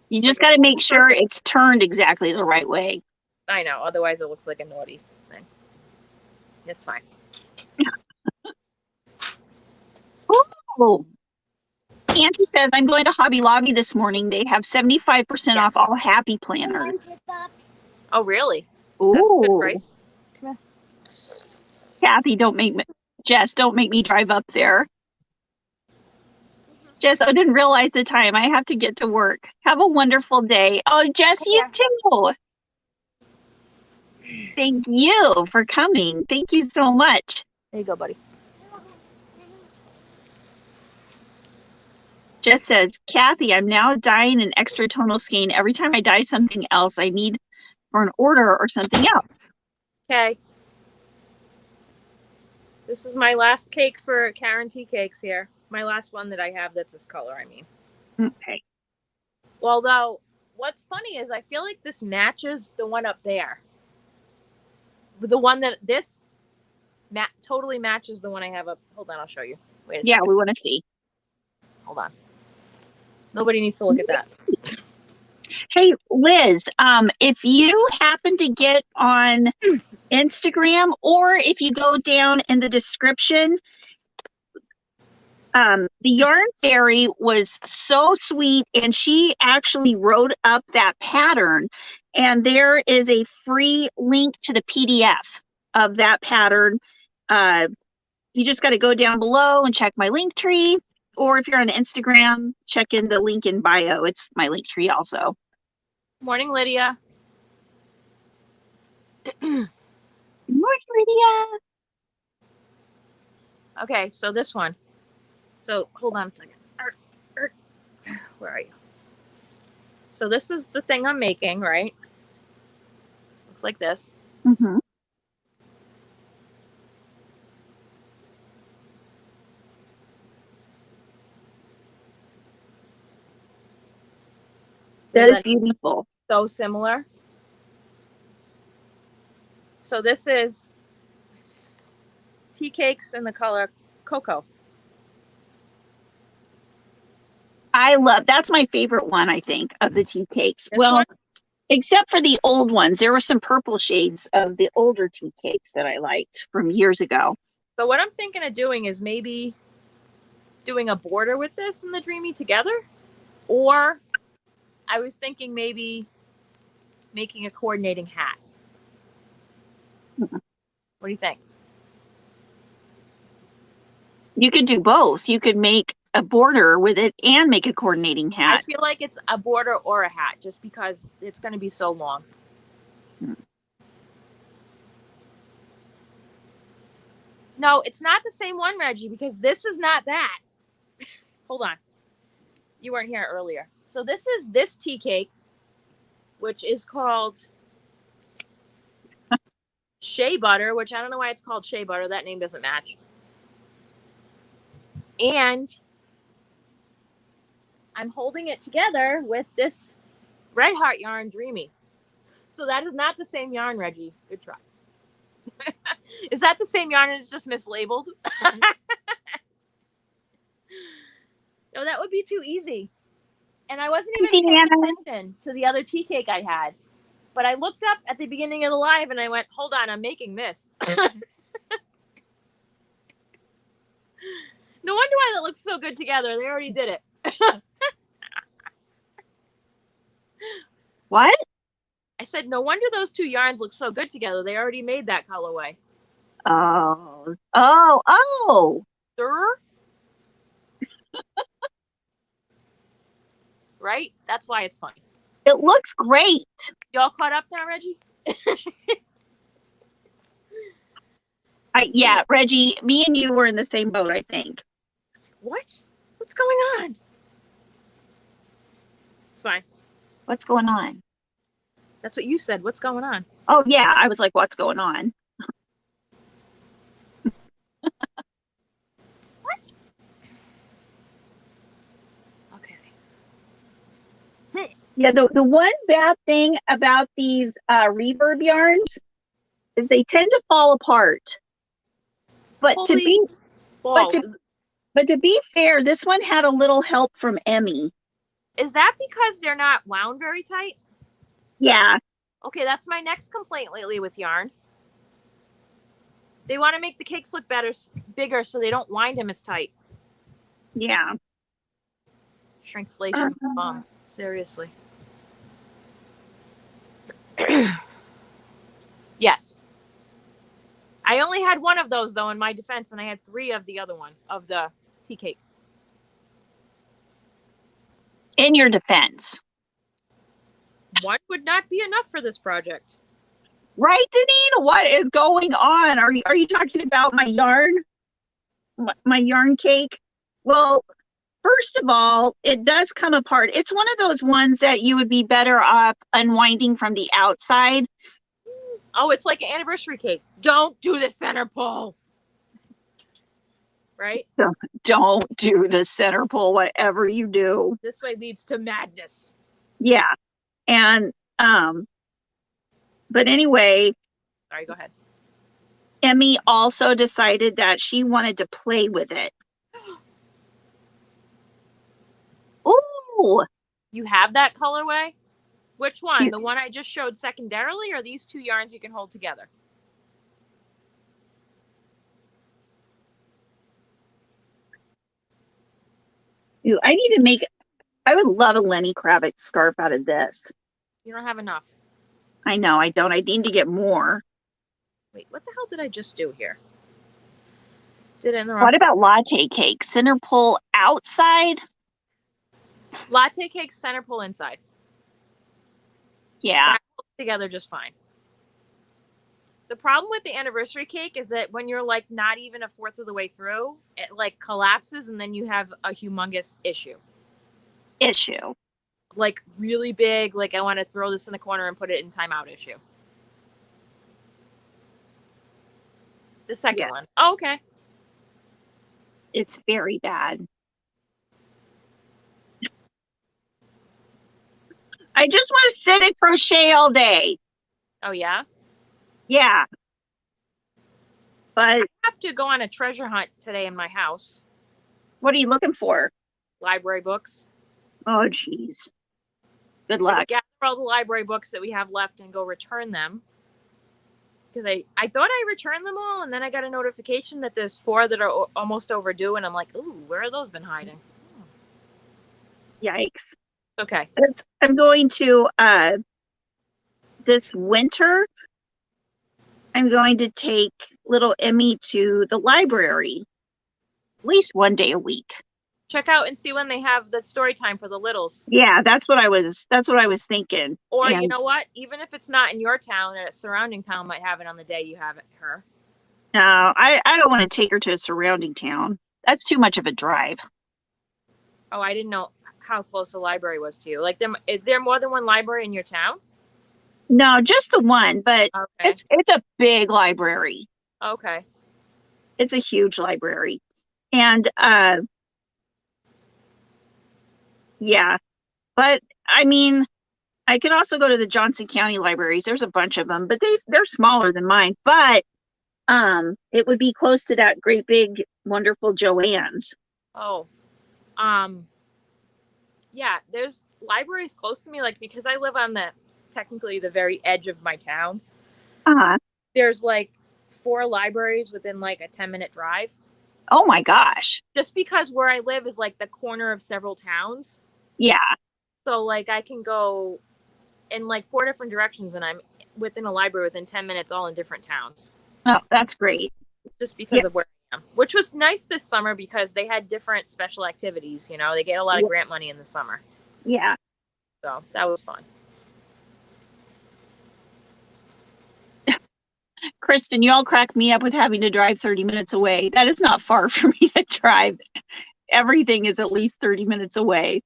You just got to make sure it's turned exactly the right way. I know, otherwise it looks like a naughty thing. It's fine. Oh, Andrew says, I'm going to Hobby Lobby this morning. They have 75% off all happy planners. Oh, really? Ooh. That's a good price. Come here. Kathy, Jess, don't make me drive up there. Jess, I didn't realize the time. I have to get to work. Have a wonderful day. Oh, Jess, you too. Thank you for coming. Thank you so much. There you go, buddy. Jess says, Kathy, I'm now dyeing an extra tonal skein. Every time I dye something else, I need for an order or something else. Okay. This is my last cake for Karen Tea Cakes here. My last one that I have that's this color, I mean. Okay. Well, though, what's funny is I feel like this matches the one up there. The one that this totally matches the one I have up. Hold on, I'll show you. Wait a second. Yeah, we want to see. Hold on. Nobody needs to look at that. Hey, Liz, if you happen to get on Instagram, or if you go down in the description, the Yarn Fairy was so sweet, and she actually wrote up that pattern, and there is a free link to the PDF of that pattern. You just got to go down below and check my link tree, or if you're on Instagram, check in the link in bio. It's my link tree also. Morning, Lydia. Good morning, Lydia. Okay, so this one. So hold on a second. Where are you? So this is the thing I'm making, right? Looks like this. Mm-hmm. That is beautiful. So similar. So this is tea cakes in the color cocoa. That's my favorite one, I think, of the tea cakes. This well, one? except for the old ones. There were some purple shades of the older tea cakes that I liked from years ago. So what I'm thinking of doing is maybe doing a border with this in the Dreamy together. Or I was thinking maybe making a coordinating hat. What do you think? You could do both. You could make a border with it and make a coordinating hat. I feel like it's a border or a hat just because it's going to be so long. No, it's not the same one, Reggie, because this is not that. Hold on. You weren't here earlier. So this is this tea cake, which is called Shea Butter, which I don't know why it's called Shea Butter. That name doesn't match. And I'm holding it together with this Red Heart yarn Dreamy. So that is not the same yarn, Reggie. Good try. Is that the same yarn and it's just mislabeled? No, that would be too easy. And I wasn't even paying attention to the other tea cake I had. But I looked up at the beginning of the live and I went, hold on, I'm making this. No wonder why that looks so good together. They already did it. What? I said, no wonder those two yarns look so good together. They already made that colorway. Oh. Sir? Right? That's why it's funny. It looks great. Y'all caught up now, Reggie? Yeah, Reggie, me and you were in the same boat, I think. What? What's going on? It's fine. What's going on? That's what you said. What's going on? Oh, yeah. I was like, what's going on? Okay. Yeah, the one bad thing about these reverb yarns is they tend to fall apart. But to be fair, this one had a little help from Emmy. Is that because they're not wound very tight? Yeah. Okay, that's my next complaint lately with yarn. They want to make the cakes look bigger so they don't wind them as tight. Yeah. Shrinkflation bomb. Seriously. Yes. I only had one of those, though, in my defense, and I had 3 of the other one, of the tea cake. In your defense. One would not be enough for this project. Right, Deneen? What is going on? Are you talking about my yarn? My yarn cake? Well, first of all, it does come apart. It's one of those ones that you would be better off unwinding from the outside. Oh, it's like an anniversary cake. Don't do the center pull. Right? Don't do the center pull, whatever you do. This way leads to madness. Yeah. And, but anyway. Sorry, go ahead. Emmy also decided that she wanted to play with it. Ooh. You have that colorway? Which one? The one I just showed secondarily, or these 2 yarns you can hold together? I would love a Lenny Kravitz scarf out of this. You don't have enough. I know, I don't. I need to get more. Wait, what the hell did I just do here? Did it in the wrong What spot. about latte cake? Center pull outside? Latte cake, center pull inside. Yeah. That holds together just fine. The problem with the anniversary cake is that when you're like not even a fourth of the way through, it like collapses and then you have a humongous issue. Like really big, like I want to throw this in the corner and put it in timeout issue. The second one. Oh, okay. It's very bad. I just want to sit and crochet all day. Oh yeah. Yeah. But I have to go on a treasure hunt today in my house. what are you looking for? Library books. Oh, geez. Good I luck. had to gather all the library books that we have left and go return them. Because I thought I returned them all, and then I got a notification that there's 4 that are almost overdue, and I'm like, ooh, where are those been hiding? Yikes. Okay. I'm going to, this winter, I'm going to take little Emmy to the library at least one day a week. Check out and see when they have the story time for the littles. Yeah, that's what I was thinking. Or And you know what? Even if it's not in your town, a surrounding town might have it on the day you have it, her. no, I don't want to take her to a surrounding town. That's too much of a drive. Oh, I didn't know how close the library was to you. Like, is there more than one library in your town? No, just the one, but Okay. it's a big library. Okay. It's a huge library. And yeah. But I mean, I could also go to the Johnson County libraries. There's a bunch of them, but they're smaller than mine. But it would be close to that great big wonderful Joann's. Oh. Yeah, there's libraries close to me, like, because I live on technically the very edge of my town. There's like 4 libraries within like a 10-minute drive. Oh my gosh. Just because where I live is like the corner of several towns. Yeah. So like I can go in like 4 different directions and I'm within a library within 10 minutes, all in different towns. Oh, that's great. Just because of where I am. Which was nice this summer because they had different special activities, you know. They get a lot of grant money in the summer. Yeah. So that was fun. Kristen, you all crack me up with having to drive 30 minutes away. That is not far for me to drive. Everything is at least 30 minutes away.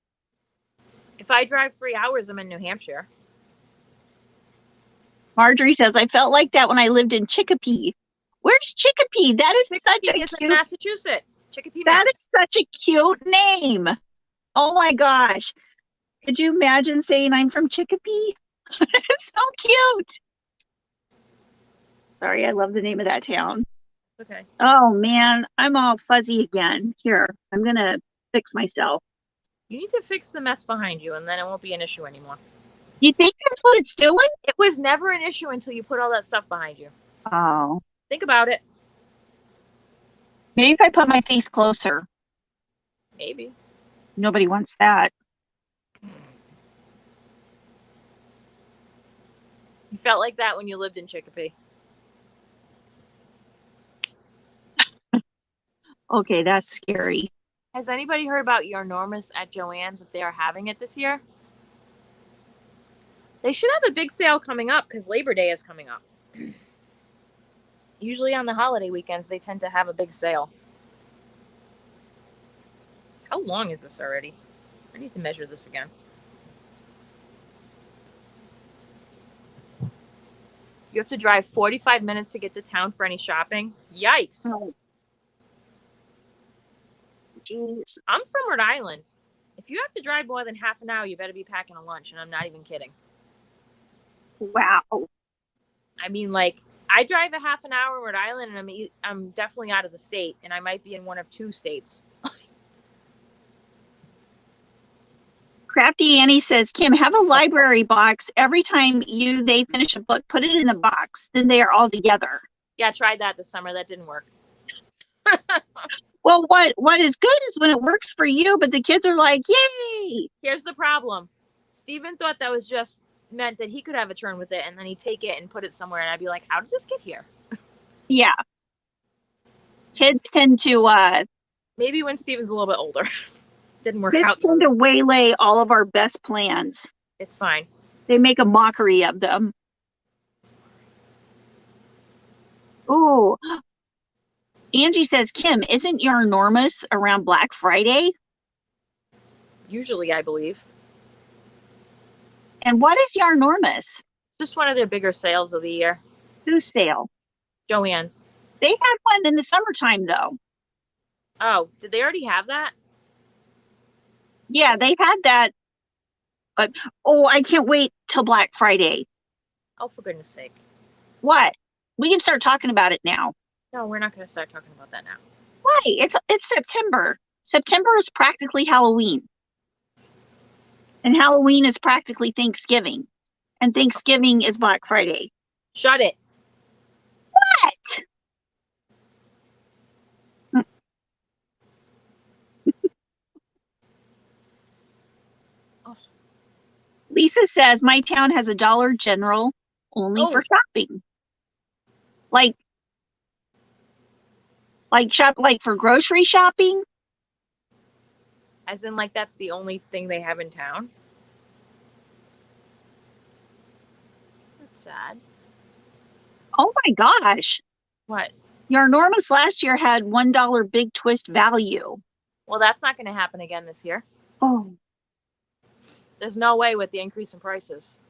If I drive 3 hours, I'm in New Hampshire. Marjorie says, I felt like that when I lived in Chicopee. Where's Chicopee? That is such a It's cute, in Massachusetts. Chicopee, that Mass. is such a cute name. Oh my gosh. Could you imagine saying I'm from Chicopee? It's so cute. Sorry, I love the name of that town. Okay. Oh man, I'm all fuzzy again. Here, I'm gonna fix myself. You need to fix the mess behind you, and then it won't be an issue anymore. You think that's what it's doing? It was never an issue until you put all that stuff behind you. Oh. Think about it. Maybe if I put my face closer. Maybe. Nobody wants that. You felt like that when you lived in Chicopee. Okay, that's scary. Has anybody heard about your enormous at Joann's if they are having it this year? They should have a big sale coming up because Labor Day is coming up. Usually on the holiday weekends, they tend to have a big sale. How long is this already? I need to measure this again. You have to drive 45 minutes to get to town for any shopping. Yikes. Oh. Jeez. I'm from Rhode Island. If you have to drive more than half an hour, you better be packing a lunch, and I'm not even kidding. Wow. I mean, like, I drive a half an hour in Rhode Island, and I'm definitely out of the state, and I might be in one of 2 states. Crafty Annie says, Kim, have a library box. Every time they finish a book, put it in the box. Then they are all together. Yeah, I tried that this summer. That didn't work. Well, what is good is when it works for you, but the kids are like, yay! Here's the problem. Steven thought that was just meant that he could have a turn with it, and then he'd take it and put it somewhere, and I'd be like, how did this get here? Yeah. Kids tend to Maybe when Steven's a little bit older. Didn't work kids out. tend to waylay all of our best plans. It's fine. They make a mockery of them. Ooh. Angie says, Kim, isn't your enormous around Black Friday? Usually, I believe. And what is Yarnormous? Just one of their bigger sales of the year. Whose sale? Joann's. They had one in the summertime, though. Oh, did they already have that? Yeah, they've had that Oh, I can't wait till Black Friday. Oh, for goodness sake. What? We can start talking about it now. No, we're not going to start talking about that now. Why? It's September. September is practically Halloween. And Halloween is practically Thanksgiving. And Thanksgiving is Black Friday. Shut it. What? Lisa says my town has a Dollar General only for shopping. Like for grocery shopping? As in, like, that's the only thing they have in town? That's sad. Oh my gosh. What? Your enormous last year had $1 big twist value. Well, that's not going to happen again this year. Oh. There's no way with the increase in prices.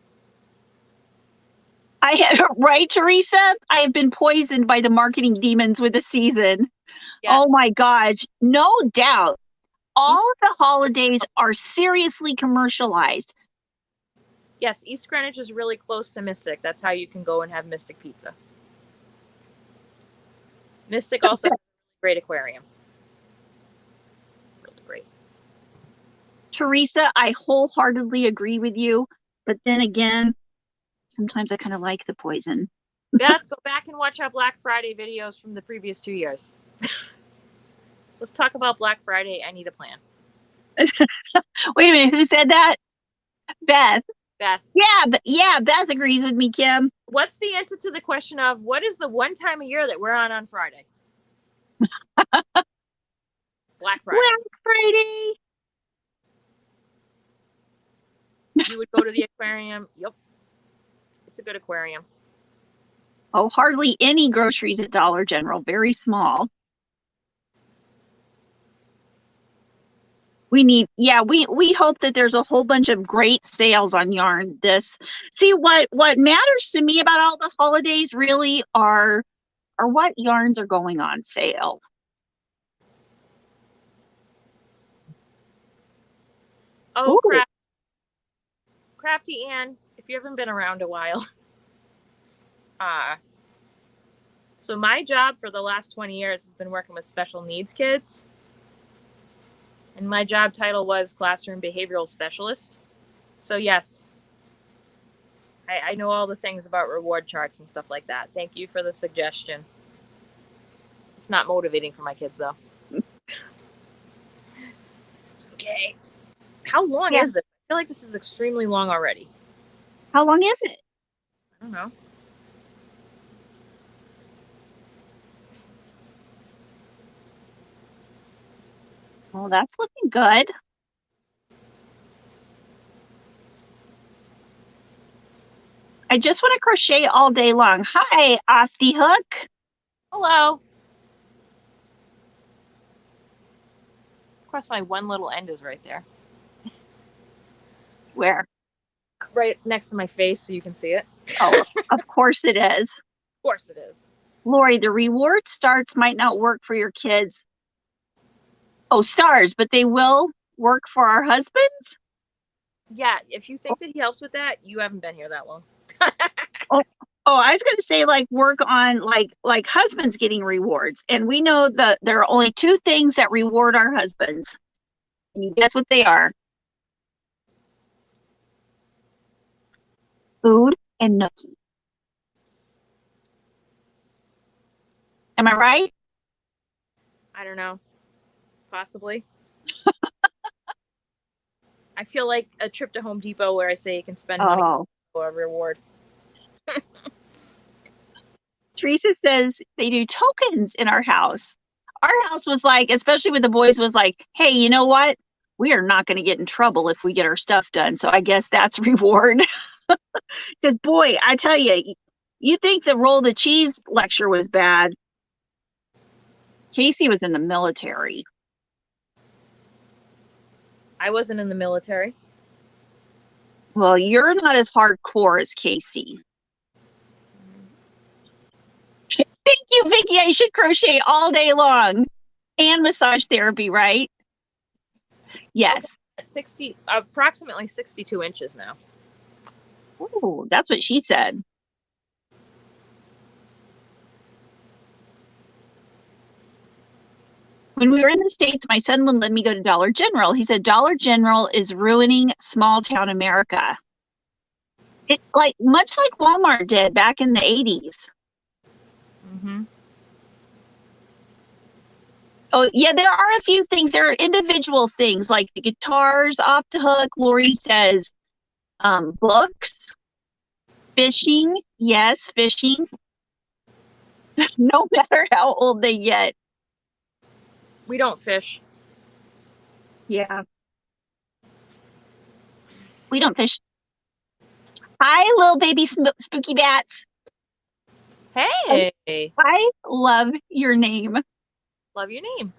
Right, Teresa? I have been poisoned by the marketing demons with the season. Yes. Oh my gosh. No doubt. All of the holidays are seriously commercialized. Yes, East Greenwich is really close to Mystic. That's how you can go and have Mystic Pizza. Mystic also has a great aquarium. Really great. Teresa, I wholeheartedly agree with you. But then again, sometimes I kind of like the poison. Let's go back and watch our Black Friday videos from the previous 2 years. Let's talk about Black Friday. I need a plan. Wait a minute, who said that? Beth. Beth. Yeah, Beth agrees with me, Kim. What's the answer to the question of what is the one time a year that we're on Friday? Black Friday. Black Friday. You would go to the aquarium. Yep. It's a good aquarium. Oh, hardly any groceries at Dollar General. Very small. We hope that there's a whole bunch of great sales on yarn. What matters to me about all the holidays really are what yarns are going on sale. Oh, Crafty Ann, if you haven't been around a while. So my job for the last 20 years has been working with special needs kids. And my job title was Classroom Behavioral Specialist. So yes, I know all the things about reward charts and stuff like that. Thank you for the suggestion. It's not motivating for my kids, though. It's okay. How long is this? I feel like this is extremely long already. How long is it? I don't know. Well, that's looking good. I just want to crochet all day long. Hi, Off the Hook. Hello. Of course, my one little end is right there. Where? Right next to my face so you can see it. Oh, of course it is. Of course it is. Lori, the reward starts might not work for your kids. Oh, stars, but they will work for our husbands? Yeah, if you think that he helps with that, you haven't been here that long. Oh, I was going to say work on like husbands getting rewards. And we know that there are only two things that reward our husbands. Can you guess what they are? Food and nookie. Am I right? I don't know. Possibly. I feel like a trip to Home Depot where I say you can spend money for a reward. Teresa says they do tokens in our house. Our house was like, especially with the boys, was like, hey, you know what? We are not going to get in trouble if we get our stuff done. So I guess that's reward. Because boy, I tell you, you think the roll the cheese lecture was bad. Casey was in the military. I wasn't in the military. Well, you're not as hardcore as Casey. Thank you, Vicki. I should crochet all day long. And massage therapy, right? Yes. At approximately 62 inches now. Oh, that's what she said. When we were in the States, my son wouldn't let me go to Dollar General. He said Dollar General is ruining small town America. It much like Walmart did back in the 80s. Mm-hmm. Oh, yeah, there are a few things. There are individual things like the guitars off the hook. Lori says books, fishing. Yes, fishing. No matter how old they get. We don't fish. Yeah. We don't fish. Hi, little baby spooky bats. Hey. I love your name. Love your name.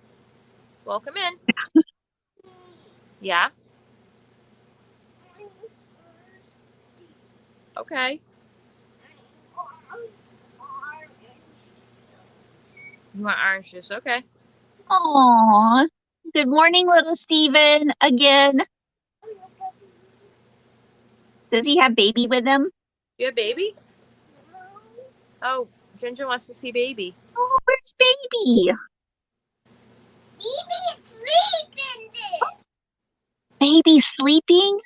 Welcome in. Yeah. Okay. You want orange juice? Okay. Aw. Good morning, little Steven. Again. Does he have baby with him? You have baby? Oh, Ginger wants to see baby. Oh, where's baby? Baby's sleeping there. Baby sleeping?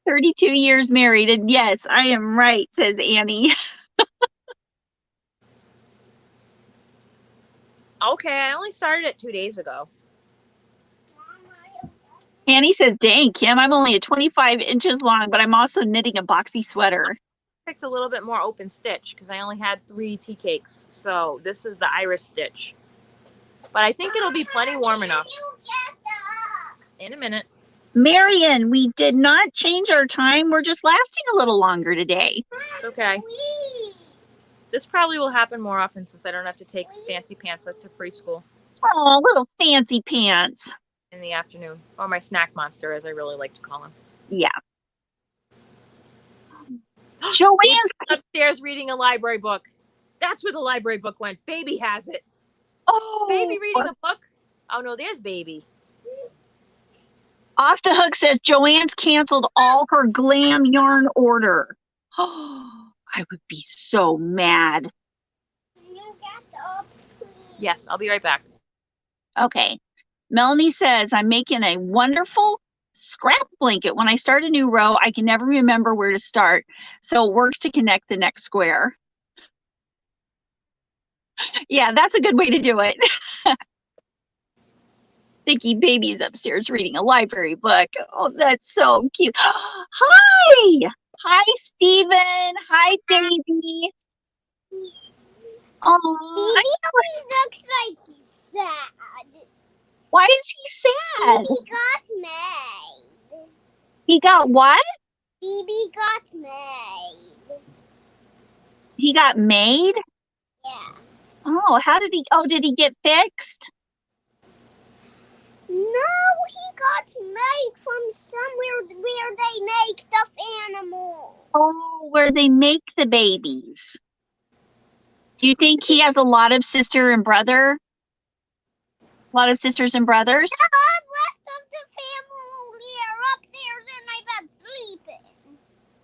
32 years married, and yes, I am right, says Annie. Okay, I only started it 2 days ago. Annie says, dang, Kim, I'm only at 25 inches long, but I'm also knitting a boxy sweater. Picked a little bit more open stitch because I only had 3 tea cakes. So this is the iris stitch. But I think it'll be plenty warm enough. In a minute. Marion, we did not change our time. We're just lasting a little longer today. It's okay. This probably will happen more often since I don't have to take fancy pants up to preschool Oh, little fancy pants. in the afternoon. Or my snack monster, as I really like to call him. Yeah. Joanne's upstairs reading a library book. That's where the library book went. Baby has it. Oh, Baby reading a book? Oh, no, there's baby. Off the Hook says Joanne's canceled all her glam yarn order. Oh, I would be so mad. Yes, I'll be right back. Okay. Melanie says, I'm making a wonderful scrap blanket. When I start a new row, I can never remember where to start. So it works to connect the next square. Yeah, that's a good way to do it. Thinky Baby's upstairs reading a library book. Oh, that's so cute. Hi! Hi, Steven. Hi, baby. Oh, Baby always looks like he's sad. why is he sad? Baby got made. He got what? Baby got made. He got made? Yeah. Oh, did he get fixed? No, he got made from somewhere where they make stuffed animals. Oh, where they make the babies. Do you think he has a lot of sister and brother? A lot of sisters and brothers? The rest of the family are upstairs in my bed sleeping.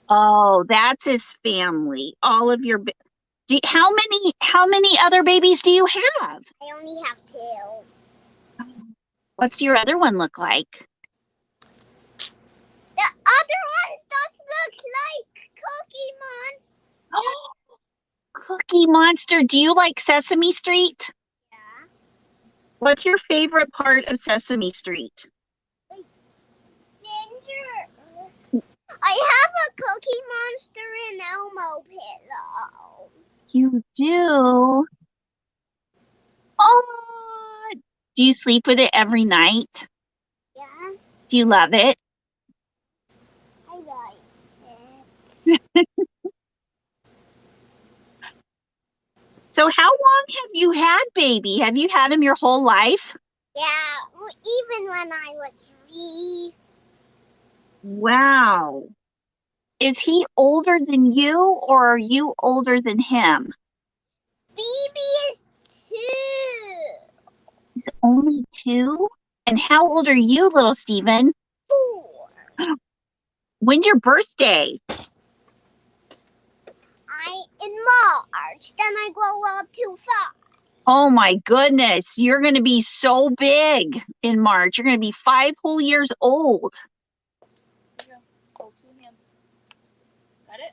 Oh, that's his family. All of your how many other babies do you have? I only have 2. What's your other one look like? The other ones just look like Cookie Monster. Oh, Cookie Monster. Do you like Sesame Street? Yeah. What's your favorite part of Sesame Street? Ginger. I have a Cookie Monster and Elmo pillow. You do? Oh, do you sleep with it every night? Yeah, Do you love it? I like it. So how long have you had baby? Have you had him your whole life? Yeah, even when I was 3. Wow. Is he older than you or are you older than him? Baby is 2. He's only 2? And how old are you, little Steven? 4. When's your birthday? In March. Then I grow up to 5. Oh my goodness, you're going to be so big in March. You're going to be 5 whole years old. Hold 2 hands. Got it?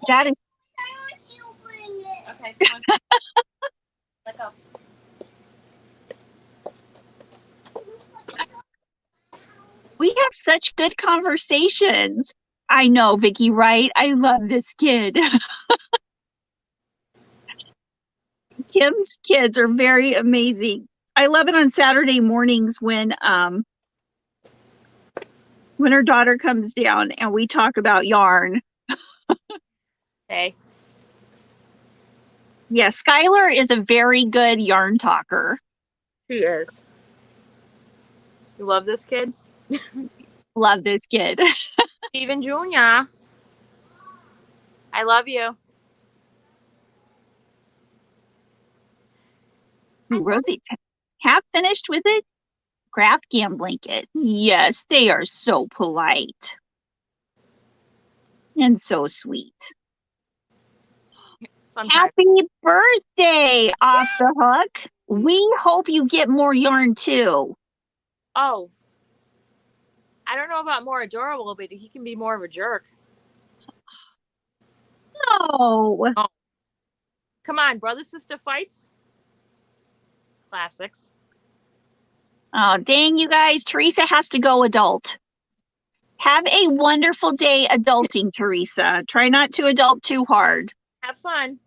That is, I want you to bring it. Okay, come on. Let go. we have such good conversations. I know, Vicky, right? I love this kid. Kim's kids are very amazing. I love it on Saturday mornings when her daughter comes down and we talk about yarn. Hey. Yeah, Skylar is a very good yarn talker. She is. You love this kid? Love this kid. Steven Jr. I love you. Rosie, half finished with it? Crafty blanket. Yes, they are so polite. And so sweet. Sometimes. Happy birthday, Off the Hook. We hope you get more yarn too. Oh. I don't know about more adorable, but he can be more of a jerk. No. Come on, brother-sister fights. Classics. Oh, dang, you guys. Teresa has to go adult. Have a wonderful day adulting, Teresa. Try not to adult too hard. Have fun.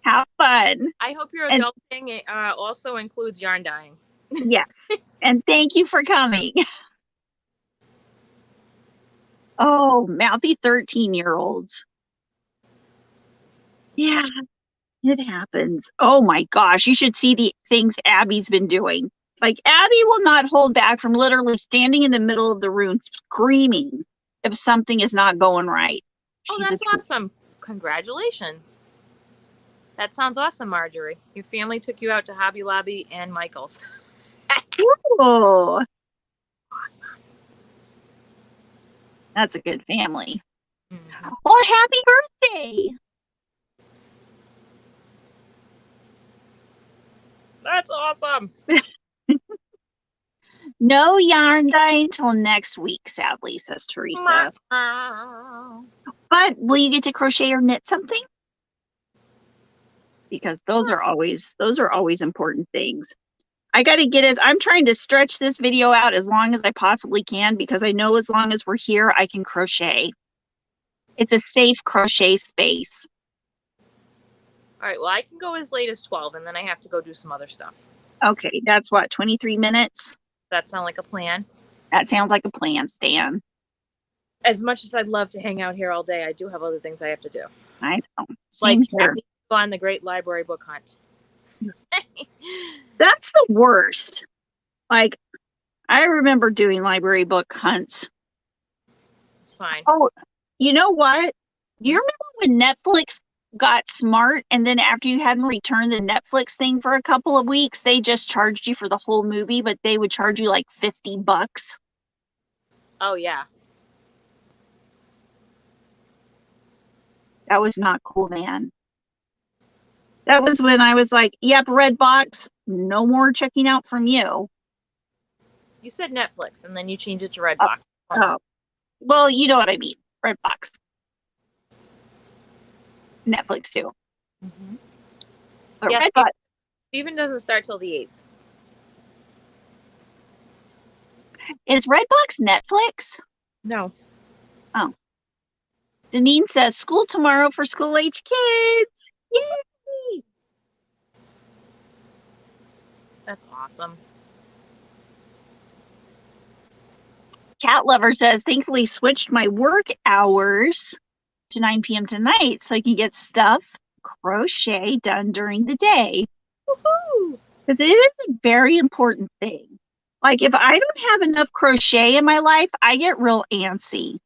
Have fun. I hope your And- adulting also includes yarn dyeing. Yes. And thank you for coming. Oh, mouthy 13-year-olds. Yeah, it happens. Oh my gosh, you should see the things Abby's been doing. Like, Abby will not hold back from literally standing in the middle of the room screaming if something is not going right. Oh, She's that's a- awesome. Congratulations. That sounds awesome, Marjorie. Your family took you out to Hobby Lobby and Michael's. Oh, Awesome. that's a good family. Mhm. Well, happy birthday. That's awesome. No yarn dye until next week, sadly, says Teresa. But will you get to crochet or knit something? Because those are always important things. I got to I'm trying to stretch this video out as long as I possibly can because I know as long as we're here, I can crochet. It's a safe crochet space. All right, well, I can go as late as 12, and then I have to go do some other stuff. Okay, that's what, 23 minutes? Does that sound like a plan? That sounds like a plan, Stan. As much as I'd love to hang out here all day, I do have other things I have to do. I know. Like, Same I here. need to go on the Great Library Book Hunt. That's the worst. Like, I remember doing library book hunts. It's fine. Oh, you know what? Do you remember when Netflix got smart and then after you hadn't returned the Netflix thing for a couple of weeks, they just charged you for the whole movie, but they would charge you like $50? Oh, yeah. That was not cool, man. That was when I was like, yep, Redbox, no more checking out from you. You said Netflix, and then you changed it to Redbox. Oh, well, you know what I mean. Redbox. Netflix too. Mm-hmm. But Yes, Redbox, Steven doesn't start till the 8th. is Redbox Netflix? No. Deneen says, school tomorrow for school-age kids. Yay! That's awesome. Cat Lover says, thankfully switched my work hours to 9 p.m. tonight so I can get stuff, crochet done during the day. Woohoo! Because it is a very important thing. Like, if I don't have enough crochet in my life, I get real antsy.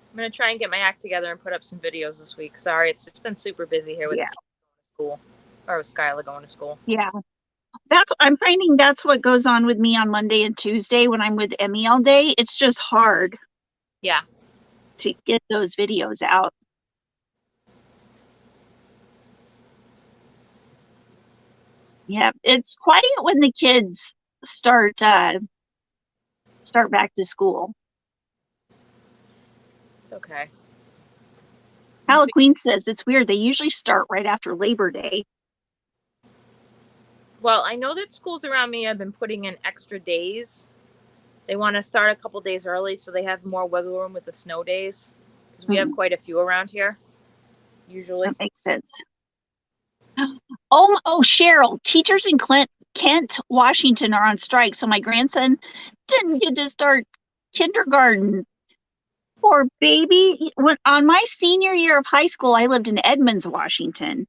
I'm going to try and get my act together and put up some videos this week. Sorry, it's been super busy here with the kids going to school. Or with Skylar going to school. Yeah. I'm finding that's what goes on with me on Monday and Tuesday when I'm with Emmy all day. It's just hard. Yeah. To get those videos out. Yeah, it's quiet when the kids start back to school. It's okay. Halloween says it's weird. They usually start right after Labor Day. Well, I know that schools around me have been putting in extra days. They want to start a couple days early so they have more wiggle room with the snow days. Because we have quite a few around here, usually. That makes sense. Oh, Cheryl, teachers in Kent, Washington are on strike, so my grandson didn't get to start kindergarten. Poor baby. On my senior year of high school, I lived in Edmonds, Washington,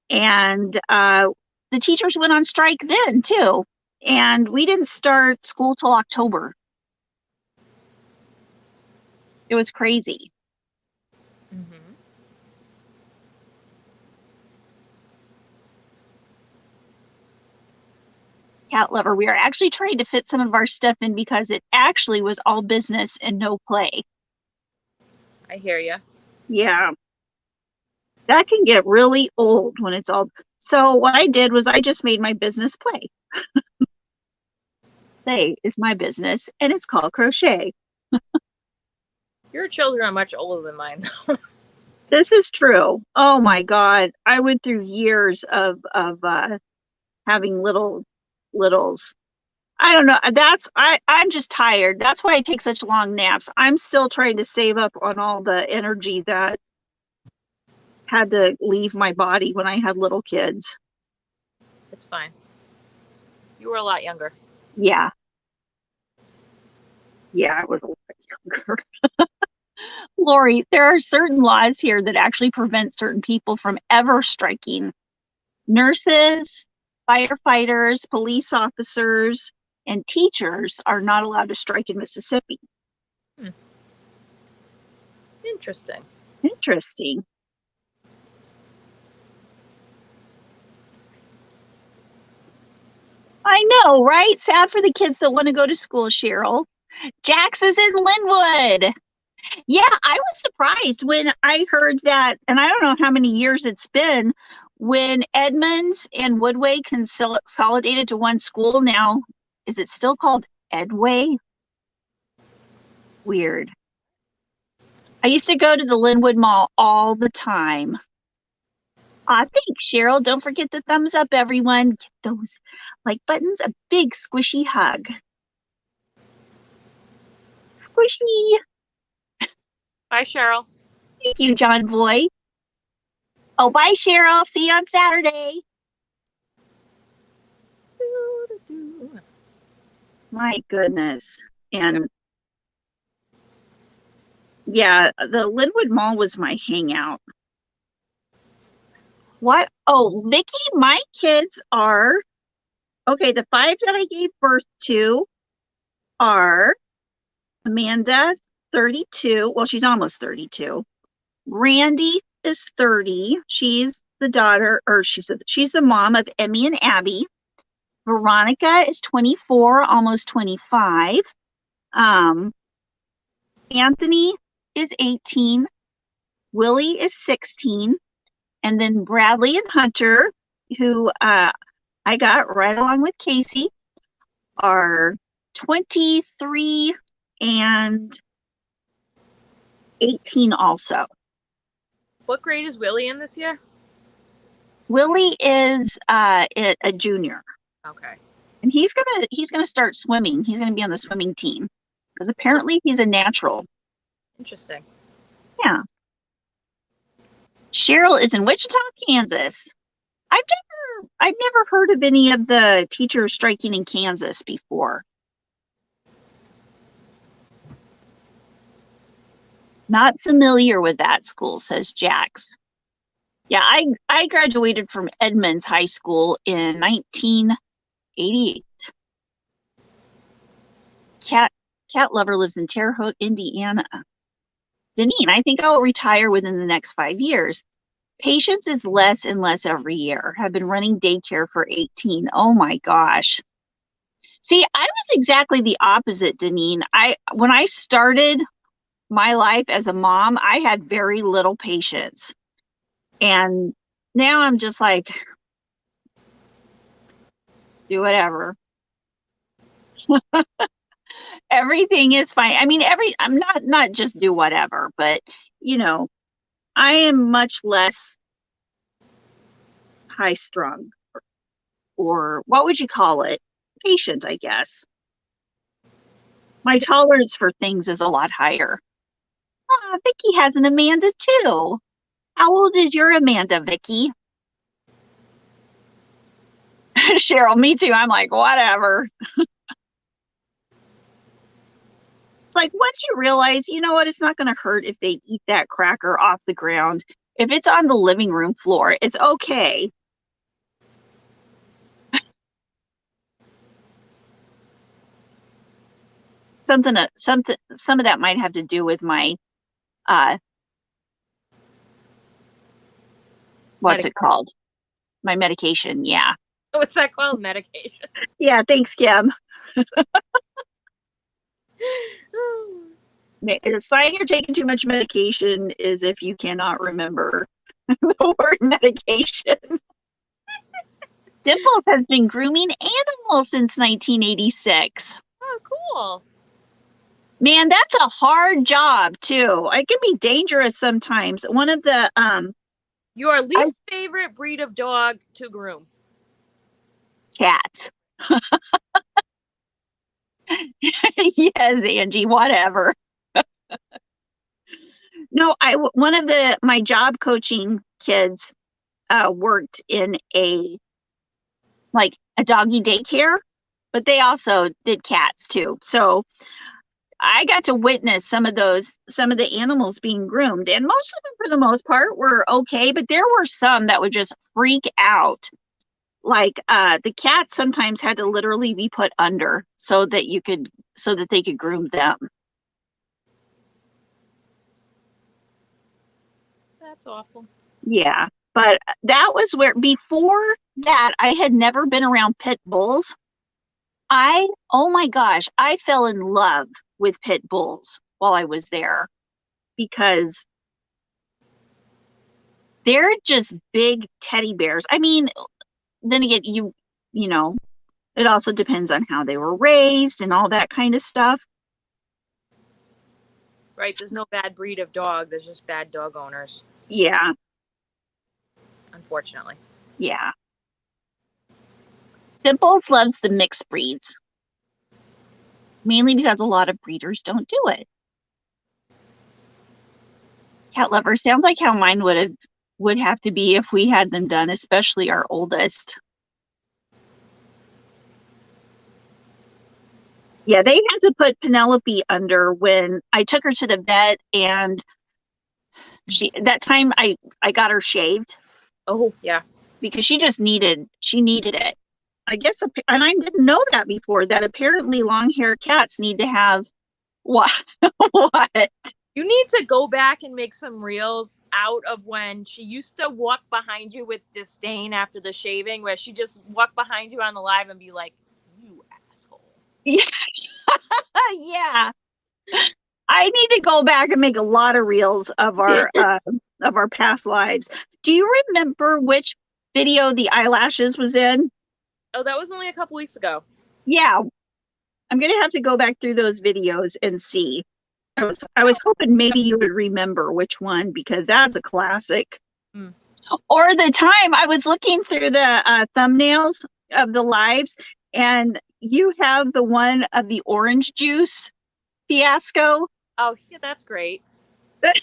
and the teachers went on strike then too, and we didn't start school till October. It was crazy. Mm-hmm. Cat lover, we are actually trying to fit some of our stuff in because it actually was all business and no play. I hear you. Yeah. That can get really old when it's all. So what I did was I just made my business play. Play is my business, and it's called crochet. Your children are much older than mine, though. This is true. Oh my God. I went through years of having littles. I don't know. I'm just tired. That's why I take such long naps. I'm still trying to save up on all the energy that had to leave my body when I had little kids. It's fine. You were a lot younger. Yeah. Yeah, I was a lot younger. Lori, there are certain laws here that actually prevent certain people from ever striking. Nurses, firefighters, police officers, and teachers are not allowed to strike in Mississippi. Interesting. Interesting. I know, right? Sad for the kids that want to go to school, Cheryl. Jax is in Linwood. Yeah, I was surprised when I heard that, and I don't know how many years it's been, when Edmonds and Woodway consolidated to one school. Now, is it still called Edway? Weird. I used to go to the Linwood Mall all the time. Thanks, Cheryl. Don't forget the thumbs up, everyone. Get those like buttons. A big squishy hug. Squishy. Bye, Cheryl. Thank you, John Boy. Oh, bye, Cheryl. See you on Saturday. My goodness. And yeah, the Linwood Mall was my hangout. What? Oh, Vicky, my kids are, okay, the 5 that I gave birth to are Amanda, 32. Well, she's almost 32. Randy is 30. She's the daughter, or she's the mom of Emmy and Abby. Veronica is 24, almost 25. Anthony is 18. Willie is 16. And then Bradley and Hunter, who I got right along with Casey, are 23 and 18 also. What grade is Willie in this year? Willie is a junior. Okay. And he's gonna start swimming. He's gonna be on the swimming team because apparently he's a natural. Interesting. Yeah. Cheryl is in Wichita, Kansas. I've never heard of any of the teachers striking in Kansas before. Not familiar with that school, says Jax. Yeah, I graduated from Edmonds High School in 1988. Cat Lover lives in Terre Haute, Indiana. Deneen, I think I'll retire within the next 5 years. Patience is less and less every year. Have been running daycare for 18. Oh my gosh. See, I was exactly the opposite, Deneen. When I started my life as a mom, I had very little patience. And now I'm just like, do whatever. Everything is fine. I mean, I'm not just do whatever, but you know, I am much less high strung, or what would you call it? Patient, I guess. My tolerance for things is a lot higher. Ah, Vicky has an Amanda too. How old is your Amanda, Vicky? Cheryl, me too. I'm like, whatever. It's like once you realize, you know what, it's not going to hurt if they eat that cracker off the ground. If it's on the living room floor, it's okay. Some of that might have to do with my what's it called? My medication. Yeah. What's that called? Medication. Yeah. Thanks, Kim. The sign you're taking too much medication is if you cannot remember the word medication. Dimples has been grooming animals since 1986. Oh, cool. Man, that's a hard job too. It can be dangerous sometimes. One of the Your least favorite breed of dog to groom? Cats. Yes, Angie, whatever. No, one of my job coaching kids worked in a doggy daycare, but they also did cats too. So I got to witness some of the animals being groomed, and most of them, for the most part, were okay, but there were some that would just freak out. Like the cats sometimes had to literally be put under so that they could groom them. That's awful. Yeah, but that was where, before that, I had never been around pit bulls. Oh my gosh, I fell in love with pit bulls while I was there, because they're just big teddy bears. I mean, then again, you know, it also depends on how they were raised and all that kind of stuff. Right, there's no bad breed of dog. There's just bad dog owners. Yeah. Unfortunately. Yeah. Dimples loves the mixed breeds, mainly because a lot of breeders don't do it. Cat lover sounds like how mine would have to be if we had them done, especially our oldest. Yeah, they had to put Penelope under when I took her to the vet, and that time I got her shaved. Oh, yeah. Because she needed it. I guess, and I didn't know that before, that apparently long-haired cats need to have what? What? You need to go back and make some reels out of when she used to walk behind you with disdain after the shaving, where she just walked behind you on the live and be like, "You asshole." Yeah. Yeah. I need to go back and make a lot of reels of our past lives. Do you remember which video the eyelashes was in? Oh, that was only a couple weeks ago. Yeah. I'm gonna have to go back through those videos and see. I was hoping maybe you would remember which one, because that's a classic. Mm. Or the time I was looking through the thumbnails of the lives, and you have the one of the orange juice fiasco. Oh, yeah, that's great. You're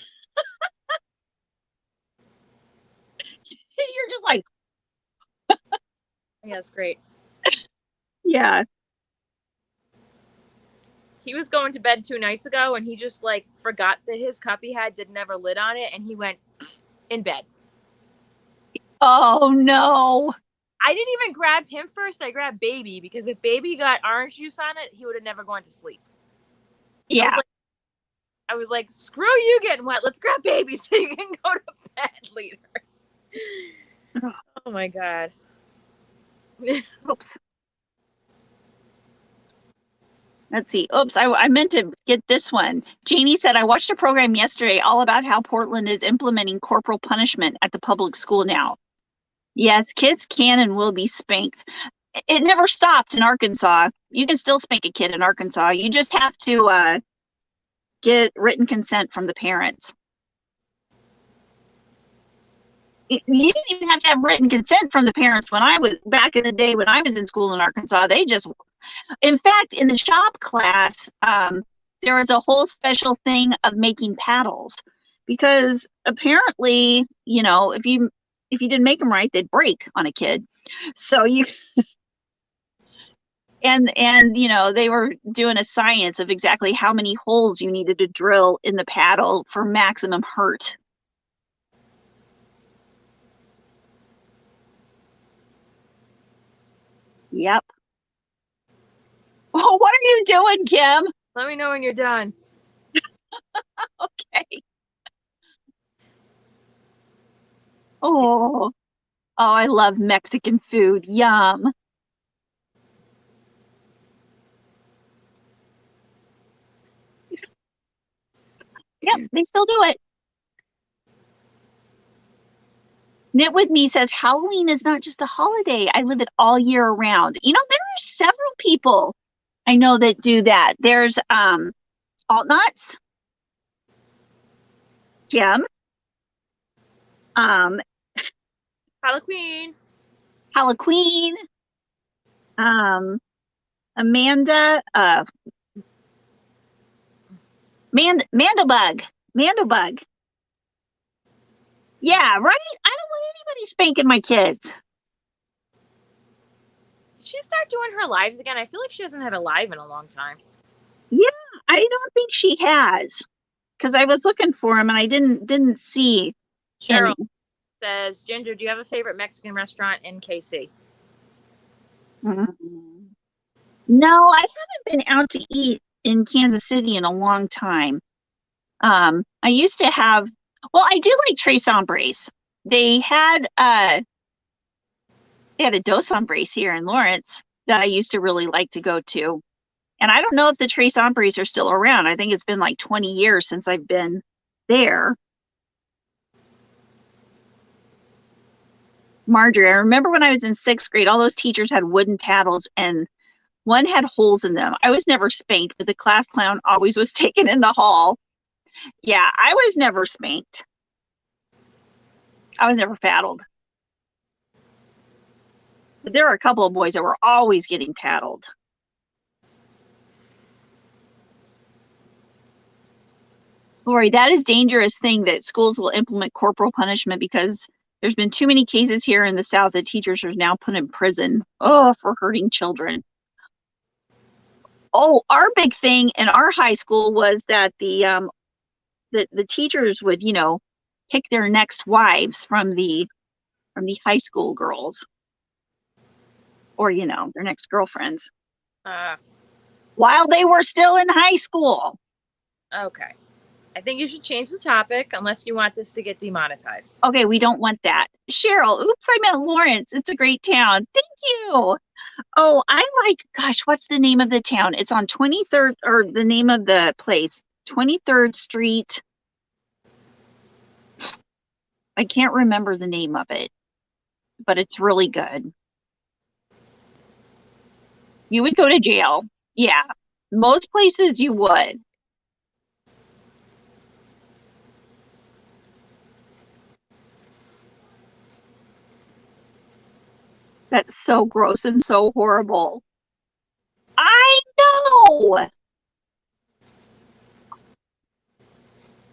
just like, Yeah, that's great. yeah. He was going to bed 2 nights ago, and he just forgot that his cup he had didn't have a lid on it, and he went in bed. Oh no. I didn't even grab him first. I grabbed Baby, because if Baby got orange juice on it, he would have never gone to sleep. Yeah. I was like, screw you getting wet. Let's grab Baby so you can go to bed later. Oh my God. Oops. Let's see. Oops, I meant to get this one. Jamie said, I watched a program yesterday all about how Portland is implementing corporal punishment at the public school now. Yes, kids can and will be spanked. It never stopped in Arkansas. You can still spank a kid in Arkansas. You just have to get written consent from the parents. You didn't even have to have written consent from the parents when I was back in the day when I was in school in Arkansas. They just, in fact, in the shop class, there was a whole special thing of making paddles because apparently, you know, if you didn't make them right, they'd break on a kid. So you and you know, they were doing a science of exactly how many holes you needed to drill in the paddle for maximum hurt. Yep. Oh, what are you doing, Kim? Let me know when you're done. Okay. Oh, I love Mexican food. Yum. Yep, they still do it. Knit With Me says Halloween is not just a holiday. I live it all year around. You know, there are several people I know that do that. There's Alt Nuts, Kim, Halloween. Halloween, Amanda, Mandabug. Yeah, right? I don't want anybody spanking my kids. Did she start doing her lives again? I feel like she hasn't had a live in a long time. Yeah, I don't think she has. Because I was looking for him and I didn't see Cheryl any. says, Ginger, do you have a favorite Mexican restaurant in KC? No, I haven't been out to eat in Kansas City in a long time. I used to have, well, I do like Tres Hombres. They had a Dos Hombres here in Lawrence that I used to really like to go to. And I don't know if the Tres Hombres are still around. I think it's been like 20 years since I've been there. Marjorie, I remember when I was in 6th grade, all those teachers had wooden paddles and one had holes in them. I was never spanked, but the class clown always was taken in the hall. Yeah, I was never spanked. I was never paddled. But there are a couple of boys that were always getting paddled. Lori, that is a dangerous thing that schools will implement corporal punishment because there's been too many cases here in the South that teachers are now put in prison for hurting children. Oh, our big thing in our high school was that the teachers would, you know, pick their next wives from the high school girls, or you know, their next girlfriends, while they were still in high school. Okay. I think you should change the topic unless you want this to get demonetized. Okay, we don't want that. Cheryl, oops, I meant Lawrence. It's a great town. Thank you. Oh, I like, gosh, what's the name of the town? It's on 23rd, or the name of the place, 23rd Street. I can't remember the name of it, but it's really good. You would go to jail. Yeah, most places you would. That's so gross and so horrible. I know.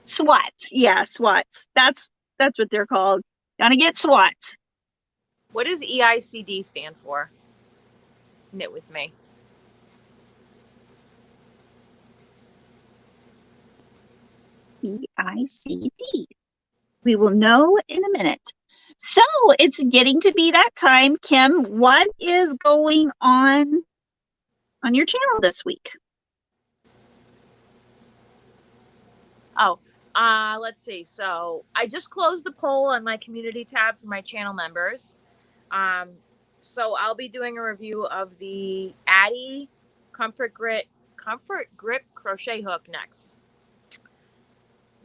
SWATs. Yeah, SWATs. That's what they're called. Gonna get SWATs. What does EICD stand for? Knit With Me. EICD. We will know in a minute. So it's getting to be that time. Kim, what is going on your channel this week? Oh, let's see. So I just closed the poll on my community tab for my channel members. So I'll be doing a review of the Addy Comfort Grip crochet hook next,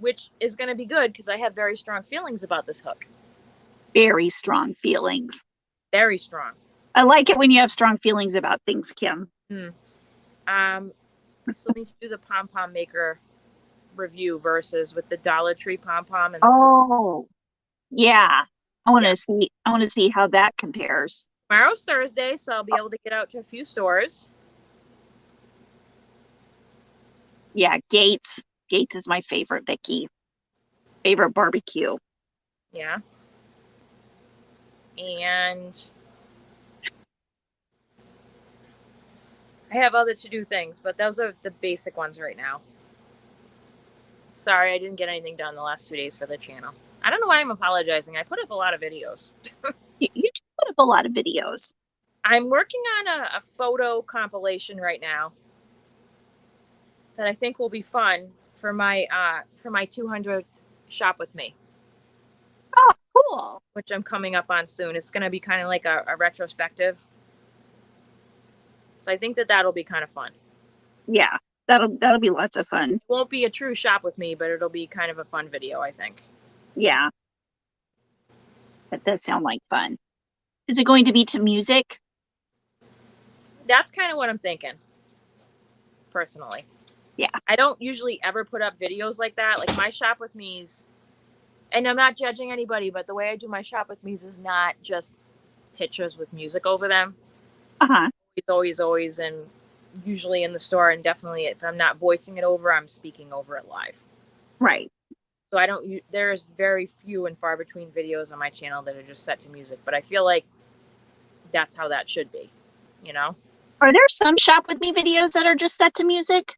which is going to be good because I have very strong feelings about this hook. Very strong feelings. Very strong. I like it when you have strong feelings about things, Kim. So let me do the pom pom maker review versus with the Dollar Tree pom pom and oh yeah, I want to see how that compares. Tomorrow's Thursday, so I'll be able to get out to a few stores. Yeah, Gates is my favorite, Vicky. Favorite barbecue. Yeah. And I have other to-do things, but those are the basic ones right now. Sorry, I didn't get anything done the last 2 days for the channel. I don't know why I'm apologizing. I put up a lot of videos. You do put up a lot of videos. I'm working on a photo compilation right now that I think will be fun for my 200th shop with me. Oh, cool. Which I'm coming up on soon. It's going to be kind of like a retrospective. So I think that'll be kind of fun. Yeah, that'll be lots of fun. It won't be a true shop with me, but it'll be kind of a fun video, I think. Yeah. That does sound like fun. Is it going to be to music? That's kind of what I'm thinking, personally. Yeah. I don't usually ever put up videos like that. Like my shop with me's, and I'm not judging anybody, but the way I do my shop with me's is not just pictures with music over them. Uh-huh. It's always, and usually in the store, and definitely if I'm not voicing it over, I'm speaking over it live. Right. So there's very few and far between videos on my channel that are just set to music, but I feel like that's how that should be, you know? Are there some shop with me videos that are just set to music?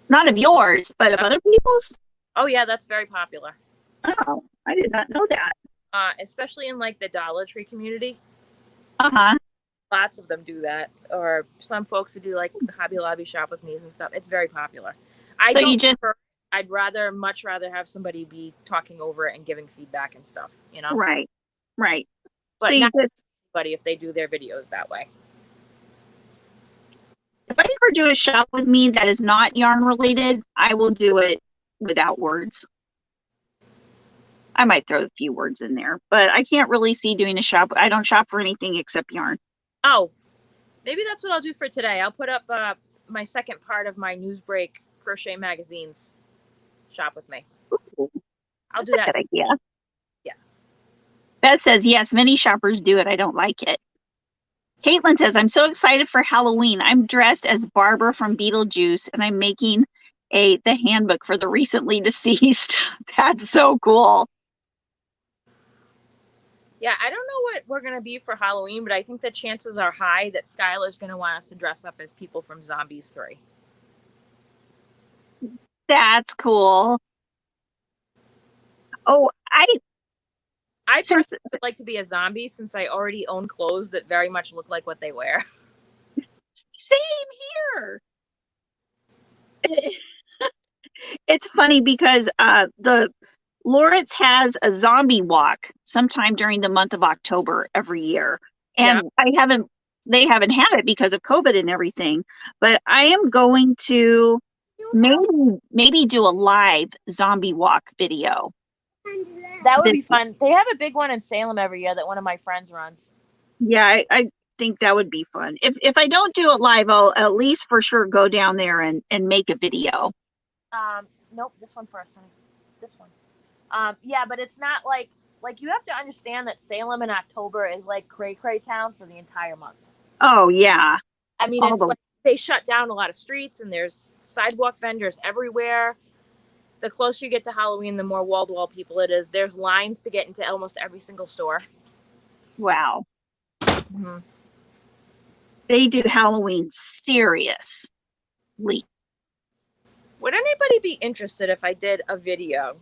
Not of yours, but of other people's? Oh yeah, that's very popular. Oh, I did not know that. Especially in like the Dollar Tree community. Uh-huh. Lots of them do that, or some folks who do like Hobby Lobby shop with me's and stuff. It's very popular. I'd much rather have somebody be talking over it and giving feedback and stuff, you know? Right. But So not everybody if they do their videos that way. if I ever do a shop with me that is not yarn related, I will do it without words. I might throw a few words in there, but I can't really see doing a shop. I don't shop for anything except yarn. Oh, maybe that's what I'll do for today. I'll put up my second part of my Newsbreak crochet magazines shop with me. Ooh, I'll do that's that. a good idea. Yeah. Beth says, yes, many shoppers do it. I don't like it. Caitlin says, I'm so excited for Halloween. I'm dressed as Barbara from Beetlejuice, and I'm making the handbook for the recently deceased. That's so cool. Yeah, I don't know what we're going to be for Halloween, but I think the chances are high that Skylar's going to want us to dress up as people from Zombies 3. That's cool. Oh, I personally would like to be a zombie since I already own clothes that very much look like what they wear. Same here. It's funny because the Lawrence has a zombie walk sometime during the month of October every year. And yeah. They haven't had it because of COVID and everything, but I am going to maybe do a live zombie walk video. That would be fun. They have a big one in Salem every year that one of my friends runs. Yeah, I think that would be fun. If I don't do it live, I'll at least for sure go down there and make a video. Nope, this one first, honey. This one. Yeah, but it's not like you have to understand that Salem in October is like cray town for the entire month. Oh yeah. I mean, it's like they shut down a lot of streets and there's sidewalk vendors everywhere. The closer you get to Halloween, the more wall-to-wall people it is. There's lines to get into almost every single store. Wow. Mm-hmm. They do Halloween seriously. Would anybody be interested if I did a video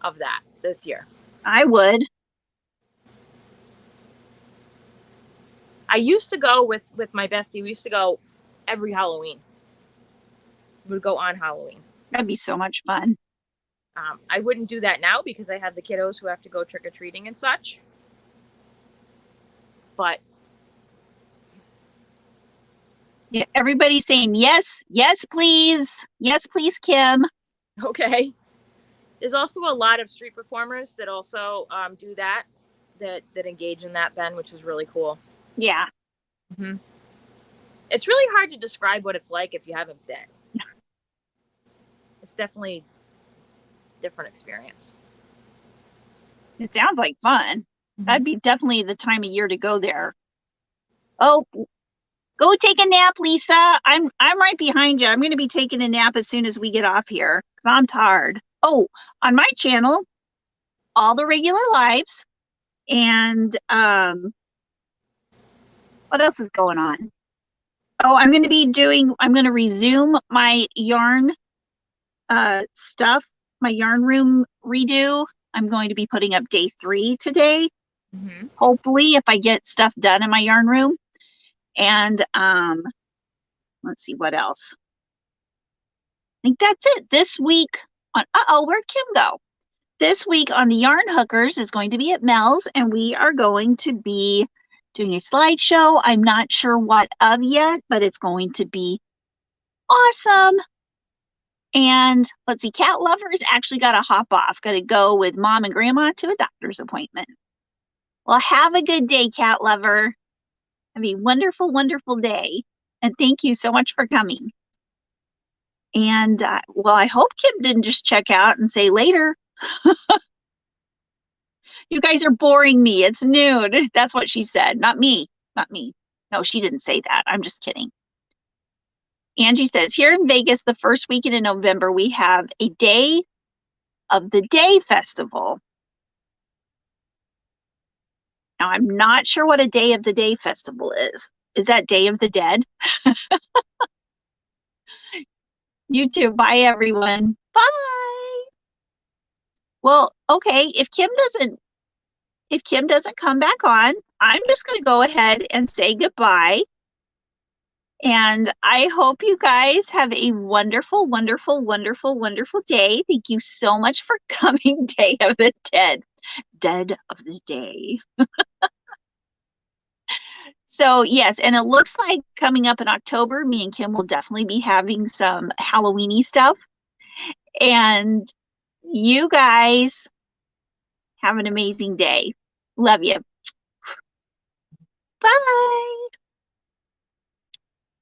of that this year? I would. I used to go with my bestie. We used to go every Halloween. We would go on Halloween. That'd be so much fun. I wouldn't do that now because I have the kiddos who have to go trick-or-treating and such. But Yeah, everybody's saying yes, yes, please. Yes, please, Kim. okay. There's also a lot of street performers that also do that engage in that, Ben, which is really cool. Yeah. Mm-hmm. It's really hard to describe what it's like if you haven't been. It's definitely a different experience. It sounds like fun. Mm-hmm. That'd be definitely the time of year to go there. Oh, go take a nap, Lisa. I'm right behind you. I'm going to be taking a nap as soon as we get off here because I'm tired. Oh, on my channel, all the regular lives, and what else is going on? Oh, I'm going to resume my yarn stuff, my yarn room redo. I'm going to be putting up day 3 today. Mm-hmm. Hopefully, if I get stuff done in my yarn room. And let's see what else. I think that's it. This week on where'd Kim go? This week on the Yarn Hookers is going to be at Mel's, and we are going to be doing a slideshow. I'm not sure what of yet, but it's going to be awesome. And let's see, Cat Lovers actually got to hop off. Got to go with Mom and Grandma to a doctor's appointment. Well, have a good day, Cat Lover. Have a wonderful, wonderful day. And thank you so much for coming. And, well, I hope Kim didn't just check out and say later. You guys are boring me. It's noon. That's what she said. Not me. Not me. No, she didn't say that. I'm just kidding. Angie says, here in Vegas, the first weekend in November, we have a Day of the Day festival. Now, I'm not sure what a Day of the Day festival is. Is that Day of the Dead? You too. Bye, everyone. Bye. Well, okay. If Kim doesn't come back on, I'm just going to go ahead and say goodbye. And I hope you guys have a wonderful, wonderful, wonderful, wonderful day. Thank you so much for coming, Day of the Dead. Dead of the Day. So, yes, and it looks like coming up in October, me and Kim will definitely be having some Halloween-y stuff. And you guys have an amazing day. Love you. Bye.